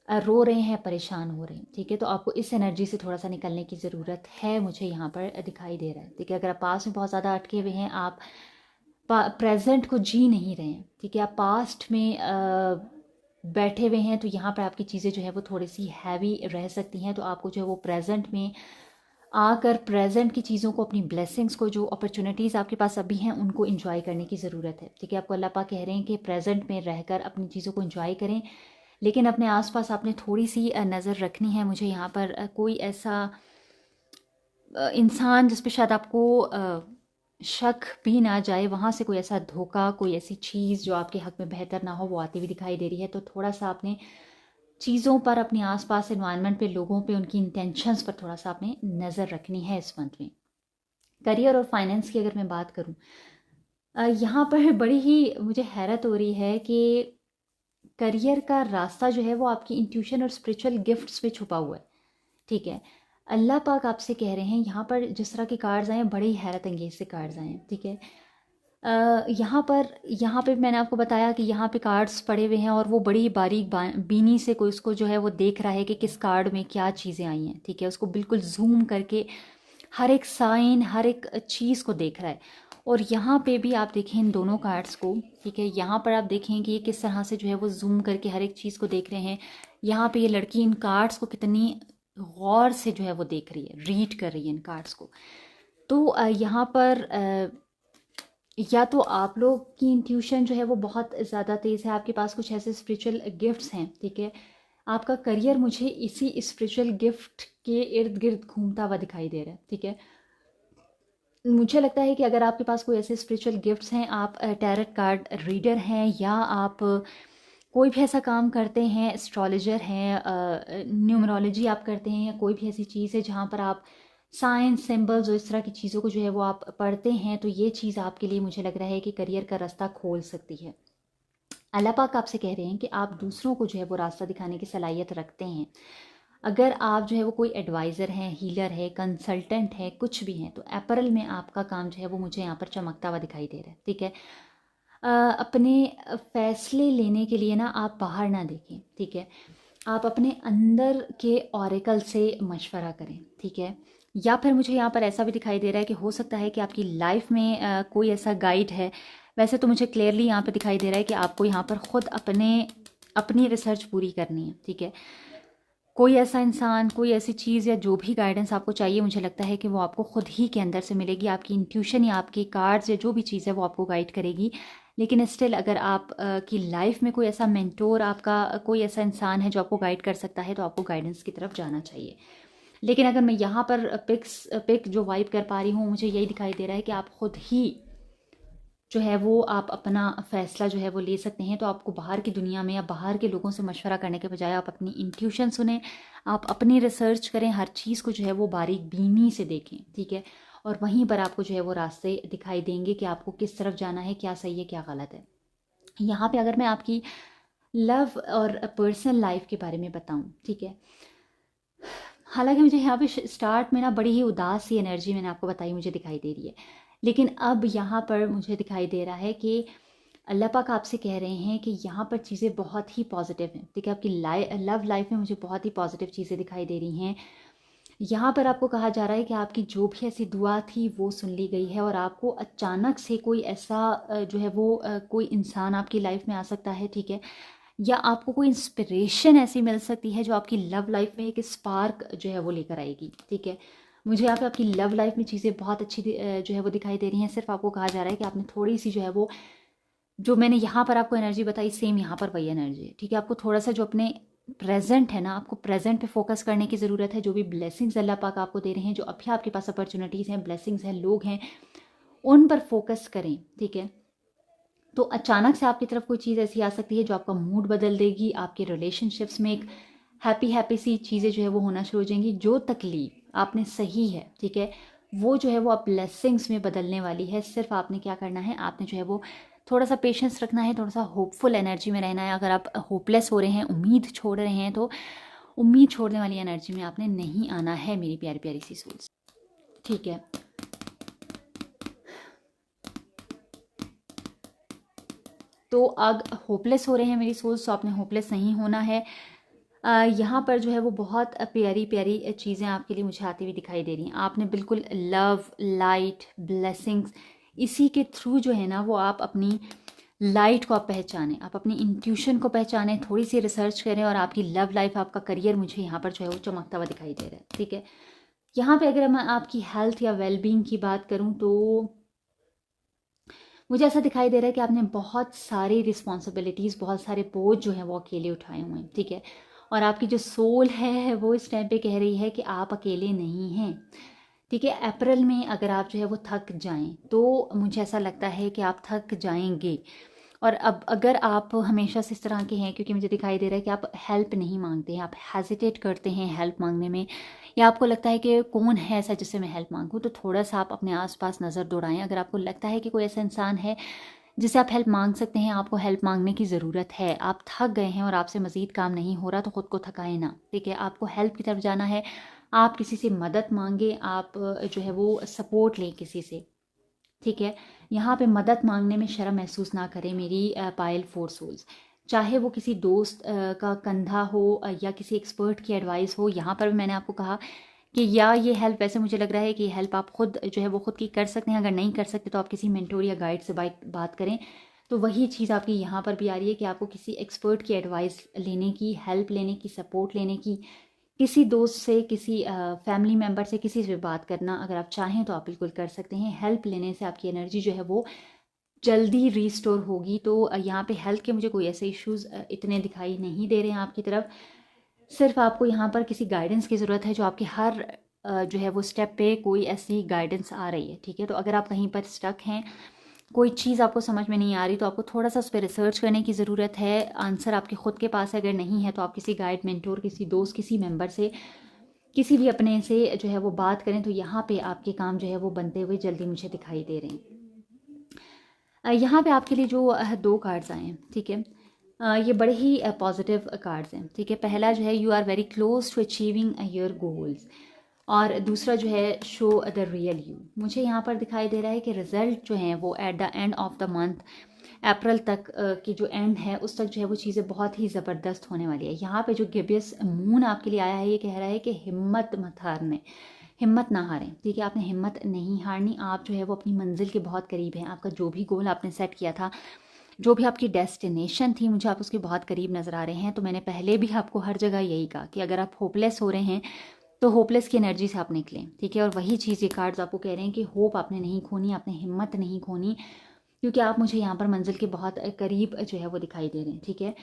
रो रहे हैं, परेशान हो रहे हैं, ठीक है। तो आपको इस एनर्जी से थोड़ा सा निकलने की ज़रूरत है, मुझे यहाँ पर दिखाई दे रहा है, ठीक है। अगर आप पास्ट में बहुत ज़्यादा अटके हुए हैं, आप प्रेजेंट को जी नहीं रहे हैं, ठीक है, आप पास्ट में बैठे हुए हैं, तो यहाँ पर आपकी चीज़ें जो है वो थोड़ी सी हैवी रह सकती हैं। तो आपको जो है वो प्रेजेंट में आकर प्रेजेंट की चीज़ों को, अपनी ब्लेसिंग्स को, जो अपॉर्चुनिटीज़ आपके पास अभी हैं, उनको एंजॉय करने की ज़रूरत है, ठीक है। आपको अल्लाह पाक कह रहे हैं कि प्रेजेंट में रहकर अपनी चीज़ों को एंजॉय करें, लेकिन अपने आसपास आपने थोड़ी सी नज़र रखनी है। मुझे यहाँ पर कोई ऐसा इंसान जिस पे शायद आपको शक भी ना जाए, वहाँ से कोई ऐसा धोखा, कोई ऐसी चीज़ जो आपके हक में बेहतर ना हो, वो आती हुई दिखाई दे रही है। तो थोड़ा सा आपने चीज़ों पर, अपने आसपास एनवायरनमेंट पे, लोगों पे, उनकी इंटेंशंस पर थोड़ा सा आपने नज़र रखनी है इस मंथ में। करियर और फाइनेंस की अगर मैं बात करूँ, यहाँ पर बड़ी ही मुझे हैरत हो रही है कि करियर का रास्ता जो है वो आपकी इंट्यूशन और स्पिरिचुअल गिफ्ट्स पे छुपा हुआ है, ठीक है। अल्लाह पाक आपसे कह रहे हैं, यहाँ पर जिस तरह के कार्ड्स आए हैं, बड़े ही हैरत अंगेज से कार्ड्स आए हैं, ठीक है। यहाँ पे मैंने आपको बताया कि यहाँ पे कार्ड्स पड़े हुए हैं और वो बड़ी बारीक बीनी से कोई उसको जो है वो देख रहा है कि किस कार्ड में क्या चीज़ें आई हैं, ठीक है। उसको बिल्कुल जूम करके हर एक साइन, हर एक चीज़ को देख रहा है। और यहाँ पे भी आप देखें इन दोनों कार्ड्स को, ठीक है, यहाँ पर आप देखें कि ये किस तरह से जो है वो जूम करके हर एक चीज़ को देख रहे हैं। यहाँ पे ये लड़की इन कार्ड्स को कितनी गौर से जो है वो देख रही है, रीड कर रही है इन कार्ड्स को। तो यहाँ पर या तो आप लोग की इंट्यूशन जो है वो बहुत ज़्यादा तेज़ है, आपके पास कुछ ऐसे स्पिरिचुअल गिफ्ट्स हैं, ठीक है। आपका करियर मुझे इसी स्पिरिचुअल गिफ्ट के इर्द गिर्द घूमता हुआ दिखाई दे रहा है, ठीक है। मुझे लगता है कि अगर आपके पास कोई ऐसे स्पिरिचुअल गिफ्ट्स हैं, आप टैरेट कार्ड रीडर हैं, या आप कोई भी ऐसा काम करते हैं, एस्ट्रोलॉजर हैं, न्यूमरोलॉजी आप करते हैं, या कोई भी ऐसी चीज़ है जहाँ पर आप साइंस, सिंबल्स और इस तरह की चीज़ों को जो है वो आप पढ़ते हैं, तो ये चीज़ आपके लिए मुझे लग रहा है कि करियर का रास्ता खोल सकती है। अल्लाह पाक आपसे कह रहे हैं कि आप दूसरों को जो है वो रास्ता दिखाने की सलाहियत रखते हैं। अगर आप जो है वो कोई एडवाइज़र हैं, हीलर है, कंसल्टेंट है, कुछ भी हैं, तो अप्रैल में आपका काम जो है वो मुझे यहाँ पर चमकता हुआ दिखाई दे रहा है, ठीक है। अपने फैसले लेने के लिए ना आप बाहर ना देखें, ठीक है। आप अपने अंदर के ऑरेकल से मशवरा करें, ठीक है। या फिर मुझे यहाँ पर ऐसा भी दिखाई दे रहा है कि हो सकता है कि आपकी लाइफ में कोई ऐसा गाइड है। वैसे तो मुझे क्लियरली यहाँ पे दिखाई दे रहा है कि आपको यहाँ पर ख़ुद अपनी रिसर्च पूरी करनी है, ठीक है। कोई ऐसा इंसान, कोई ऐसी चीज़ या जो भी गाइडेंस आपको चाहिए, मुझे लगता है कि वो आपको खुद ही के अंदर से मिलेगी। आपकी इंट्यूशन या आपके कार्ड्स या जो भी चीज़ है वो आपको गाइड करेगी। लेकिन स्टिल अगर आप की लाइफ में कोई ऐसा मेंटोर, आपका कोई ऐसा इंसान है जो आपको गाइड कर सकता है, तो आपको गाइडेंस की तरफ जाना चाहिए। लेकिन अगर मैं यहाँ पर पिक जो वाइब कर पा रही हूँ, मुझे यही दिखाई दे रहा है कि आप खुद ही जो है वो आप अपना फ़ैसला जो है वो ले सकते हैं। तो आपको बाहर की दुनिया में या बाहर के लोगों से मशवरा करने के बजाय आप अपनी इंट्यूशन सुने, आप अपनी रिसर्च करें, हर चीज़ को जो है वो बारीक बीनी से देखें, ठीक है। और वहीं पर आपको जो है वो रास्ते दिखाई देंगे कि आपको किस तरफ जाना है, क्या सही है, क्या गलत है। यहाँ पे अगर मैं आपकी लव और पर्सनल लाइफ के बारे में बताऊँ, ठीक है, हालांकि मुझे यहाँ पे स्टार्ट में ना बड़ी ही उदास सी एनर्जी मैंने आपको बताई मुझे दिखाई दे रही है, लेकिन अब यहाँ पर मुझे दिखाई दे रहा है कि अल्लाह पाक आपसे कह रहे हैं कि यहाँ पर चीज़ें बहुत ही पॉजिटिव हैं, ठीक है। आपकी लव लाइफ में मुझे बहुत ही पॉजिटिव चीज़ें दिखाई दे रही हैं। यहाँ पर आपको कहा जा रहा है कि आपकी जो भी ऐसी दुआ थी वो सुन ली गई है, और आपको अचानक से कोई ऐसा जो है वो कोई इंसान आपकी लाइफ में आ सकता है, ठीक है। या आपको कोई इंस्पिरेशन ऐसी मिल सकती है जो आपकी लव लाइफ में एक स्पार्क जो है वो लेकर आएगी, ठीक है। मुझे यहाँ पे आपकी लव लाइफ में चीज़ें बहुत अच्छी जो है वो दिखाई दे रही हैं। सिर्फ आपको कहा जा रहा है कि आपने थोड़ी सी जो है वो, जो मैंने यहाँ पर आपको एनर्जी बताई, सेम यहाँ पर वही एनर्जी है, ठीक है। आपको थोड़ा सा जो अपने प्रेजेंट है ना, आपको प्रेजेंट पे फोकस करने की ज़रूरत है। जो भी ब्लेसिंग्स अल्लाह पाक आपको दे रहे हैं, जो अभी आपके पास अपॉर्चुनिटीज़ हैं, ब्लेसिंग्स हैं, लोग हैं, उन पर फोकस करें, ठीक है। तो अचानक से आपकी तरफ कोई चीज़ ऐसी आ सकती है जो आपका मूड बदल देगी, आपके रिलेशनशिप्स में एक हैप्पी हैप्पी सी चीज़ें जो है वो होना शुरू हो जाएंगी। जो तकलीफ आपने सही है, ठीक है, वो जो है वो आप ब्लेसिंग्स में बदलने वाली है। सिर्फ आपने क्या करना है, आपने जो है वो थोड़ा सा पेशेंस रखना है, थोड़ा सा होपफुल एनर्जी में रहना है। अगर आप होपलेस हो रहे हैं, उम्मीद छोड़ रहे हैं, तो उम्मीद छोड़ने वाली एनर्जी में आपने नहीं आना है मेरी प्यारी प्यारी सी सोल्स, ठीक है। तो अगर होपलेस हो रहे हैं मेरी सोल्स, तो आपने होपलेस नहीं होना है। यहाँ पर जो है वो बहुत प्यारी प्यारी चीज़ें आपके लिए मुझे आती हुई दिखाई दे रही हैं। आपने बिल्कुल लव, लाइट, ब्लेसिंग्स, इसी के थ्रू जो है ना वो आप अपनी लाइट को आप पहचानें, आप अपनी इंट्यूशन को पहचानें, थोड़ी सी रिसर्च करें, और आपकी लव लाइफ, आपका करियर मुझे यहाँ पर जो है वो चमकता हुआ दिखाई दे रहा है, ठीक है। यहाँ पे अगर मैं आपकी हेल्थ या वेलबींग की बात करूँ, तो मुझे ऐसा दिखाई दे रहा है कि आपने बहुत सारी रिस्पॉन्सिबिलिटीज़, बहुत सारे बोझ जो हैं वो अकेले उठाए हुए हैं, ठीक है। और आपकी जो सोल है वो इस टाइम पे कह रही है कि आप अकेले नहीं हैं, ठीक है। अप्रैल में अगर आप जो है वो थक जाएं, तो मुझे ऐसा लगता है कि आप थक जाएंगे। और अब अगर आप हमेशा से इस तरह के हैं, क्योंकि मुझे दिखाई दे रहा है कि आप हेल्प नहीं मांगते हैं, आप हेजिटेट करते हैं हेल्प मांगने में, या आपको लगता है कि कौन है ऐसा जिससे मैं हेल्प मांगूं, तो थोड़ा सा आप अपने आसपास नज़र दौड़ाएं। अगर आपको लगता है कि कोई ऐसा इंसान है जिसे आप हेल्प मांग सकते हैं, आपको हेल्प मांगने की ज़रूरत है, आप थक गए हैं और आपसे मज़ीद काम नहीं हो रहा, तो ख़ुद को थकाए ना, ठीक है। आपको हेल्प की तरफ जाना है, आप किसी से मदद मांगे, आप जो है वो सपोर्ट लें किसी से, ठीक है। यहाँ पे मदद मांगने में शर्म महसूस ना करें मेरी पायल फोर सोल्स। चाहे वो किसी दोस्त का कंधा हो या किसी एक्सपर्ट की एडवाइस हो। यहाँ पर भी मैंने आपको कहा कि या ये हेल्प, वैसे मुझे लग रहा है कि हेल्प आप खुद जो है वो खुद की कर सकते हैं। अगर नहीं कर सकते तो आप किसी मेंटोर या गाइड से बात करें। तो वही चीज़ आपकी यहाँ पर भी आ रही है कि आपको किसी एक्सपर्ट की एडवाइस लेने की, हेल्प लेने की, सपोर्ट लेने की, किसी दोस्त से, किसी फैमिली मेम्बर से, किसी से बात करना अगर आप चाहें तो आप बिल्कुल कर सकते हैं। हेल्प लेने से आपकी एनर्जी जो है वो जल्दी रीस्टोर होगी। तो यहाँ पे हेल्थ के मुझे कोई ऐसे इश्यूज इतने दिखाई नहीं दे रहे हैं आपकी तरफ। सिर्फ आपको यहाँ पर किसी गाइडेंस की ज़रूरत है, जो आपके हर जो है वो स्टेप पे कोई ऐसी गाइडेंस आ रही है, ठीक है। तो अगर आप कहीं पर स्टक हैं, कोई चीज़ आपको समझ में नहीं आ रही, तो आपको थोड़ा सा उस पर रिसर्च करने की ज़रूरत है। आंसर आपके खुद के पास है, अगर नहीं है तो आप किसी गाइड, मेंटोर, किसी दोस्त, किसी मेंबर से, किसी भी अपने से जो है वो बात करें। तो यहाँ पे आपके काम जो है वो बनते हुए जल्दी मुझे दिखाई दे रहे हैं। यहाँ पे आपके लिए जो दो कार्ड्स आए हैं, ठीक है, ये बड़े ही पॉजिटिव कार्ड्स हैं, ठीक है। पहला जो है, you are very close to achieving your goals, और दूसरा जो है, शो द रियल यू। मुझे यहाँ पर दिखाई दे रहा है कि रिजल्ट जो हैं वो at the end of the month, अप्रैल तक की जो एंड है उस तक जो है वो चीज़ें बहुत ही ज़बरदस्त होने वाली है। यहाँ पे जो गिबियस मून आपके लिए आया है, ये कह रहा है कि हिम्मत मत हारने, हिम्मत ना हारें, ठीक है। आपने हिम्मत नहीं हारनी, आप जो है वो अपनी मंजिल के बहुत करीब हैं। आपका जो भी गोल आपने सेट किया था, जो भी आपकी डेस्टिनेशन थी, मुझे आप उसके बहुत करीब नज़र आ रहे हैं। तो मैंने पहले भी आपको हर जगह यही कहा कि अगर आप होपलेस हो रहे हैं तो होपलेस की एनर्जी से आप निकलें, ठीक है। और वही चीज़ ये कार्ड्स आपको कह रहे हैं कि होप आपने नहीं खोनी, आपने हिम्मत नहीं खोनी, क्योंकि आप मुझे यहाँ पर मंजिल के बहुत करीब जो है वो दिखाई दे रहे हैं, ठीक है।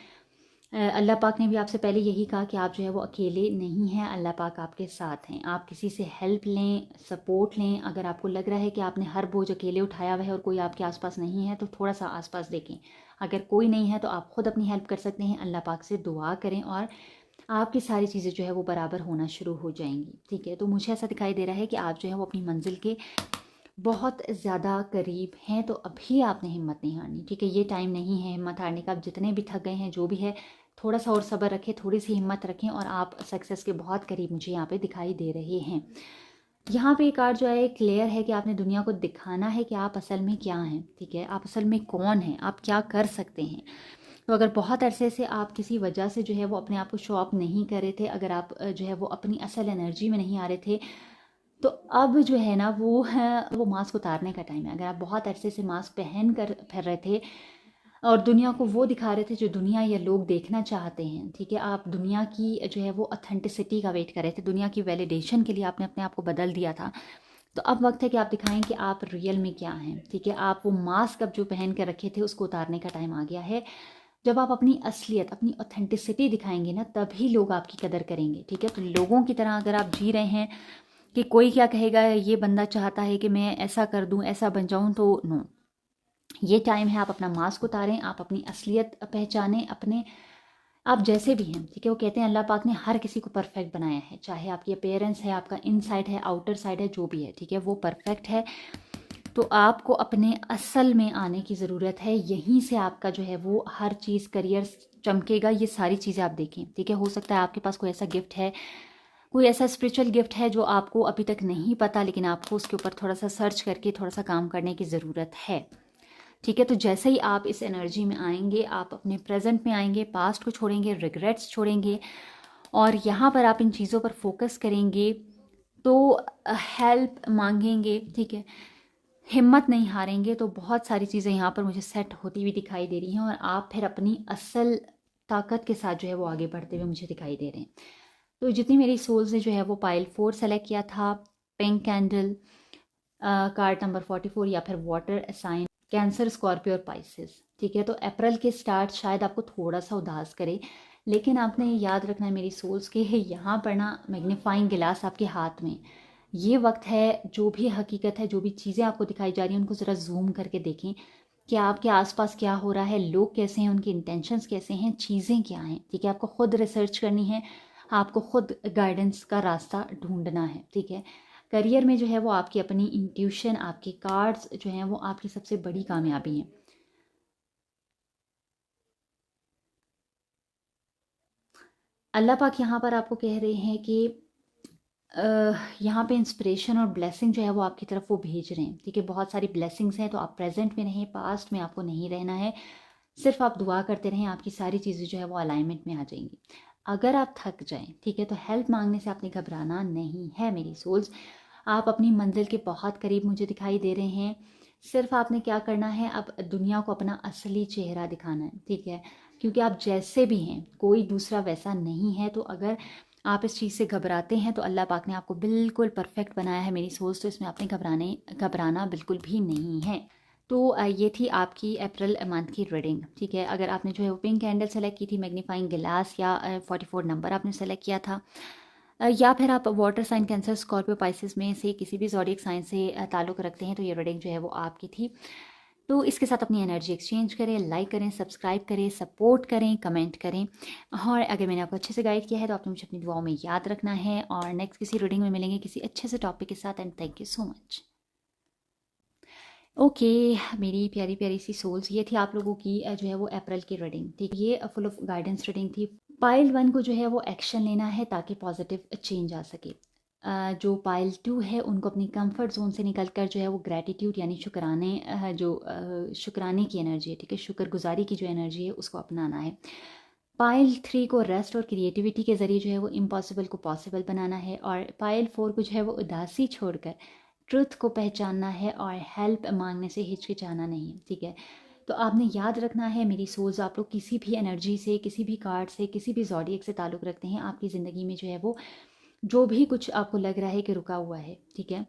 अल्लाह पाक ने भी आपसे पहले यही कहा कि आप जो है वो अकेले नहीं हैं, अल्लाह पाक आपके साथ हैं। आप किसी से हेल्प लें, सपोर्ट लें। अगर आपको लग रहा है कि आपने हर बोझ अकेले उठाया हुआ है और कोई आपके आसपास नहीं है, तो थोड़ा सा आसपास देखें। अगर कोई नहीं है तो आप खुद अपनी हेल्प कर सकते हैं। अल्लाह पाक से दुआ करें और आपकी सारी चीज़ें जो है वो बराबर होना शुरू हो जाएंगी, ठीक है। तो मुझे ऐसा दिखाई दे रहा है कि आप जो है वो अपनी मंजिल के बहुत ज़्यादा करीब हैं। तो अभी आपने हिम्मत नहीं हारनी, ठीक है। ये टाइम नहीं है हिम्मत हारने का। आप जितने भी थक गए हैं, जो भी है, थोड़ा सा और सब्र रखें, थोड़ी सी हिम्मत रखें, और आप सक्सेस के बहुत करीब मुझे यहाँ पे दिखाई दे रहे हैं। यहाँ पे एक कार्ड जो है क्लियर है कि आपने दुनिया को दिखाना है कि आप असल में क्या हैं, ठीक है। आप असल में कौन हैं, आप क्या कर सकते हैं। तो अगर बहुत अरसे से आप किसी वजह से जो है वो अपने आप को शो अप नहीं कर रहे थे, अगर आप जो है वो अपनी असल एनर्जी में नहीं आ रहे थे, तो अब जो है ना वो है, वो मास्क उतारने का टाइम है। अगर आप बहुत अरसे से मास्क पहन कर फिर रहे थे और दुनिया को वो दिखा रहे थे जो दुनिया या लोग देखना चाहते हैं, ठीक है, आप दुनिया की जो है वो ऑथेंटिसिटी का वेट कर रहे थे, दुनिया की वैलिडेशन के लिए आपने अपने आप को बदल दिया था, तो अब वक्त है कि आप दिखाएं कि आप रियल में क्या हैं, ठीक है। आप वो मास्क अब जो पहन कर रखे थे उसको उतारने का टाइम आ गया है। जब आप अपनी असलियत, अपनी ऑथेंटिसिटी दिखाएंगे ना, तभी लोग आपकी कदर करेंगे, ठीक है। तो लोगों की तरह अगर आप जी रहे हैं कि कोई क्या कहेगा, ये बंदा चाहता है कि मैं ऐसा कर दूं, ऐसा बन जाऊं, तो नो। ये टाइम है आप अपना मास्क उतारें, आप अपनी असलियत पहचानें, अपने आप जैसे भी हैं, ठीक है। वो कहते हैं अल्लाह पाक ने हर किसी को परफेक्ट बनाया है, चाहे आपकी अपीयरेंस है, आपका इनसाइड है, आउटर साइड है, जो भी है, ठीक है, वो परफेक्ट है। तो आपको अपने असल में आने की ज़रूरत है। यहीं से आपका जो है वो हर चीज़, करियर चमकेगा। ये सारी चीज़ें आप देखें, ठीक है। हो सकता है आपके पास कोई ऐसा गिफ्ट है, कोई ऐसा स्पिरिचुअल गिफ्ट है जो आपको अभी तक नहीं पता, लेकिन आपको उसके ऊपर थोड़ा सा सर्च करके थोड़ा सा काम करने की ज़रूरत है, ठीक है। तो जैसे ही आप इस एनर्जी में आएंगे, आप अपने प्रेजेंट में आएंगे, पास्ट को छोड़ेंगे, रिग्रेट्स छोड़ेंगे, और यहाँ पर आप इन चीज़ों पर फोकस करेंगे, तो हेल्प मांगेंगे, ठीक है, हिम्मत नहीं हारेंगे, तो बहुत सारी चीज़ें यहाँ पर मुझे सेट होती हुई दिखाई दे रही हैं, और आप फिर अपनी असल ताकत के साथ जो है वो आगे बढ़ते हुए मुझे दिखाई दे रहे हैं। तो जितनी मेरी सोल्स ने जो है वो पाइल 4 सेलेक्ट किया था, पिंक कैंडल, कार्ड नंबर 44, या फिर वाटर साइन, कैंसर, स्कॉर्पियो और पाइसेस, ठीक है। तो अप्रैल के स्टार्ट शायद आपको थोड़ा सा उदास करे, लेकिन आपने ये याद रखना है मेरी सोल्स के, यहाँ पर ना मैग्नीफाइंग गिलास आपके हाथ में, ये वक्त है, जो भी हकीकत है, जो भी चीज़ें आपको दिखाई जा रही हैं, उनको ज़रा जूम करके देखें कि आपके आसपास क्या हो रहा है, लोग कैसे हैं, उनके इंटेंशंस कैसे हैं, चीज़ें क्या हैं, ठीक है। आपको खुद रिसर्च करनी है, आपको खुद गाइडेंस का रास्ता ढूंढना है, ठीक है। करियर में जो है वो आपकी अपनी इंट्यूशन, आपके कार्ड्स जो हैं वो आपकी सबसे बड़ी कामयाबी हैं। अल्लाह पाक यहाँ पर आपको कह रहे हैं कि यहाँ पे इंस्पिरेशन और ब्लेसिंग जो है वो आपकी तरफ वो भेज रहे हैं, ठीक है। बहुत सारी ब्लेसिंग्स हैं, तो आप प्रेजेंट में रहें, पास्ट में आपको नहीं रहना है, सिर्फ आप दुआ करते रहें, आपकी सारी चीज़ें जो है वो अलाइनमेंट में आ जाएंगी। अगर आप थक जाएं, ठीक है, तो हेल्प मांगने से आपने घबराना नहीं है मेरी सोल्स। आप अपनी मंजिल के बहुत करीब मुझे दिखाई दे रहे हैं। सिर्फ आपने क्या करना है, अब दुनिया को अपना असली चेहरा दिखाना है, ठीक है। क्योंकि आप जैसे भी हैं, कोई दूसरा वैसा नहीं है। तो अगर आप इस चीज़ से घबराते हैं, तो अल्लाह पाक ने आपको बिल्कुल परफेक्ट बनाया है मेरी सोच, तो इसमें आपने घबराना बिल्कुल भी नहीं है। तो ये थी आपकी अप्रैल मंथ की रीडिंग, ठीक है। अगर आपने जो है वो पिंक कैंडल सेलेक्ट की थी, मैग्नीफाइंग गिलास, या 44 नंबर आपने सेलेक्ट किया था, या फिर आप water sign, Cancer, Scorpio, Pisces में से किसी भी ज़ोडिएक साइन से ताल्लुक़ रखते हैं, तो ये रीडिंग जो है वो आपकी थी। तो इसके साथ अपनी एनर्जी एक्सचेंज करें, लाइक करें, सब्सक्राइब करें, सपोर्ट करें, कमेंट करें, और अगर मैंने आपको अच्छे से गाइड किया है तो आपने मुझे अपनी दुआओं में याद रखना है। और नेक्स्ट किसी रीडिंग में मिलेंगे किसी अच्छे से टॉपिक के साथ, and thank you so much. Okay, मेरी प्यारी प्यारी सी सोल्स, ये थी आप लोगों की जो है वो अप्रैल की रीडिंग, ठीक। ये फुल ऑफ गाइडेंस रीडिंग थी। पाइल 1 को जो है वो एक्शन लेना है ताकि पॉजिटिव चेंज आ सके। जो पाइल 2 है उनको अपनी कंफर्ट जोन से निकल कर जो है वो ग्रैटिट्यूड यानी शुक्राने, शुक्राने की एनर्जी है, ठीक है, शुक्रगुजारी की जो एनर्जी है उसको अपनाना है। पाइल 3 को रेस्ट और क्रिएटिविटी के ज़रिए जो है वो इम्पॉसिबल को पॉसिबल बनाना है। और पाइल 4 को जो है वो उदासी छोड़कर ट्रुथ को पहचानना है, और हेल्प मांगने से हिचकिचाना नहीं है, ठीक है। तो आपने याद रखना है मेरी सोल्स, आप लोग किसी भी एनर्जी से, किसी भी कार्ड से, किसी भी ज़ोडिएक से ताल्लुक़ रखते हैं, आपकी ज़िंदगी में जो है वो जो भी कुछ आपको लग रहा है कि रुका हुआ है, ठीक है,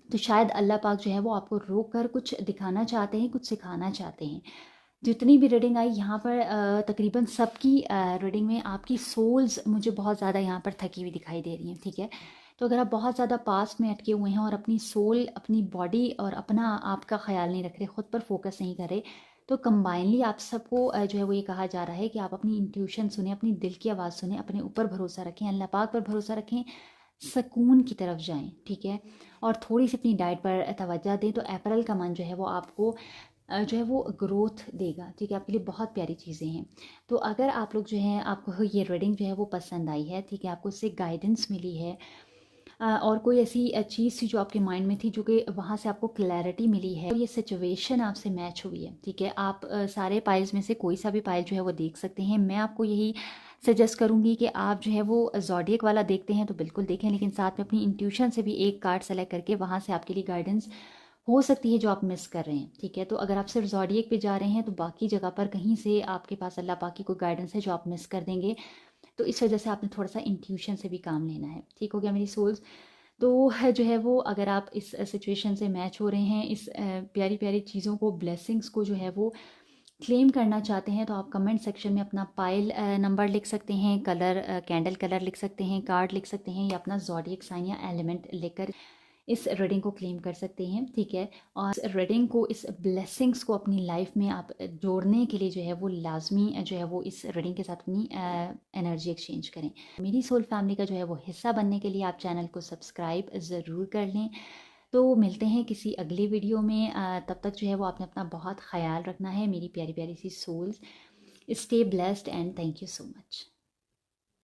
तो शायद अल्लाह पाक जो है वो आपको रोक कर कुछ दिखाना चाहते हैं, कुछ सिखाना चाहते हैं। जितनी भी रीडिंग आई यहाँ पर तकरीबन सबकी रीडिंग में आपकी सोल्स मुझे बहुत ज़्यादा यहाँ पर थकी हुई दिखाई दे रही हैं, ठीक है। तो अगर आप बहुत ज़्यादा पास्ट में अटके हुए हैं और अपनी सोल, अपनी बॉडी और अपना आपका ख्याल नहीं रख रहे, खुद पर फोकस नहीं कर रहे, तो कंबाइनली आप सबको जो है वो ये कहा जा रहा है कि आप अपनी इंट्यूशन सुने, अपनी दिल की आवाज़ सुने, अपने ऊपर भरोसा रखें, अल्लाह पाक पर भरोसा रखें, सुकून की तरफ जाएं, ठीक है। और थोड़ी सी अपनी डाइट पर तवज्जो दें, तो अप्रैल का मंथ जो है वो आपको जो है वो ग्रोथ देगा, ठीक है। आपके लिए बहुत प्यारी चीज़ें हैं। तो अगर आप लोग जो हैं, आपको ये रीडिंग जो है वो पसंद आई है, ठीक है, आपको इससे गाइडेंस मिली है, और कोई ऐसी चीज़ थी जो आपके माइंड में थी, जो कि वहाँ से आपको क्लैरिटी मिली है, और ये सिचुएशन आपसे मैच हुई है, ठीक है, आप सारे पाइल्स में से कोई सा भी पाइल जो है वो देख सकते हैं। मैं आपको यही सजेस्ट करूँगी कि आप जो है वो ज़ोडिएक वाला देखते हैं तो बिल्कुल देखें, लेकिन साथ में अपनी इंट्यूशन से भी एक कार्ड सेलेक्ट करके वहाँ से आपके लिए गाइडेंस हो सकती है जो आप मिस कर रहे हैं, ठीक है। तो अगर आप सिर्फ ज़ोडिएक पे जा रहे हैं, तो बाकी जगह पर कहीं से आपके पास अल्लाह पाक की कोई गाइडेंस है जो आप मिस कर देंगे। तो इस वजह से आपने थोड़ा सा इंट्यूशन से भी काम लेना है, ठीक हो गया मेरी सोल्स। तो है जो है वो, अगर आप इस सिचुएशन से मैच हो रहे हैं, इस प्यारी प्यारी चीज़ों को, ब्लेसिंग्स को जो है वो क्लेम करना चाहते हैं तो आप कमेंट सेक्शन में अपना पाइल नंबर लिख सकते हैं, कलर कैंडल कलर लिख सकते हैं, कार्ड लिख सकते हैं, या अपना ज़ोडिएक साइन या एलिमेंट लेकर इस रीडिंग को क्लेम कर सकते हैं, ठीक है। और इस रीडिंग को, इस ब्लेसिंग्स को अपनी लाइफ में आप जोड़ने के लिए जो है वो लाजमी जो है वो इस रीडिंग के साथ अपनी एनर्जी एक्सचेंज करें। मेरी सोल फैमिली का जो है वो हिस्सा बनने के लिए आप चैनल को सब्सक्राइब ज़रूर कर लें। तो मिलते हैं किसी अगली वीडियो में, तब तक जो है वो आपने अपना बहुत ख्याल रखना है मेरी प्यारी प्यारी sea souls. Stay blessed and thank you so much.